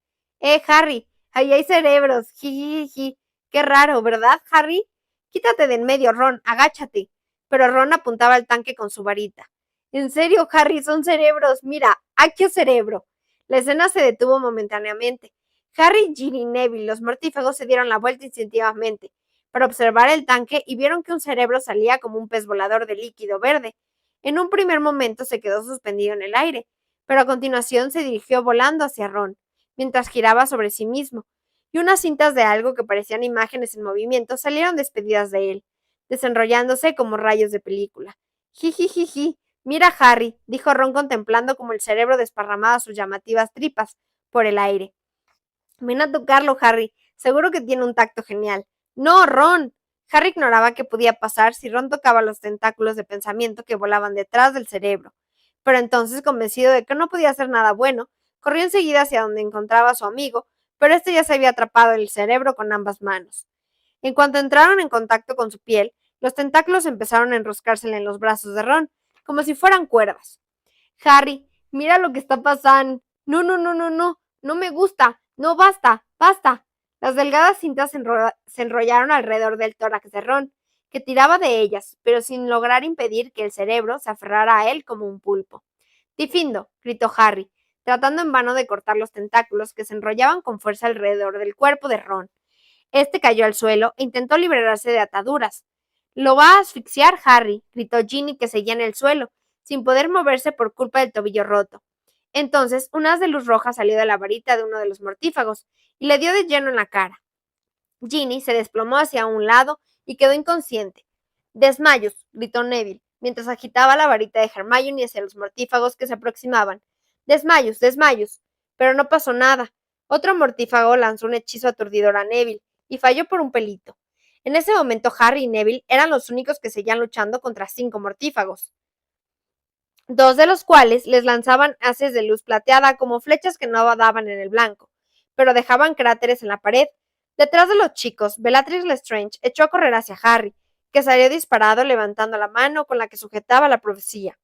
Harry, ahí hay cerebros. Jijiji. Qué raro, ¿verdad, Harry? Quítate de en medio, Ron, agáchate. Pero Ron apuntaba al tanque con su varita. En serio, Harry, son cerebros. Mira, aquí es cerebro. La escena se detuvo momentáneamente. Harry, Ginny y Neville, los mortífagos, se dieron la vuelta instintivamente para observar el tanque y vieron que un cerebro salía como un pez volador de líquido verde. En un primer momento se quedó suspendido en el aire, pero a continuación se dirigió volando hacia Ron, mientras giraba sobre sí mismo, y unas cintas de algo que parecían imágenes en movimiento salieron despedidas de él, desenrollándose como rayos de película. Jijijiji. Mira, Harry, dijo Ron contemplando como el cerebro desparramaba sus llamativas tripas por el aire. Ven a tocarlo, Harry. Seguro que tiene un tacto genial. No, Ron. Harry ignoraba qué podía pasar si Ron tocaba los tentáculos de pensamiento que volaban detrás del cerebro. Pero entonces, convencido de que no podía hacer nada bueno, corrió enseguida hacia donde encontraba a su amigo, pero este ya se había atrapado en el cerebro con ambas manos. En cuanto entraron en contacto con su piel, los tentáculos empezaron a enroscársele en los brazos de Ron, como si fueran cuerdas. Harry, mira lo que está pasando. No, no me gusta. No, basta. Las delgadas cintas se enrollaron alrededor del tórax de Ron, que tiraba de ellas, pero sin lograr impedir que el cerebro se aferrara a él como un pulpo. «Difindo», gritó Harry, tratando en vano de cortar los tentáculos que se enrollaban con fuerza alrededor del cuerpo de Ron. Este cayó al suelo e intentó liberarse de ataduras. «Lo va a asfixiar, Harry», gritó Ginny, que seguía en el suelo, sin poder moverse por culpa del tobillo roto. Entonces, un haz de luz roja salió de la varita de uno de los mortífagos y le dio de lleno en la cara. Ginny se desplomó hacia un lado y quedó inconsciente. Desmayos, gritó Neville, mientras agitaba la varita de Hermione hacia los mortífagos que se aproximaban. Desmayos, desmayos. Pero no pasó nada. Otro mortífago lanzó un hechizo aturdidor a Neville, y falló por un pelito. En ese momento Harry y Neville eran los únicos que seguían luchando contra 5 mortífagos, 2 de los cuales les lanzaban haces de luz plateada como flechas que no daban en el blanco, pero dejaban cráteres en la pared. Detrás de los chicos, Bellatrix Lestrange echó a correr hacia Harry, que salió disparado levantando la mano con la que sujetaba la profecía,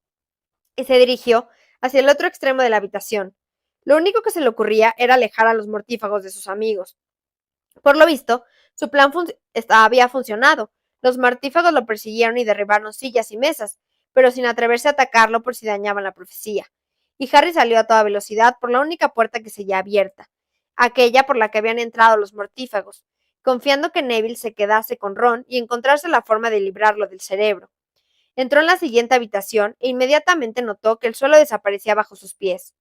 y se dirigió hacia el otro extremo de la habitación. Lo único que se le ocurría era alejar a los mortífagos de sus amigos. Por lo visto, su plan había funcionado. Los mortífagos lo persiguieron y derribaron sillas y mesas, pero sin atreverse a atacarlo por si dañaban la profecía. Y Harry salió a toda velocidad por la única puerta que seguía abierta, aquella por la que habían entrado los mortífagos, confiando que Neville se quedase con Ron y encontrarse la forma de librarlo del cerebro. Entró en la siguiente habitación e inmediatamente notó que el suelo desaparecía bajo sus pies.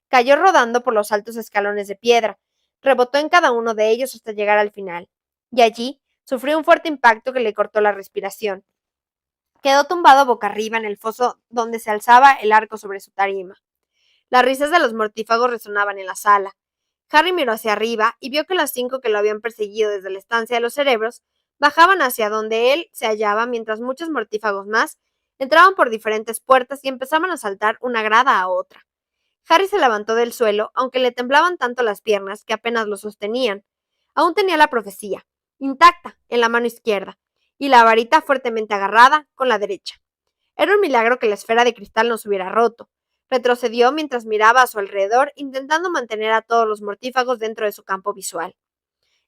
Cayó rodando por los altos escalones de piedra, rebotó en cada uno de ellos hasta llegar al final, y allí sufrió un fuerte impacto que le cortó la respiración. Quedó tumbado boca arriba en el foso donde se alzaba el arco sobre su tarima. Las risas de los mortífagos resonaban en la sala. Harry miró hacia arriba y vio que los 5 que lo habían perseguido desde la estancia de los cerebros bajaban hacia donde él se hallaba, mientras muchos mortífagos más entraban por diferentes puertas y empezaban a saltar una grada a otra. Harry se levantó del suelo, aunque le temblaban tanto las piernas que apenas lo sostenían. Aún tenía la profecía, intacta, en la mano izquierda, y la varita fuertemente agarrada con la derecha. Era un milagro que la esfera de cristal no se hubiera roto. Retrocedió mientras miraba a su alrededor, intentando mantener a todos los mortífagos dentro de su campo visual.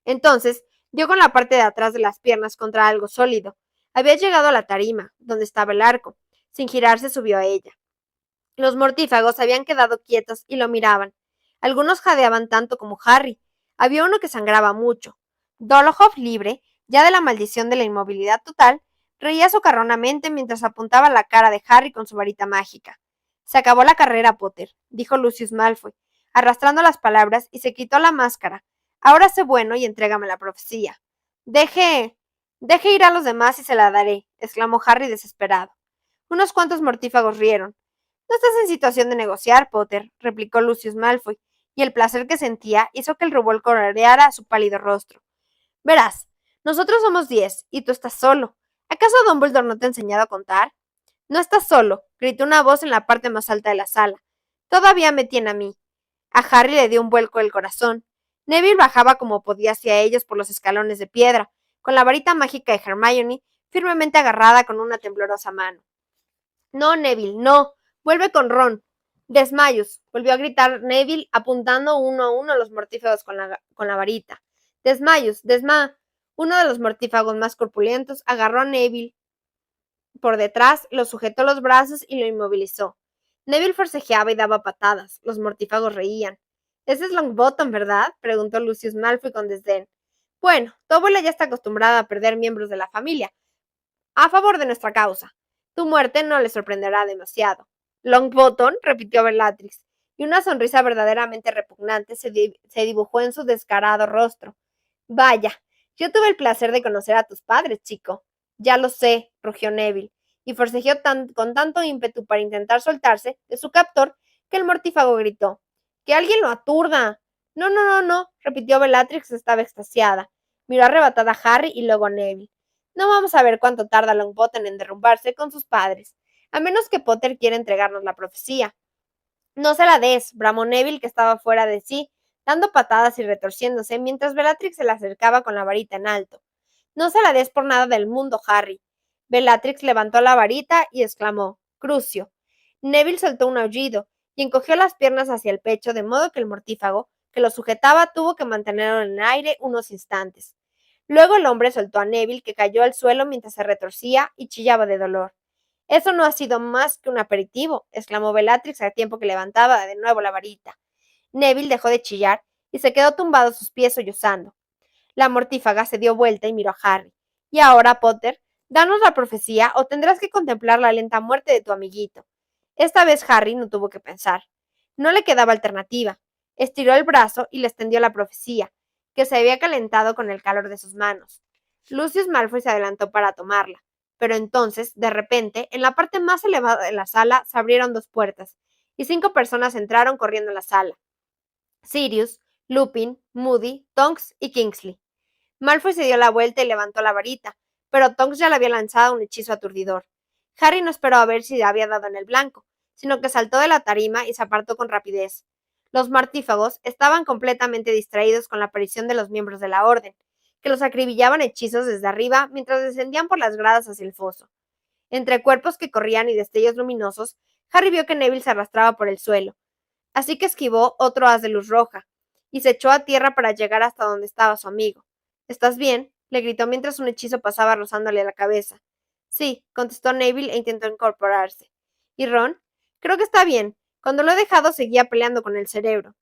Entonces, dio con la parte de atrás de las piernas contra algo sólido. Había llegado a la tarima, donde estaba el arco. Sin girarse, subió a ella. Los mortífagos habían quedado quietos y lo miraban. Algunos jadeaban tanto como Harry. Había uno que sangraba mucho. Dolohov, libre, ya de la maldición de la inmovilidad total, reía socarronamente mientras apuntaba la cara de Harry con su varita mágica. Se acabó la carrera, Potter, dijo Lucius Malfoy, arrastrando las palabras, y se quitó la máscara. Ahora sé bueno y entrégame la profecía. Deje ir a los demás y se la daré, exclamó Harry desesperado. Unos cuantos mortífagos rieron. No estás en situación de negociar, Potter, replicó Lucius Malfoy, y el placer que sentía hizo que el rubor coloreara su pálido rostro. Verás, nosotros somos 10, y tú estás solo. ¿Acaso Dumbledore no te ha enseñado a contar? No estás solo, gritó una voz en la parte más alta de la sala. Todavía me tiene a mí. A Harry le dio un vuelco el corazón. Neville bajaba como podía hacia ellos por los escalones de piedra, con la varita mágica de Hermione firmemente agarrada con una temblorosa mano. No, Neville, no. Vuelve con Ron. Desmayos, volvió a gritar Neville, apuntando uno a uno a los mortífagos con la varita. Desmayos, Uno de los mortífagos más corpulentos agarró a Neville por detrás, lo sujetó los brazos y lo inmovilizó. Neville forcejeaba y daba patadas. Los mortífagos reían. Ese es Longbottom, ¿verdad? Preguntó Lucius Malfoy con desdén. Bueno, tu abuela ya está acostumbrada a perder miembros de la familia, a favor de nuestra causa. Tu muerte no le sorprenderá demasiado. Longbottom, repitió Bellatrix, y una sonrisa verdaderamente repugnante se dibujó en su descarado rostro. Vaya, yo tuve el placer de conocer a tus padres, chico. Ya lo sé, rugió Neville, y forcejeó con tanto ímpetu para intentar soltarse de su captor que el mortífago gritó. ¡Que alguien lo aturda! No, no, no, no, repitió Bellatrix, estaba extasiada. Miró arrebatada a Harry y luego a Neville. No vamos a ver cuánto tarda Longbottom en derrumbarse con sus padres, a menos que Potter quiera entregarnos la profecía. No se la des, bramó Neville, que estaba fuera de sí, dando patadas y retorciéndose, mientras Bellatrix se le acercaba con la varita en alto. No se la des por nada del mundo, Harry. Bellatrix levantó la varita y exclamó, Crucio. Neville soltó un aullido y encogió las piernas hacia el pecho, de modo que el mortífago, que lo sujetaba, tuvo que mantenerlo en el aire unos instantes. Luego el hombre soltó a Neville, que cayó al suelo mientras se retorcía y chillaba de dolor. Eso no ha sido más que un aperitivo, exclamó Bellatrix al tiempo que levantaba de nuevo la varita. Neville dejó de chillar y se quedó tumbado a sus pies sollozando. La mortífaga se dio vuelta y miró a Harry. Y ahora, Potter, danos la profecía o tendrás que contemplar la lenta muerte de tu amiguito. Esta vez Harry no tuvo que pensar. No le quedaba alternativa. Estiró el brazo y le extendió la profecía, que se había calentado con el calor de sus manos. Lucius Malfoy se adelantó para tomarla, Pero entonces, de repente, en la parte más elevada de la sala se abrieron 2 puertas, y 5 personas entraron corriendo a la sala. Sirius, Lupin, Moody, Tonks y Kingsley. Malfoy se dio la vuelta y levantó la varita, pero Tonks ya le había lanzado un hechizo aturdidor. Harry no esperó a ver si había dado en el blanco, sino que saltó de la tarima y se apartó con rapidez. Los mortífagos estaban completamente distraídos con la aparición de los miembros de la orden, que los acribillaban hechizos desde arriba mientras descendían por las gradas hacia el foso. Entre cuerpos que corrían y destellos luminosos, Harry vio que Neville se arrastraba por el suelo, así que esquivó otro haz de luz roja, y se echó a tierra para llegar hasta donde estaba su amigo. ¿Estás bien?, le gritó mientras un hechizo pasaba rozándole la cabeza. Sí, contestó Neville e intentó incorporarse. ¿Y Ron? Creo que está bien. Cuando lo he dejado seguía peleando con el cerebro.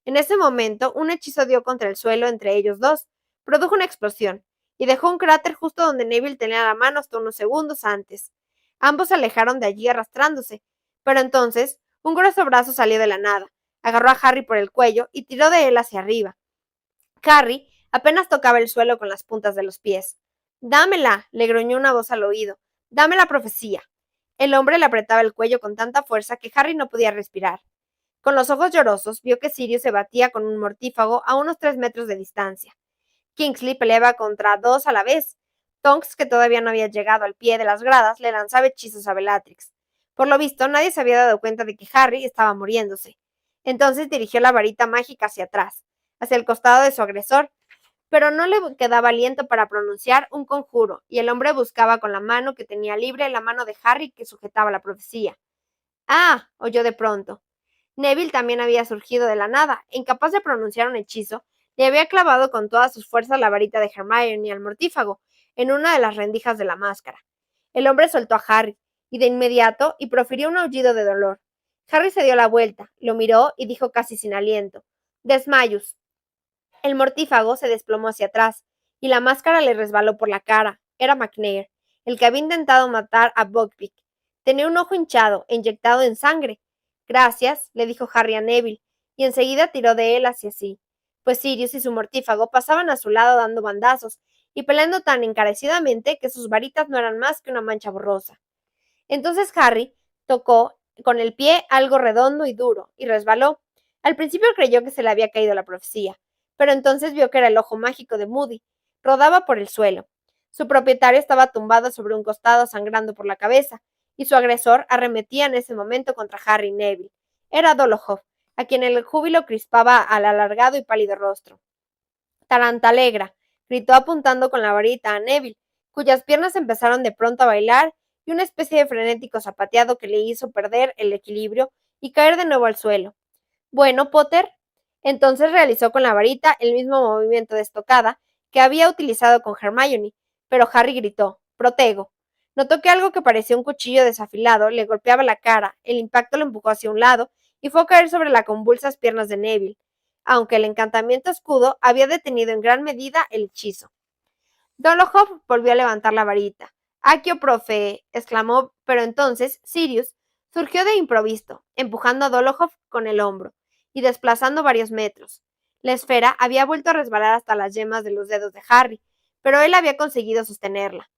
En ese momento, un hechizo dio contra el suelo entre ellos dos, produjo una explosión, y dejó un cráter justo donde Neville tenía la mano hasta unos segundos antes. Ambos se alejaron de allí arrastrándose, pero entonces un grueso brazo salió de la nada, agarró a Harry por el cuello y tiró de él hacia arriba. Harry apenas tocaba el suelo con las puntas de los pies. Dámela, le gruñó una voz al oído. Dame la profecía. El hombre le apretaba el cuello con tanta fuerza que Harry no podía respirar. Con los ojos llorosos, vio que Sirius se batía con un mortífago a unos 3 metros de distancia. Kingsley peleaba contra 2 a la vez. Tonks, que todavía no había llegado al pie de las gradas, le lanzaba hechizos a Bellatrix. Por lo visto, nadie se había dado cuenta de que Harry estaba muriéndose. Entonces dirigió la varita mágica hacia atrás, hacia el costado de su agresor, pero no le quedaba aliento para pronunciar un conjuro, y el hombre buscaba con la mano que tenía libre la mano de Harry que sujetaba la profecía. ¡Ah! Oyó de pronto. Neville también había surgido de la nada, e incapaz de pronunciar un hechizo, le había clavado con todas sus fuerzas la varita de Hermione al mortífago, en una de las rendijas de la máscara. El hombre soltó a Harry, y de inmediato, y profirió un aullido de dolor. Harry se dio la vuelta, lo miró y dijo casi sin aliento: Desmayus. El mortífago se desplomó hacia atrás, y la máscara le resbaló por la cara. Era McNair, el que había intentado matar a Buckbeak. Tenía un ojo hinchado e inyectado en sangre. Gracias, le dijo Harry a Neville, y enseguida tiró de él hacia sí, pues Sirius y su mortífago pasaban a su lado dando bandazos, y peleando tan encarecidamente que sus varitas no eran más que una mancha borrosa. Entonces Harry tocó con el pie algo redondo y duro, y resbaló. Al principio creyó que se le había caído la profecía, pero entonces vio que era el ojo mágico de Moody. Rodaba por el suelo. Su propietario estaba tumbado sobre un costado sangrando por la cabeza, y su agresor arremetía en ese momento contra Harry y Neville. Era Dolohov, a quien el júbilo crispaba al alargado y pálido rostro. Tarantalegra, gritó apuntando con la varita a Neville, cuyas piernas empezaron de pronto a bailar, y una especie de frenético zapateado que le hizo perder el equilibrio y caer de nuevo al suelo. Bueno, Potter. Entonces realizó con la varita el mismo movimiento de estocada que había utilizado con Hermione, pero Harry gritó: Protego. Notó que algo que parecía un cuchillo desafilado le golpeaba la cara, el impacto lo empujó hacia un lado y fue a caer sobre las convulsas piernas de Neville, aunque el encantamiento escudo había detenido en gran medida el hechizo. Dolohov volvió a levantar la varita. ¡Accio profe! Exclamó, pero entonces Sirius surgió de improviso, empujando a Dolohov con el hombro y desplazando varios metros. La esfera había vuelto a resbalar hasta las yemas de los dedos de Harry, pero él había conseguido sostenerla.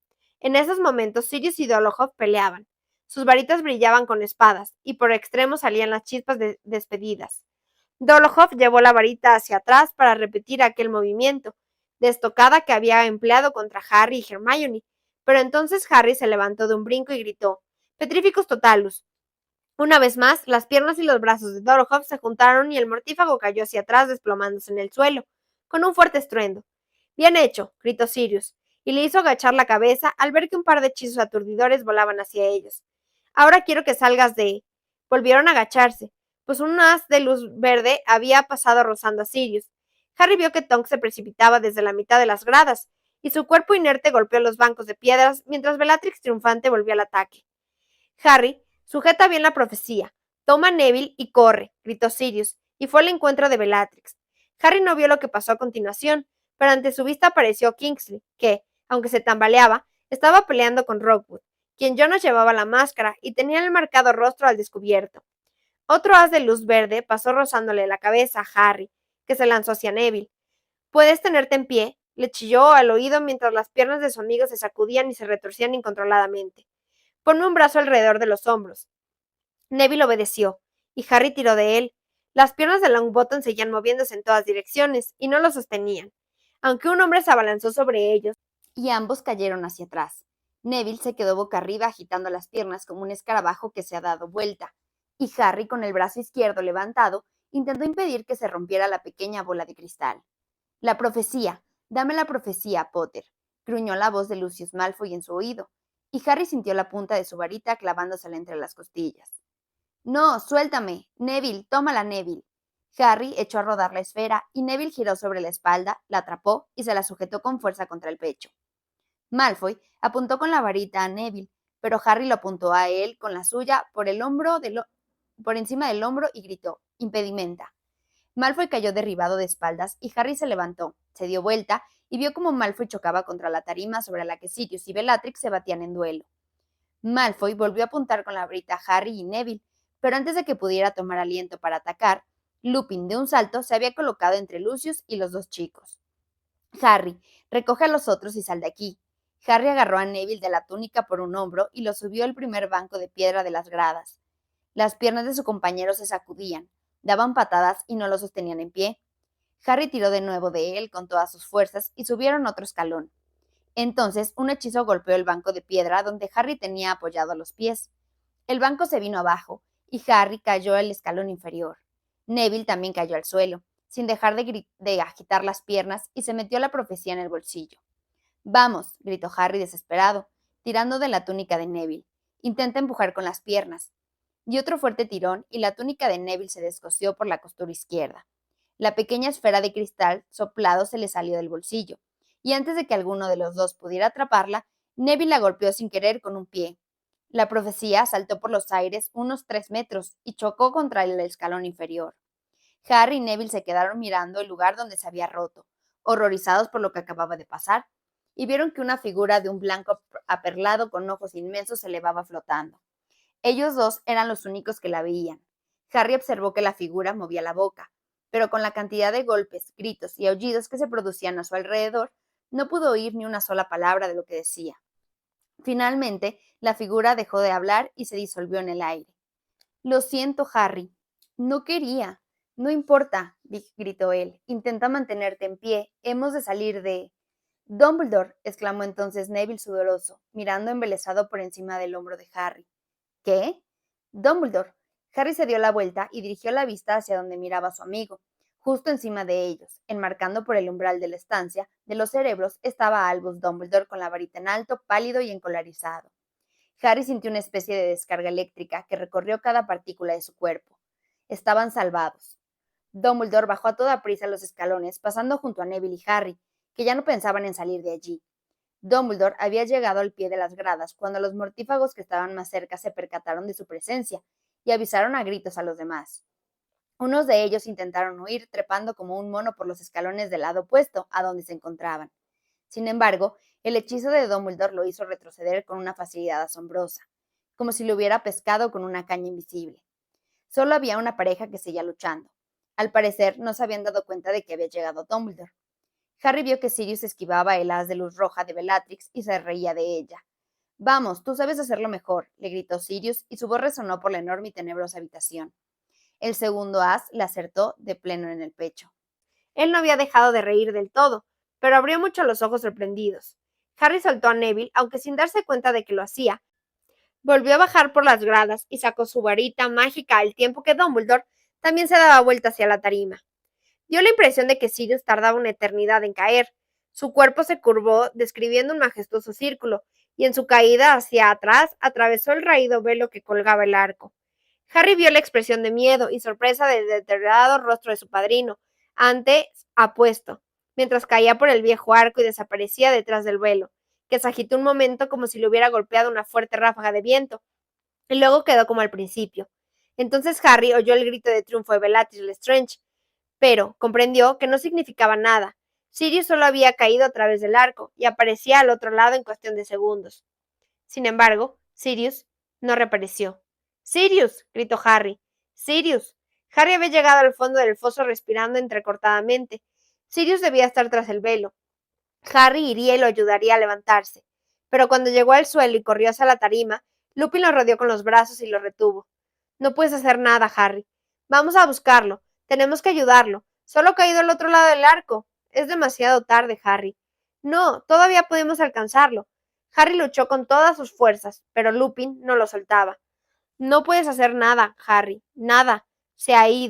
En esos momentos Sirius y Dolohov peleaban. Sus varitas brillaban con espadas, y por extremos salían las chispas despedidas. Dolohov llevó la varita hacia atrás para repetir aquel movimiento de estocada que había empleado contra Harry y Hermione, pero entonces Harry se levantó de un brinco y gritó: Petrificus totalus. Una vez más, las piernas y los brazos de Dolohov se juntaron y el mortífago cayó hacia atrás desplomándose en el suelo, con un fuerte estruendo. Bien hecho, gritó Sirius, y le hizo agachar la cabeza al ver que un par de hechizos aturdidores volaban hacia ellos. Ahora quiero que salgas de... Volvieron a agacharse, pues un haz de luz verde había pasado rozando a Sirius. Harry vio que Tonks se precipitaba desde la mitad de las gradas, y su cuerpo inerte golpeó los bancos de piedras mientras Bellatrix triunfante volvió al ataque. Harry, sujeta bien la profecía. Toma a Neville y corre, gritó Sirius, y fue al encuentro de Bellatrix. Harry no vio lo que pasó a continuación, pero ante su vista apareció Kingsley, que, aunque se tambaleaba, estaba peleando con Rockwood, quien ya no llevaba la máscara y tenía el marcado rostro al descubierto. Otro haz de luz verde pasó rozándole la cabeza a Harry, que se lanzó hacia Neville. ¿Puedes tenerte en pie?, le chilló al oído mientras las piernas de su amigo se sacudían y se retorcían incontroladamente. Ponme un brazo alrededor de los hombros. Neville obedeció, y Harry tiró de él. Las piernas de Longbottom seguían moviéndose en todas direcciones, y no lo sostenían, aunque un hombre se abalanzó sobre ellos, y ambos cayeron hacia atrás. Neville se quedó boca arriba agitando las piernas como un escarabajo que se ha dado vuelta, y Harry, con el brazo izquierdo levantado, intentó impedir que se rompiera la pequeña bola de cristal. La profecía. Dame la profecía, Potter, gruñó la voz de Lucius Malfoy en su oído, y Harry sintió la punta de su varita clavándosela entre las costillas. No, suéltame. Neville, tómala, Neville. Harry echó a rodar la esfera y Neville giró sobre la espalda, la atrapó y se la sujetó con fuerza contra el pecho. Malfoy apuntó con la varita a Neville, pero Harry lo apuntó a él con la suya por encima del hombro y gritó: «Impedimenta». Malfoy cayó derribado de espaldas y Harry se levantó, se dio vuelta y vio cómo Malfoy chocaba contra la tarima sobre la que Sirius y Bellatrix se batían en duelo. Malfoy volvió a apuntar con la varita a Harry y Neville, pero antes de que pudiera tomar aliento para atacar, Lupin, de un salto, se había colocado entre Lucius y los dos chicos. «Harry, recoge a los otros y sal de aquí». Harry agarró a Neville de la túnica por un hombro y lo subió al primer banco de piedra de las gradas. Las piernas de su compañero se sacudían, daban patadas y no lo sostenían en pie. Harry tiró de nuevo de él con todas sus fuerzas y subieron otro escalón. Entonces, un hechizo golpeó el banco de piedra donde Harry tenía apoyado los pies. El banco se vino abajo y Harry cayó al escalón inferior. Neville también cayó al suelo, sin dejar de agitar las piernas, y se metió la profecía en el bolsillo. «Vamos», gritó Harry desesperado, tirando de la túnica de Neville. «Intenta empujar con las piernas». Dio otro fuerte tirón y la túnica de Neville se descosió por la costura izquierda. La pequeña esfera de cristal soplado se le salió del bolsillo, y antes de que alguno de los dos pudiera atraparla, Neville la golpeó sin querer con un pie. La profecía saltó por los aires unos 3 metros y chocó contra el escalón inferior. Harry y Neville se quedaron mirando el lugar donde se había roto, horrorizados por lo que acababa de pasar, y vieron que una figura de un blanco aperlado con ojos inmensos se elevaba flotando. Ellos dos eran los únicos que la veían. Harry observó que la figura movía la boca, pero con la cantidad de golpes, gritos y aullidos que se producían a su alrededor, no pudo oír ni una sola palabra de lo que decía. Finalmente, la figura dejó de hablar y se disolvió en el aire. «Lo siento, Harry. No quería. No importa», gritó él. «Intenta mantenerte en pie. Hemos de salir de...» «Dumbledore», exclamó entonces Neville sudoroso, mirando embelesado por encima del hombro de Harry. «¿Qué?» «Dumbledore». Harry se dio la vuelta y dirigió la vista hacia donde miraba a su amigo. Justo encima de ellos, enmarcando por el umbral de la estancia de los cerebros, estaba Albus Dumbledore con la varita en alto, pálido y encolarizado. Harry sintió una especie de descarga eléctrica que recorrió cada partícula de su cuerpo. Estaban salvados. Dumbledore bajó a toda prisa los escalones, pasando junto a Neville y Harry, que ya no pensaban en salir de allí. Dumbledore había llegado al pie de las gradas cuando los mortífagos que estaban más cerca se percataron de su presencia y avisaron a gritos a los demás. Unos de ellos intentaron huir trepando como un mono por los escalones del lado opuesto a donde se encontraban. Sin embargo, el hechizo de Dumbledore lo hizo retroceder con una facilidad asombrosa, como si lo hubiera pescado con una caña invisible. Solo había una pareja que seguía luchando. Al parecer, no se habían dado cuenta de que había llegado Dumbledore. Harry vio que Sirius esquivaba el haz de luz roja de Bellatrix y se reía de ella. «Vamos, tú sabes hacerlo mejor», le gritó Sirius, y su voz resonó por la enorme y tenebrosa habitación. El segundo haz le acertó de pleno en el pecho. Él no había dejado de reír del todo, pero abrió mucho los ojos sorprendidos. Harry soltó a Neville, aunque sin darse cuenta de que lo hacía. Volvió a bajar por las gradas y sacó su varita mágica al tiempo que Dumbledore también se daba vuelta hacia la tarima. Dio la impresión de que Sirius tardaba una eternidad en caer. Su cuerpo se curvó, describiendo un majestuoso círculo, y en su caída hacia atrás atravesó el raído velo que colgaba el arco. Harry vio la expresión de miedo y sorpresa del deteriorado rostro de su padrino, antes apuesto, mientras caía por el viejo arco y desaparecía detrás del velo, que se agitó un momento como si le hubiera golpeado una fuerte ráfaga de viento, y luego quedó como al principio. Entonces Harry oyó el grito de triunfo de Bellatrix Lestrange, pero comprendió que no significaba nada. Sirius solo había caído a través del arco y aparecía al otro lado en cuestión de segundos. Sin embargo, Sirius no reapareció. «¡Sirius!», gritó Harry. «¡Sirius!». Harry había llegado al fondo del foso respirando entrecortadamente. Sirius debía estar tras el velo. Harry iría y lo ayudaría a levantarse, pero cuando llegó al suelo y corrió hacia la tarima, Lupin lo rodeó con los brazos y lo retuvo. No puedes hacer nada, Harry. Vamos a buscarlo. Tenemos que ayudarlo. Solo ha caído al otro lado del arco. Es demasiado tarde, Harry. No, todavía podemos alcanzarlo. Harry luchó con todas sus fuerzas, pero Lupin no lo soltaba. No puedes hacer nada, Harry. Nada. Se ha ido.